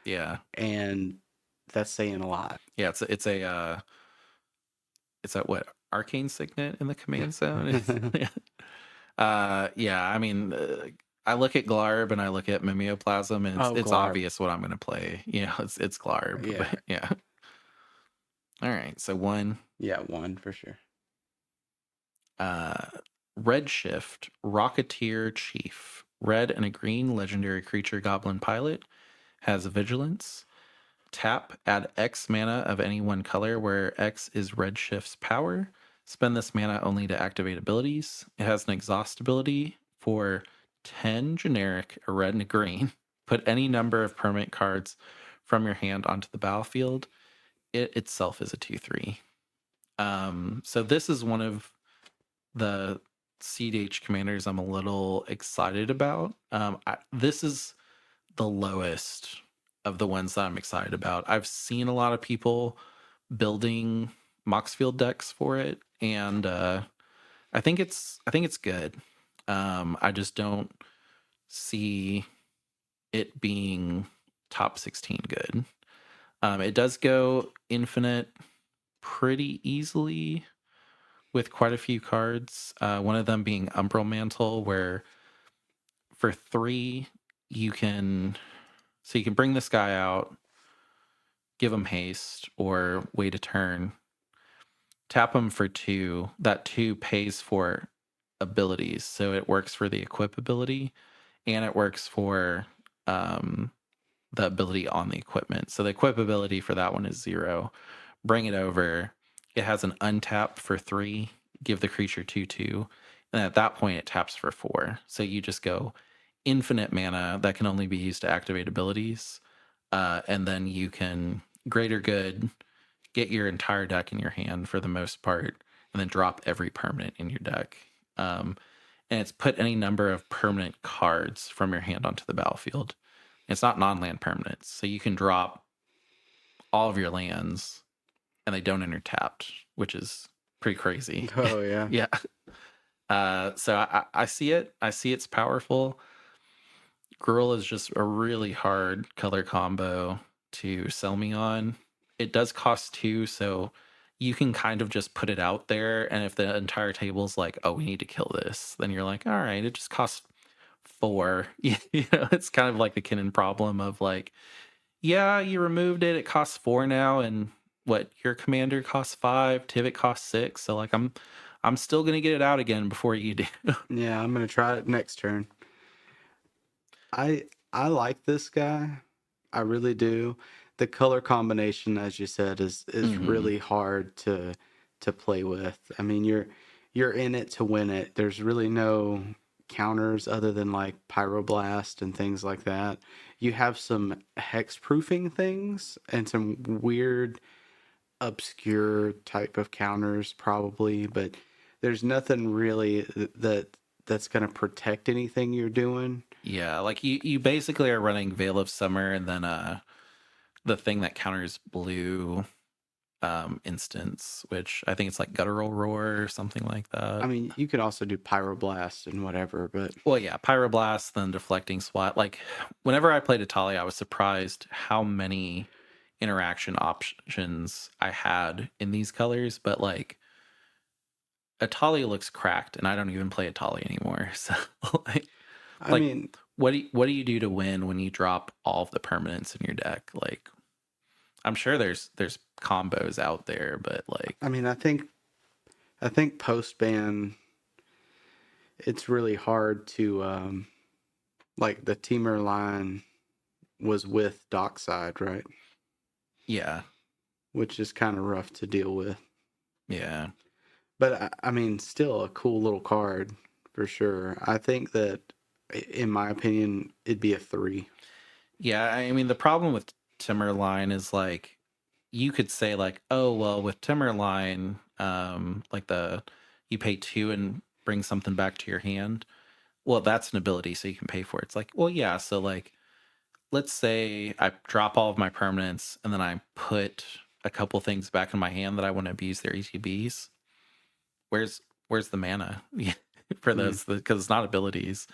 Yeah. and that's saying a lot. Yeah. It's a what, arcane signet in the command zone. Yeah. Yeah. I mean, I look at Glarb and I look at Mimeoplasm, and it's Oh, it's Glarb. obvious what I'm gonna play. It's Glarb. Yeah, But yeah. All right. So 1. yeah, 1 for sure. Uh, Redshift, Rocketeer Chief. Red and a green legendary creature goblin pilot. Has vigilance. Tap, add X mana of any one color where X is Redshift's power. Spend this mana only to activate abilities. It has an exhaust ability for 10 generic, a red and a green. Put any number of permanent cards from your hand onto the battlefield. It itself is a 2/3. So this is one of the CDH commanders I'm a little excited about. This is the lowest of the ones that I'm excited about. I've seen a lot of people building Moxfield decks for it, and I think it's good. I just don't see it being top 16 good. It does go infinite pretty easily with quite a few cards. One of them being Umbral Mantle, where for 3 you can bring this guy out, give him haste, or wait a turn, tap him for 2. That 2 pays for abilities, so it works for the equip ability and it works for um, the ability on the equipment. So the equip ability for that one is 0. Bring it over. It has an untap for 3. Give the creature 2/2, and at that point it taps for 4. So you just go infinite mana that can only be used to activate abilities, and then you can greater good, get your entire deck in your hand for the most part, and then drop every permanent in your deck. And it's put any number of permanent cards from your hand onto the battlefield. It's not non-land permanents, so you can drop all of your lands and they don't enter tapped, which is pretty crazy. Oh yeah. Yeah. So I see it. I see it's powerful. Gruul is just a really hard color combo to sell me on. It does cost 2, so you can kind of just put it out there. And if the entire table's like, oh, we need to kill this, then you're like, all right, it just costs 4. It's kind of like the Kinnan problem of like, yeah, you removed it. It costs 4 now, and what your commander costs 5, Tivit costs 6. So like I'm still gonna get it out again before you do. Yeah, I'm gonna try it next turn. I like this guy. I really do. The color combination, as you said, is Mhm. really hard to play with. I mean, you're in it to win it. There's really no counters other than like pyroblast and things like that. You have some hex proofing things and some weird obscure type of counters probably, but there's nothing really that's going to protect anything you're doing. Yeah, like you basically are running Veil of Summer and then the thing that counters blue instance, which I think it's like Guttural Roar or something like I that. mean, you could also do pyroblast and whatever, but Well, yeah, Pyroblast, then Deflecting Swat. Like, whenever I played Italia, I was surprised how many interaction options I had in these colors. But like, Italia looks cracked, and I don't even play Italia anymore. So, like, I like, mean, what do you do to win when you drop all of the permanents in your deck? Like, I'm sure there's combos out there, but like, I mean, I think post ban, it's really hard to like the teamer line was with Dockside, right? yeah, Which is kind of rough to deal with. yeah. But I mean, still a cool little card for sure. I think that, in my opinion, it'd be a 3. Yeah, I mean the problem with Timberline is like you could say like, oh well, with Timberline, like the you pay 2 and bring something back to your hand. Well, that's an ability, so you can pay for it. It's like, well, yeah. So like, let's say I drop all of my permanents and then I put a couple things back in my hand that I want to abuse their ETBs. Where's the mana for Mm. those? Because it's not abilities.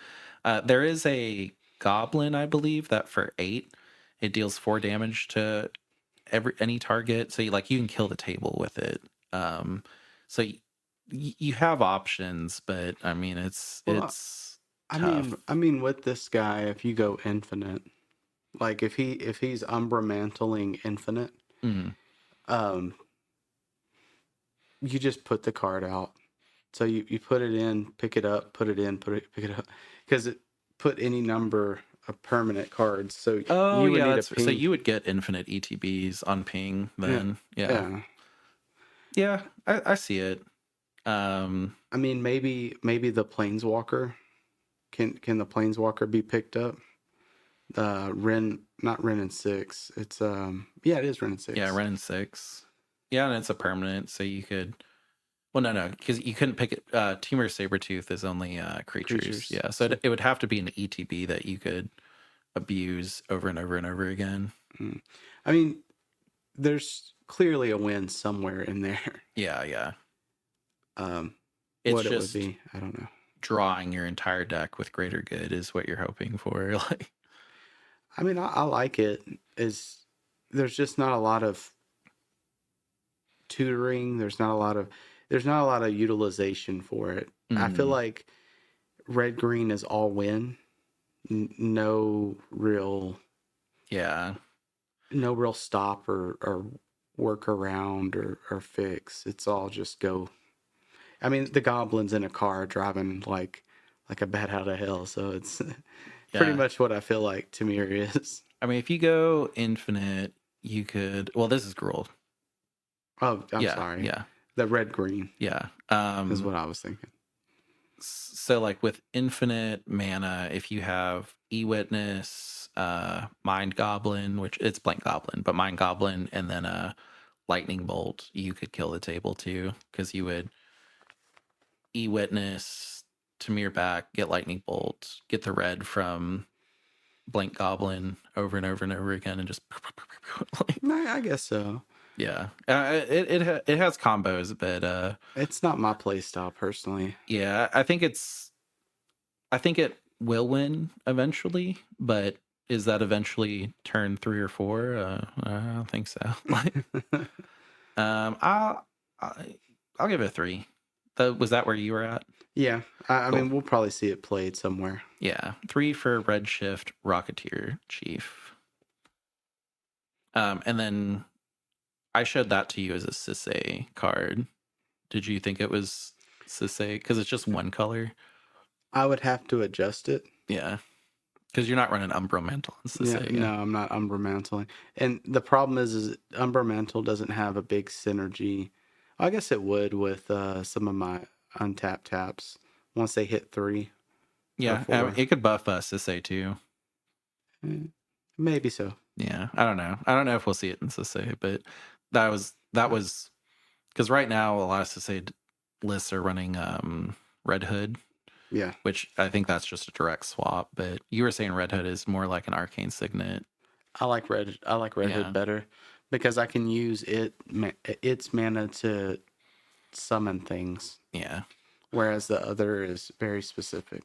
There is a goblin, I believe, that for 8 it deals 4 damage to any target. So you can kill the table with it. So you have options, but I mean Well, it's I mean, tough. I mean, with this guy, if you go infinite, like if he's Umbra Mantling infinite, Mm. um, you just put the card out. So you put it in, pick it up, put it in, pick it up, because it put any number of permanent cards. So Oh you would yeah, need a that's so ping. you would get infinite ETBs on ping Yeah, then. Yeah. yeah. Yeah, I see it. Um I mean, maybe the Planeswalker can the Planeswalker be picked up? Ren, not Ren and 6. It's yeah, it is Ren and yeah, 6. Ren 6. Yeah, and it's a permanent, so you could Well, no, because you couldn't pick it. Temur Sabertooth is only creatures. Creatures. Yeah, so So, it would have to be an ETB that you could abuse over and over and over again. I mean, there's clearly a win somewhere in there. Yeah. Um, It's what it would just be, I don't know. drawing your entire deck with greater good is what you're hoping for. Like, I mean, I like it. Is there's just not a lot of tutoring. There's not a lot of utilization for it. I feel mm, like red green is all win. No real yeah, stop or work around or fix. It's all just go. I mean, the goblins in a car driving like a bat out of hell. So it's pretty yeah. much what I feel like Tamir is. I mean, if you go infinite, you could. Well, this is Gruul. Oh, I'm Yeah, sorry. yeah, The red green yeah. is what I was thinking. So like with infinite mana, if you have E-Witness, Mind Goblin, which it's Blank Goblin, but Mind Goblin, and then a Lightning Bolt, you could kill the table too, because you would E-Witness, Tamir back, get Lightning Bolt, get the red from Blank Goblin over and over and over again, and just like, I guess so. yeah. It has combos, but It's not my play style personally. yeah, I think it will win eventually, but is that eventually turn 3 or 4? I don't think so. Like, um, I'll, I- I'll give it a 3. Was that where you were at? Yeah, I Cool. mean, we'll probably see it played somewhere. Yeah, 3 for Redshift Rocketeer Chief. And then I showed that to you as a Sisay card. Did you think it was Sisay? Because it's just one color. I would have to adjust it. Yeah, because you're not running Umbra Mantle on Yeah, Sisay. Yeah. no, I'm not Umbra Mantling. And the problem is Umbra Mantle doesn't have a big synergy. I guess it would with some of my untapped taps once they hit 3 or Yeah, 4. it could buff us Sisay too. Eh, maybe so. Yeah, I don't know. I don't know if we'll see it in Sisay, but that was because right now a lot of Sisay lists are running Red Hood, Yeah, which I think that's just a direct swap. But you were saying Red Hood is more like an arcane signet. I like red. I like Red Hood Yeah, better because I can use its mana to summon things, yeah. whereas the other is very specific.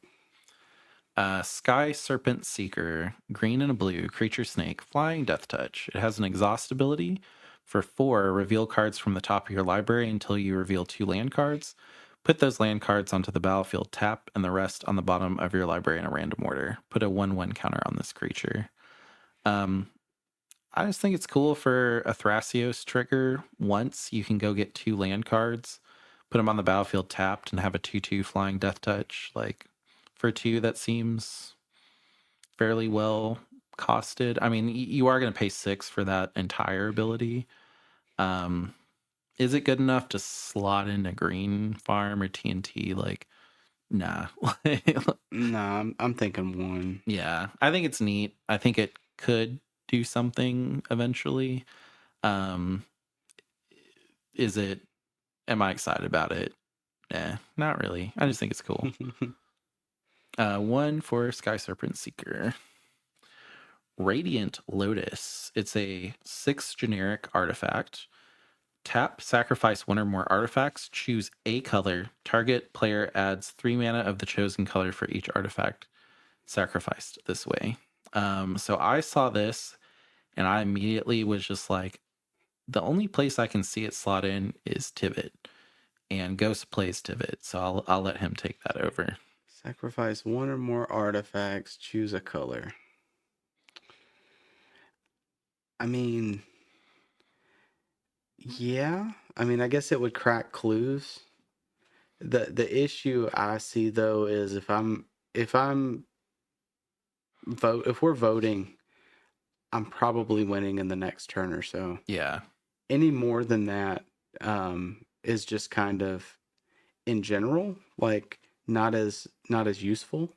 Sky Serpent Seeker, green and a blue, creature snake, flying death touch. It has an exhaust ability. For 4, reveal cards from the top of your library until you reveal 2 land cards. Put those land cards onto the battlefield tap and the rest on the bottom of your library in a random order. Put a 1/1 counter on this creature. Um, I just think it's cool for a Thrasios trigger. Once you can go get 2 land cards, put them on the battlefield tapped, and have a 2/2 flying death touch. Like for 2, that seems fairly well costed. I mean, you are going to pay 6 for that entire ability. Um, is it good enough to slot in a green farm or TNT? Like, nah. No, I'm thinking 1. Yeah, I think it's neat. I think it could do something eventually. Um, is it? Am I excited about it? Nah, not really. I just think it's cool. 1 for Sky Serpent Seeker. Radiant Lotus. It's a 6 generic artifact. Tap, sacrifice 1 or more artifacts, choose a color. Target player adds 3 mana of the chosen color for each artifact sacrificed this way. So I saw this and I immediately was just like, the only place I can see it slot in is Tivit. And Ghost plays Tivit, so I'll let him take that over. Sacrifice 1 or more artifacts. Choose a color. I mean, yeah. I mean, I guess it would crack clues. The issue I see though is if we're voting, I'm probably winning in the next turn or so. Yeah. Any more than that is just kind of in general, like not as useful.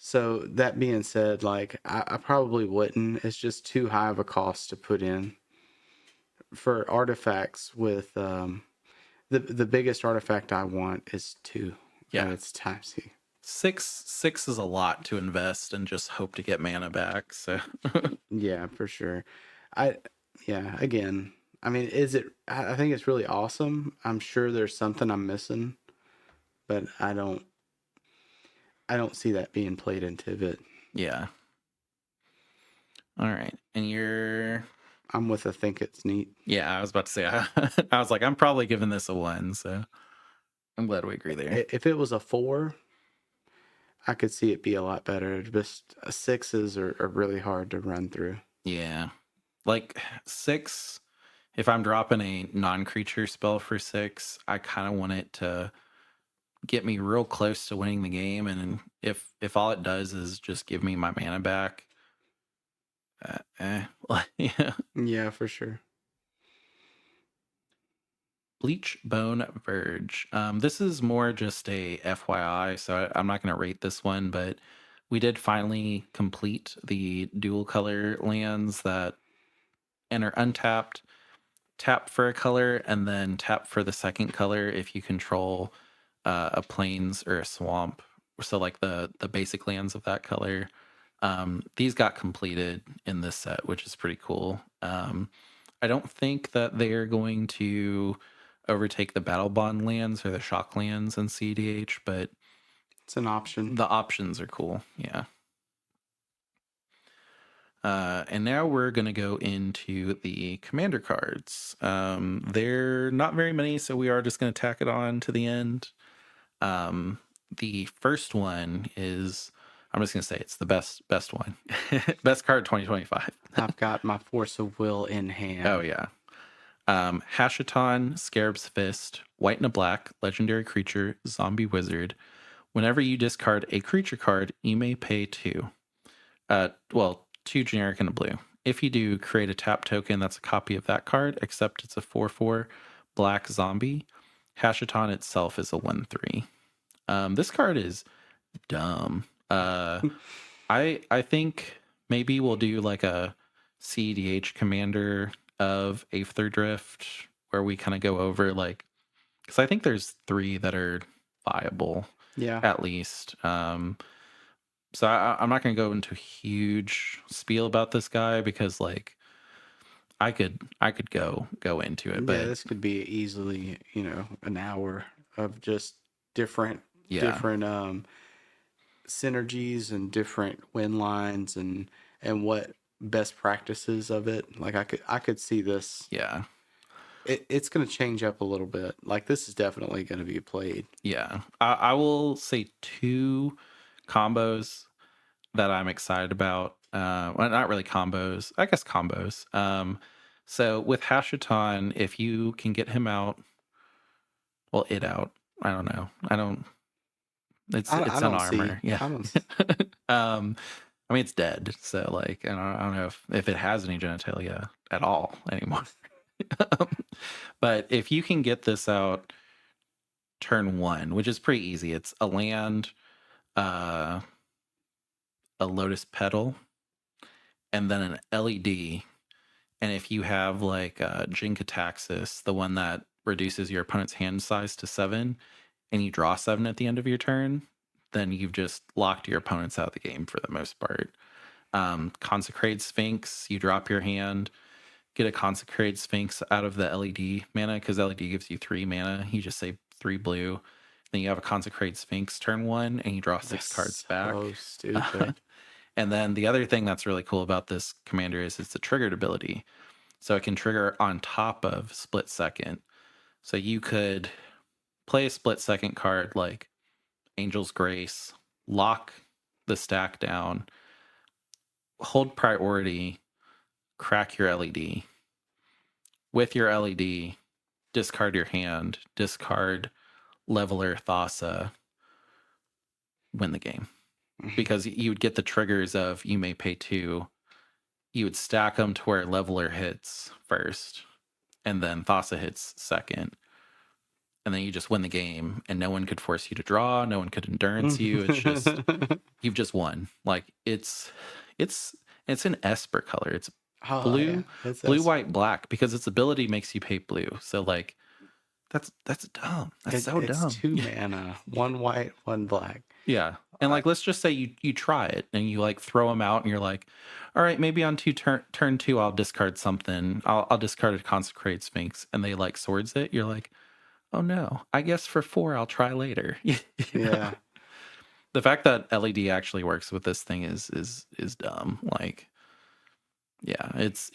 So that being said, like I probably wouldn't. It's just too high of a cost to put in for artifacts with The biggest artifact I want is 2, Yeah. and it's time C. 6 is a lot to invest and just hope to get mana back. So Yeah, for sure. I yeah, again, I mean, is it I think it's really awesome. I'm sure there's something I'm missing, but I don't see that being played into it. yeah. All right. And you're I'm with I think it's neat. yeah, I was about to say I was like, I'm probably giving this a 1, so I'm glad we agree there. If it was a 4, I could see it be a lot better. Just sixes are really hard to run through. Yeah. Like 6, if I'm dropping a non-creature spell for 6, I kind of want it to get me real close to winning the game, and if all it does is just give me my mana back, yeah. Yeah, for sure. Bleach Bone Verge. This is more just a FYI, so I'm not going to rate this one, but we did finally complete the dual color lands that enter untapped, tap for a color, and then tap for the second color if you control a plains or a swamp. So like the basic lands of that color. These got completed in this set, which is pretty cool. I don't think that they're going to overtake the battle bond lands or the shock lands in CDH, but It's an option. the options are cool. Yeah. And now we're going to go into the commander cards. They're not very many, so we are just going to tack it on to the end. The first one is, I'm just going to say it's the best one. Best card 2025. I've got my Force of Will in hand. Oh, yeah. Hashaton, Scarab's Fist, white and a black, legendary creature, zombie wizard. Whenever you discard a creature card, you may pay 2. Well, 2 generic and a blue. If you do, create a tap token that's a copy of that card, except it's a 4/4 black zombie. Hashaton itself is a 1/3. This card is dumb. I think maybe we'll do like a CEDH commander of Aetherdrift where we kind of go over like, because I think there's 3 that are viable Yeah. at least. So I'm not going to go into a huge spiel about this guy because like I could go into it, Yeah, but this could be easily, an hour of just different yeah, different synergies and different win lines and what best practices of it. Like I could see this. yeah, It's going to change up a little bit. Like this is definitely going to be played. yeah. I will say 2 combos that I'm excited about. Well, not really combos. I guess combos. So with Hashaton, if you can get him out, well, it out. I don't know. I don't. It's I an don't see. armor. Yeah. I don't. I mean, it's dead. So like, I don't know if it has any genitalia at all anymore. But if you can get this out turn 1, which is pretty easy, it's a land, a lotus petal, and then an LED. And if you have like Jinkataxis, the one that reduces your opponent's hand size to 7, and you draw 7 at the end of your turn, then you've just locked your opponents out of the game for the most part. Consecrated Sphinx, you drop your hand, get a Consecrated Sphinx out of the LED mana, because LED gives you 3 mana. You just say 3 blue. Then you have a Consecrated Sphinx turn 1, and you draw 6 cards back. So stupid. And then the other thing that's really cool about this commander is it's a triggered ability. So it can trigger on top of Split Second. So you could play a Split Second card like Angel's Grace, lock the stack down, hold priority, crack your LED. With your LED, discard your hand, discard Leveler Thassa, win the game. Because you would get the triggers of you may pay 2. You would stack them to where Leveler hits first, and then Thassa hits second. And then you just win the game, and no one could force you to draw. No one could endurance you. It's just you've just won. Like it's an Esper color. It's blue, yeah. blue, white, black because its ability makes you pay blue. So like That's dumb. That's so It's dumb. 2 mana, 1 white, 1 black. Yeah. And Uh, like let's just say you try it and you like throw them out and you're like, all right, maybe on turn two I'll discard something. I'll discard a consecrated sphinx, and they like swords it. You're like, oh no, I guess for 4 I'll try later. You know? yeah. The fact that LED actually works with this thing is dumb. Like, yeah, it's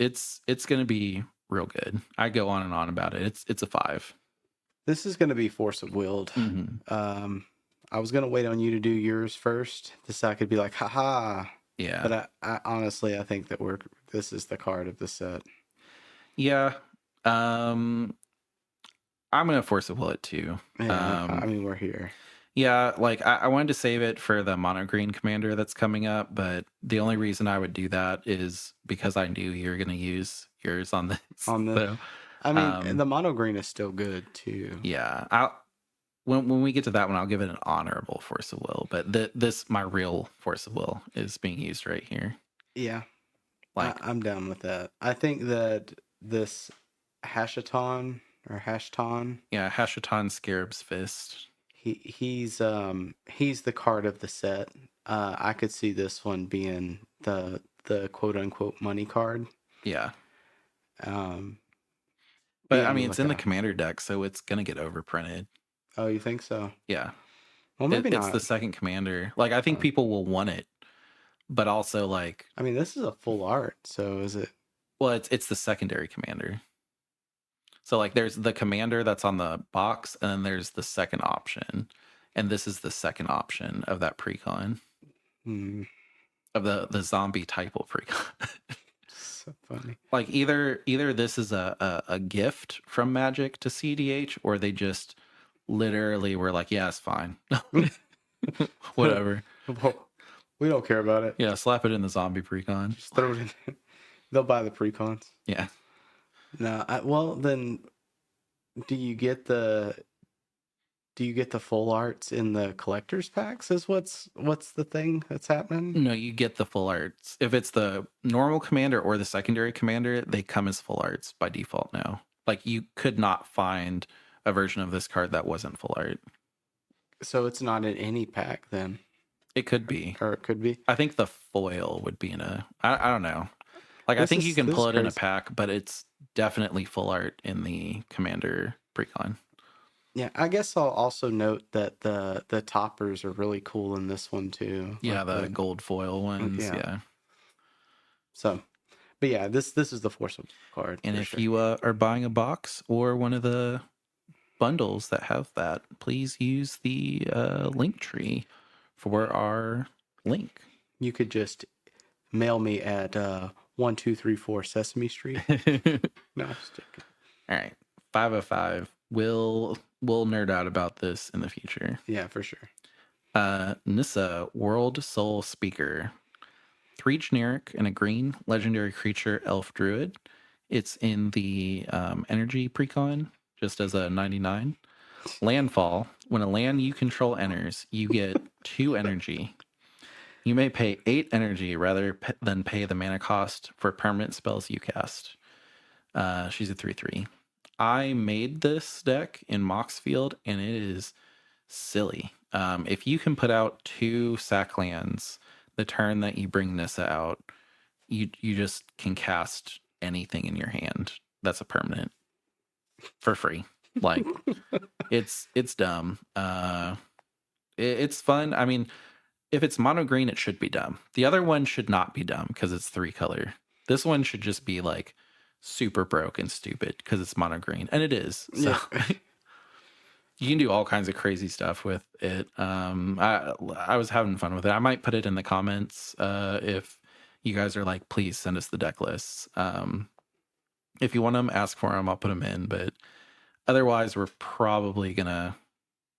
gonna be real good. I go on and on about it. It's a 5. This is gonna be Force of Willed. Mm-hmm. I was gonna wait on you to do yours first. This I could be like, haha. Yeah. But I honestly I think that this is the card of the set. Yeah. Um I'm gonna force a will it too. Yeah, I mean we're here. Yeah, like I wanted to save it for the mono green commander that's coming up, but the only reason I would do that is because I knew you were gonna use yours on this. On the So I mean um the mono green is still good too. yeah, I'll when we get to that one, I'll give it an honorable force of will. But this my real force of will is being used right here. Yeah. Like, I'm down with that. I think that this Hashaton or Hashton, yeah, Hashatan Scarab's Fist. he's the card of the set. I could see this one being the quote unquote money card. Yeah. Um, But I being mean it's in the like commander deck, so it's gonna get overprinted. oh, you think so? Yeah. Well, maybe It's the not. second commander. Like I think people will want it, but also like, I mean, this is a full art, so is it? well, it's the secondary commander. So like there's the commander that's on the box, and then there's the second option. And this is the second option of that precon. Hmm, Of the zombie type of precon. so funny. Like either this is a gift from Magic to CDH, or they just literally were like, yeah, it's fine. Whatever. Well, we don't care about it. Yeah, slap it in the zombie precon. Just throw it in. They'll buy the precons. Yeah. No, well then, do you get the full arts in the collector's packs? Is what's the thing that's happening? No, you get the full arts. If it's the normal commander or the secondary commander, they come as full arts by default now. Like you could not find a version of this card that wasn't full art. So it's not in any pack then, It could be. or it could be. I think the foil would be in a. I don't know. Like I think you can This pull is it in a crazy. pack, but it's definitely full art in the commander precon. Yeah, I guess I'll also note that the toppers are really cool in this one too. Yeah, Like the gold foil ones. yeah. Yeah. So, but yeah, this is the Force of card. And for if sure. you are buying a box or one of the bundles that have that, please use the link tree for our link. You could just mail me at 1234 Sesame Street. No, I'm just joking. All right, 505. We'll nerd out about this in the future. Yeah, for sure. Nissa, World Soul Speaker. 3 generic and a green legendary creature elf druid. It's in the energy precon, just as a 99. Landfall. When a land you control enters, you get 2 energy. You may pay 8 energy rather than pay the mana cost for permanent spells you cast. She's a 3/3. I made this deck in Moxfield, and it is silly. If you can put out 2 sack lands the turn that you bring Nissa out, you just can cast anything in your hand that's a permanent for free. Like it's dumb. It's fun. I mean, if it's mono green, it should be dumb. The other one should not be dumb because it's 3 color. This one should just be like super broke and stupid because it's mono green, and it is. So Yeah. you can do all kinds of crazy stuff with it. I was having fun with it. I might put it in the comments if you guys are like, please send us the deck lists. If you want them, ask for them. I'll put them in. But otherwise, we're probably gonna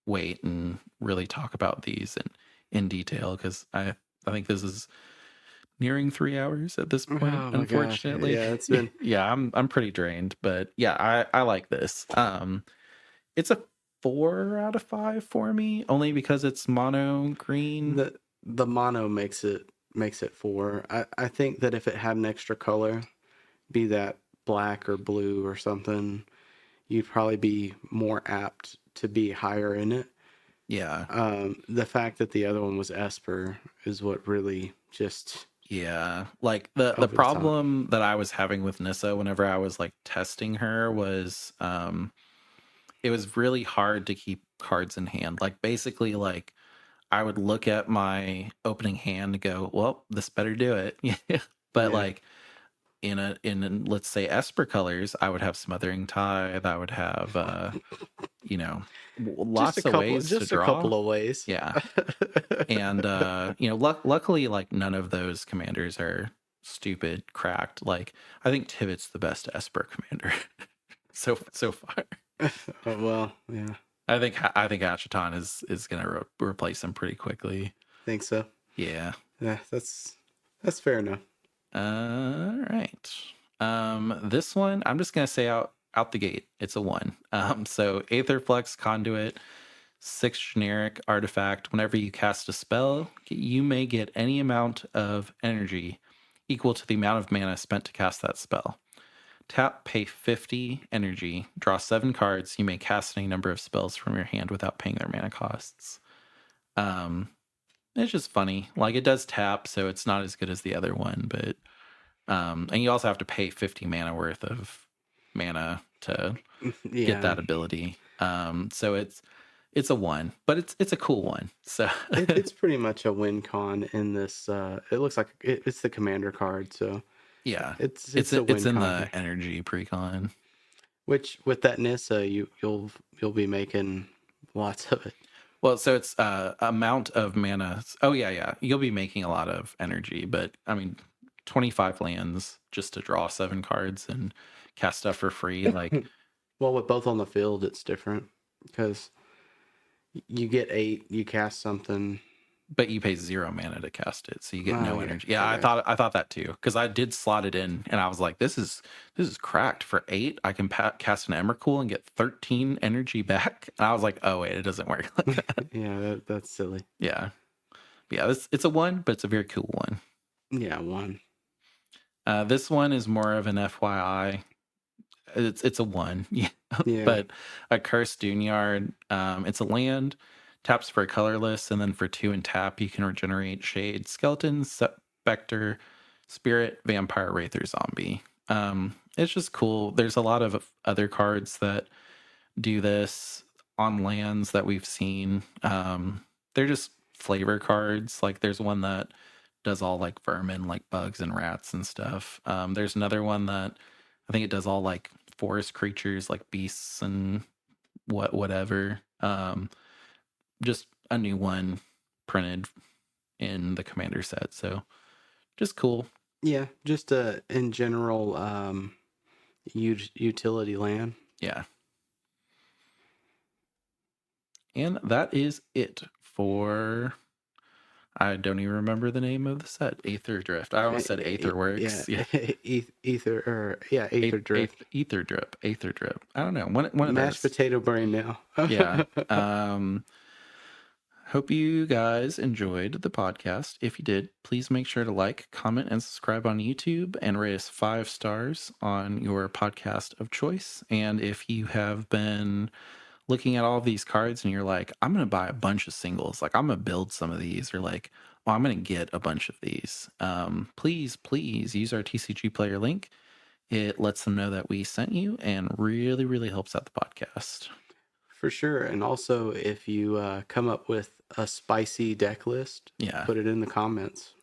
wait and really talk about these in detail because I think this is nearing 3 hours at this point. Oh my gosh. Unfortunately, Yeah, it's been yeah, I'm pretty drained. But yeah, I like this. It's a 4 out of 5 for me, only because it's mono green. the mono makes it 4. I think that if it had an extra color, be that black or blue or something, you'd probably be more apt to be higher in it. Yeah. The fact that the other one was Esper is what really just Yeah. Like the over the top. problem that I was having with Nissa whenever I was like testing her was it was really hard to keep cards in hand. Like basically like I would look at my opening hand and go, well, this better do it. Yeah. But Yeah, like in let's say Esper colors, I would have Smothering Tithe, I would have lots of ways to just a draw. couple of ways. Yeah. And luckily like none of those commanders are stupid cracked. Like I think Tivit's the best Esper commander so far. Well, yeah, I think Acheton is gonna replace him pretty quickly. think so. Yeah. Yeah, that's fair enough. All right. This one I'm just gonna say out the gate. It's a 1. So Aetherflux Conduit, 6 generic artifact. Whenever you cast a spell, you may get any amount of energy equal to the amount of mana spent to cast that spell. Tap, pay 50 energy, draw 7 cards. You may cast any number of spells from your hand without paying their mana costs. It's just funny. Like it does tap, so it's not as good as the other one, but and you also have to pay 50 mana worth of mana to get Yeah, that ability. So it's a 1, but it's a cool one. So it's pretty much a win con in this. It looks like it's the commander card, so yeah, it's a it's win in con the here. energy precon. Which with that Nissa, you'll be making lots of it. Well, so it's amount of mana. Oh yeah. You'll be making a lot of energy, but I mean 25 lands just to draw 7 cards and cast stuff for free. Like, Well, with both on the field, it's different because you get 8, you cast something. but you pay 0 mana to cast it, so you get Oh no yeah, energy. Yeah, I I got thought I thought that too because I did slot it in, and I was like, this is cracked for 8. I can cast an Emrakul and get 13 energy back. And I was like, oh wait, it doesn't work like that. you. Yeah, that's silly. Yeah, it's a 1, but it's a very cool one. Yeah, 1. This one is more of an FYI. It's a 1, yeah. Yeah. But a Cursed Duneyard. It's a land, taps for a colorless, and then for 2 and tap, you can regenerate Shade, Skeleton, Spectre, Spirit, Vampire, Wraith, or Zombie. It's just cool. There's a lot of other cards that do this on lands that we've seen. They're just flavor cards. Like there's one that does all like vermin, like bugs and rats and stuff. There's another one that I think it does all like forest creatures, like beasts and whatever. Just a new one printed in the commander set. So just cool. Yeah, just in general utility land. Yeah. And that is it for I don't even remember the name of the set. Aetherdrift. I almost said Aetherworks. Yeah. Ether or yeah, Aetherdrift. Aetherdrip. I don't know. One of Mashed those. potato brain now. Yeah. Hope you guys enjoyed the podcast. If you did, please make sure to like, comment, and subscribe on YouTube and rate us 5 stars on your podcast of choice. And if you have been looking at all of these cards and you're like, I'm going to buy a bunch of singles, like I'm going to build some of these, or like, well, I'm going to get a bunch of these, please use our TCG player link. It lets them know that we sent you and really helps out the podcast. For sure. And also, if you come up with a spicy deck list, Yeah. put it in the comments.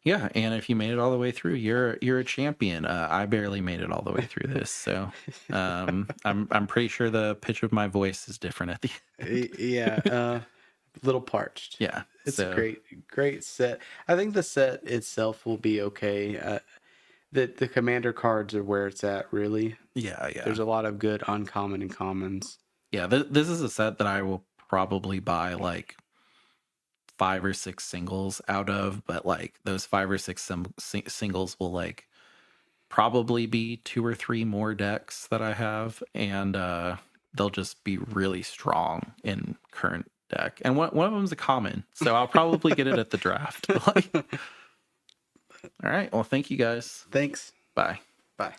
Yeah, and if you made it all the way through, you're a champion. I barely made it all the way through this, so I'm pretty sure the pitch of my voice is different at the end. Yeah, little parched. Yeah, It's so a great set. I think the set itself will be okay. The commander cards are where it's at, really. yeah. There's a lot of good uncommon and commons. Yeah, this is a set that I will probably buy like 5 or 6 singles out of, but like those 5 or 6 singles will like probably be 2 or 3 more decks that I have, and they'll just be really strong in current deck. And one of them is a common, so I'll probably get it at the draft. All right, well, thank you guys. Thanks. Bye. Bye.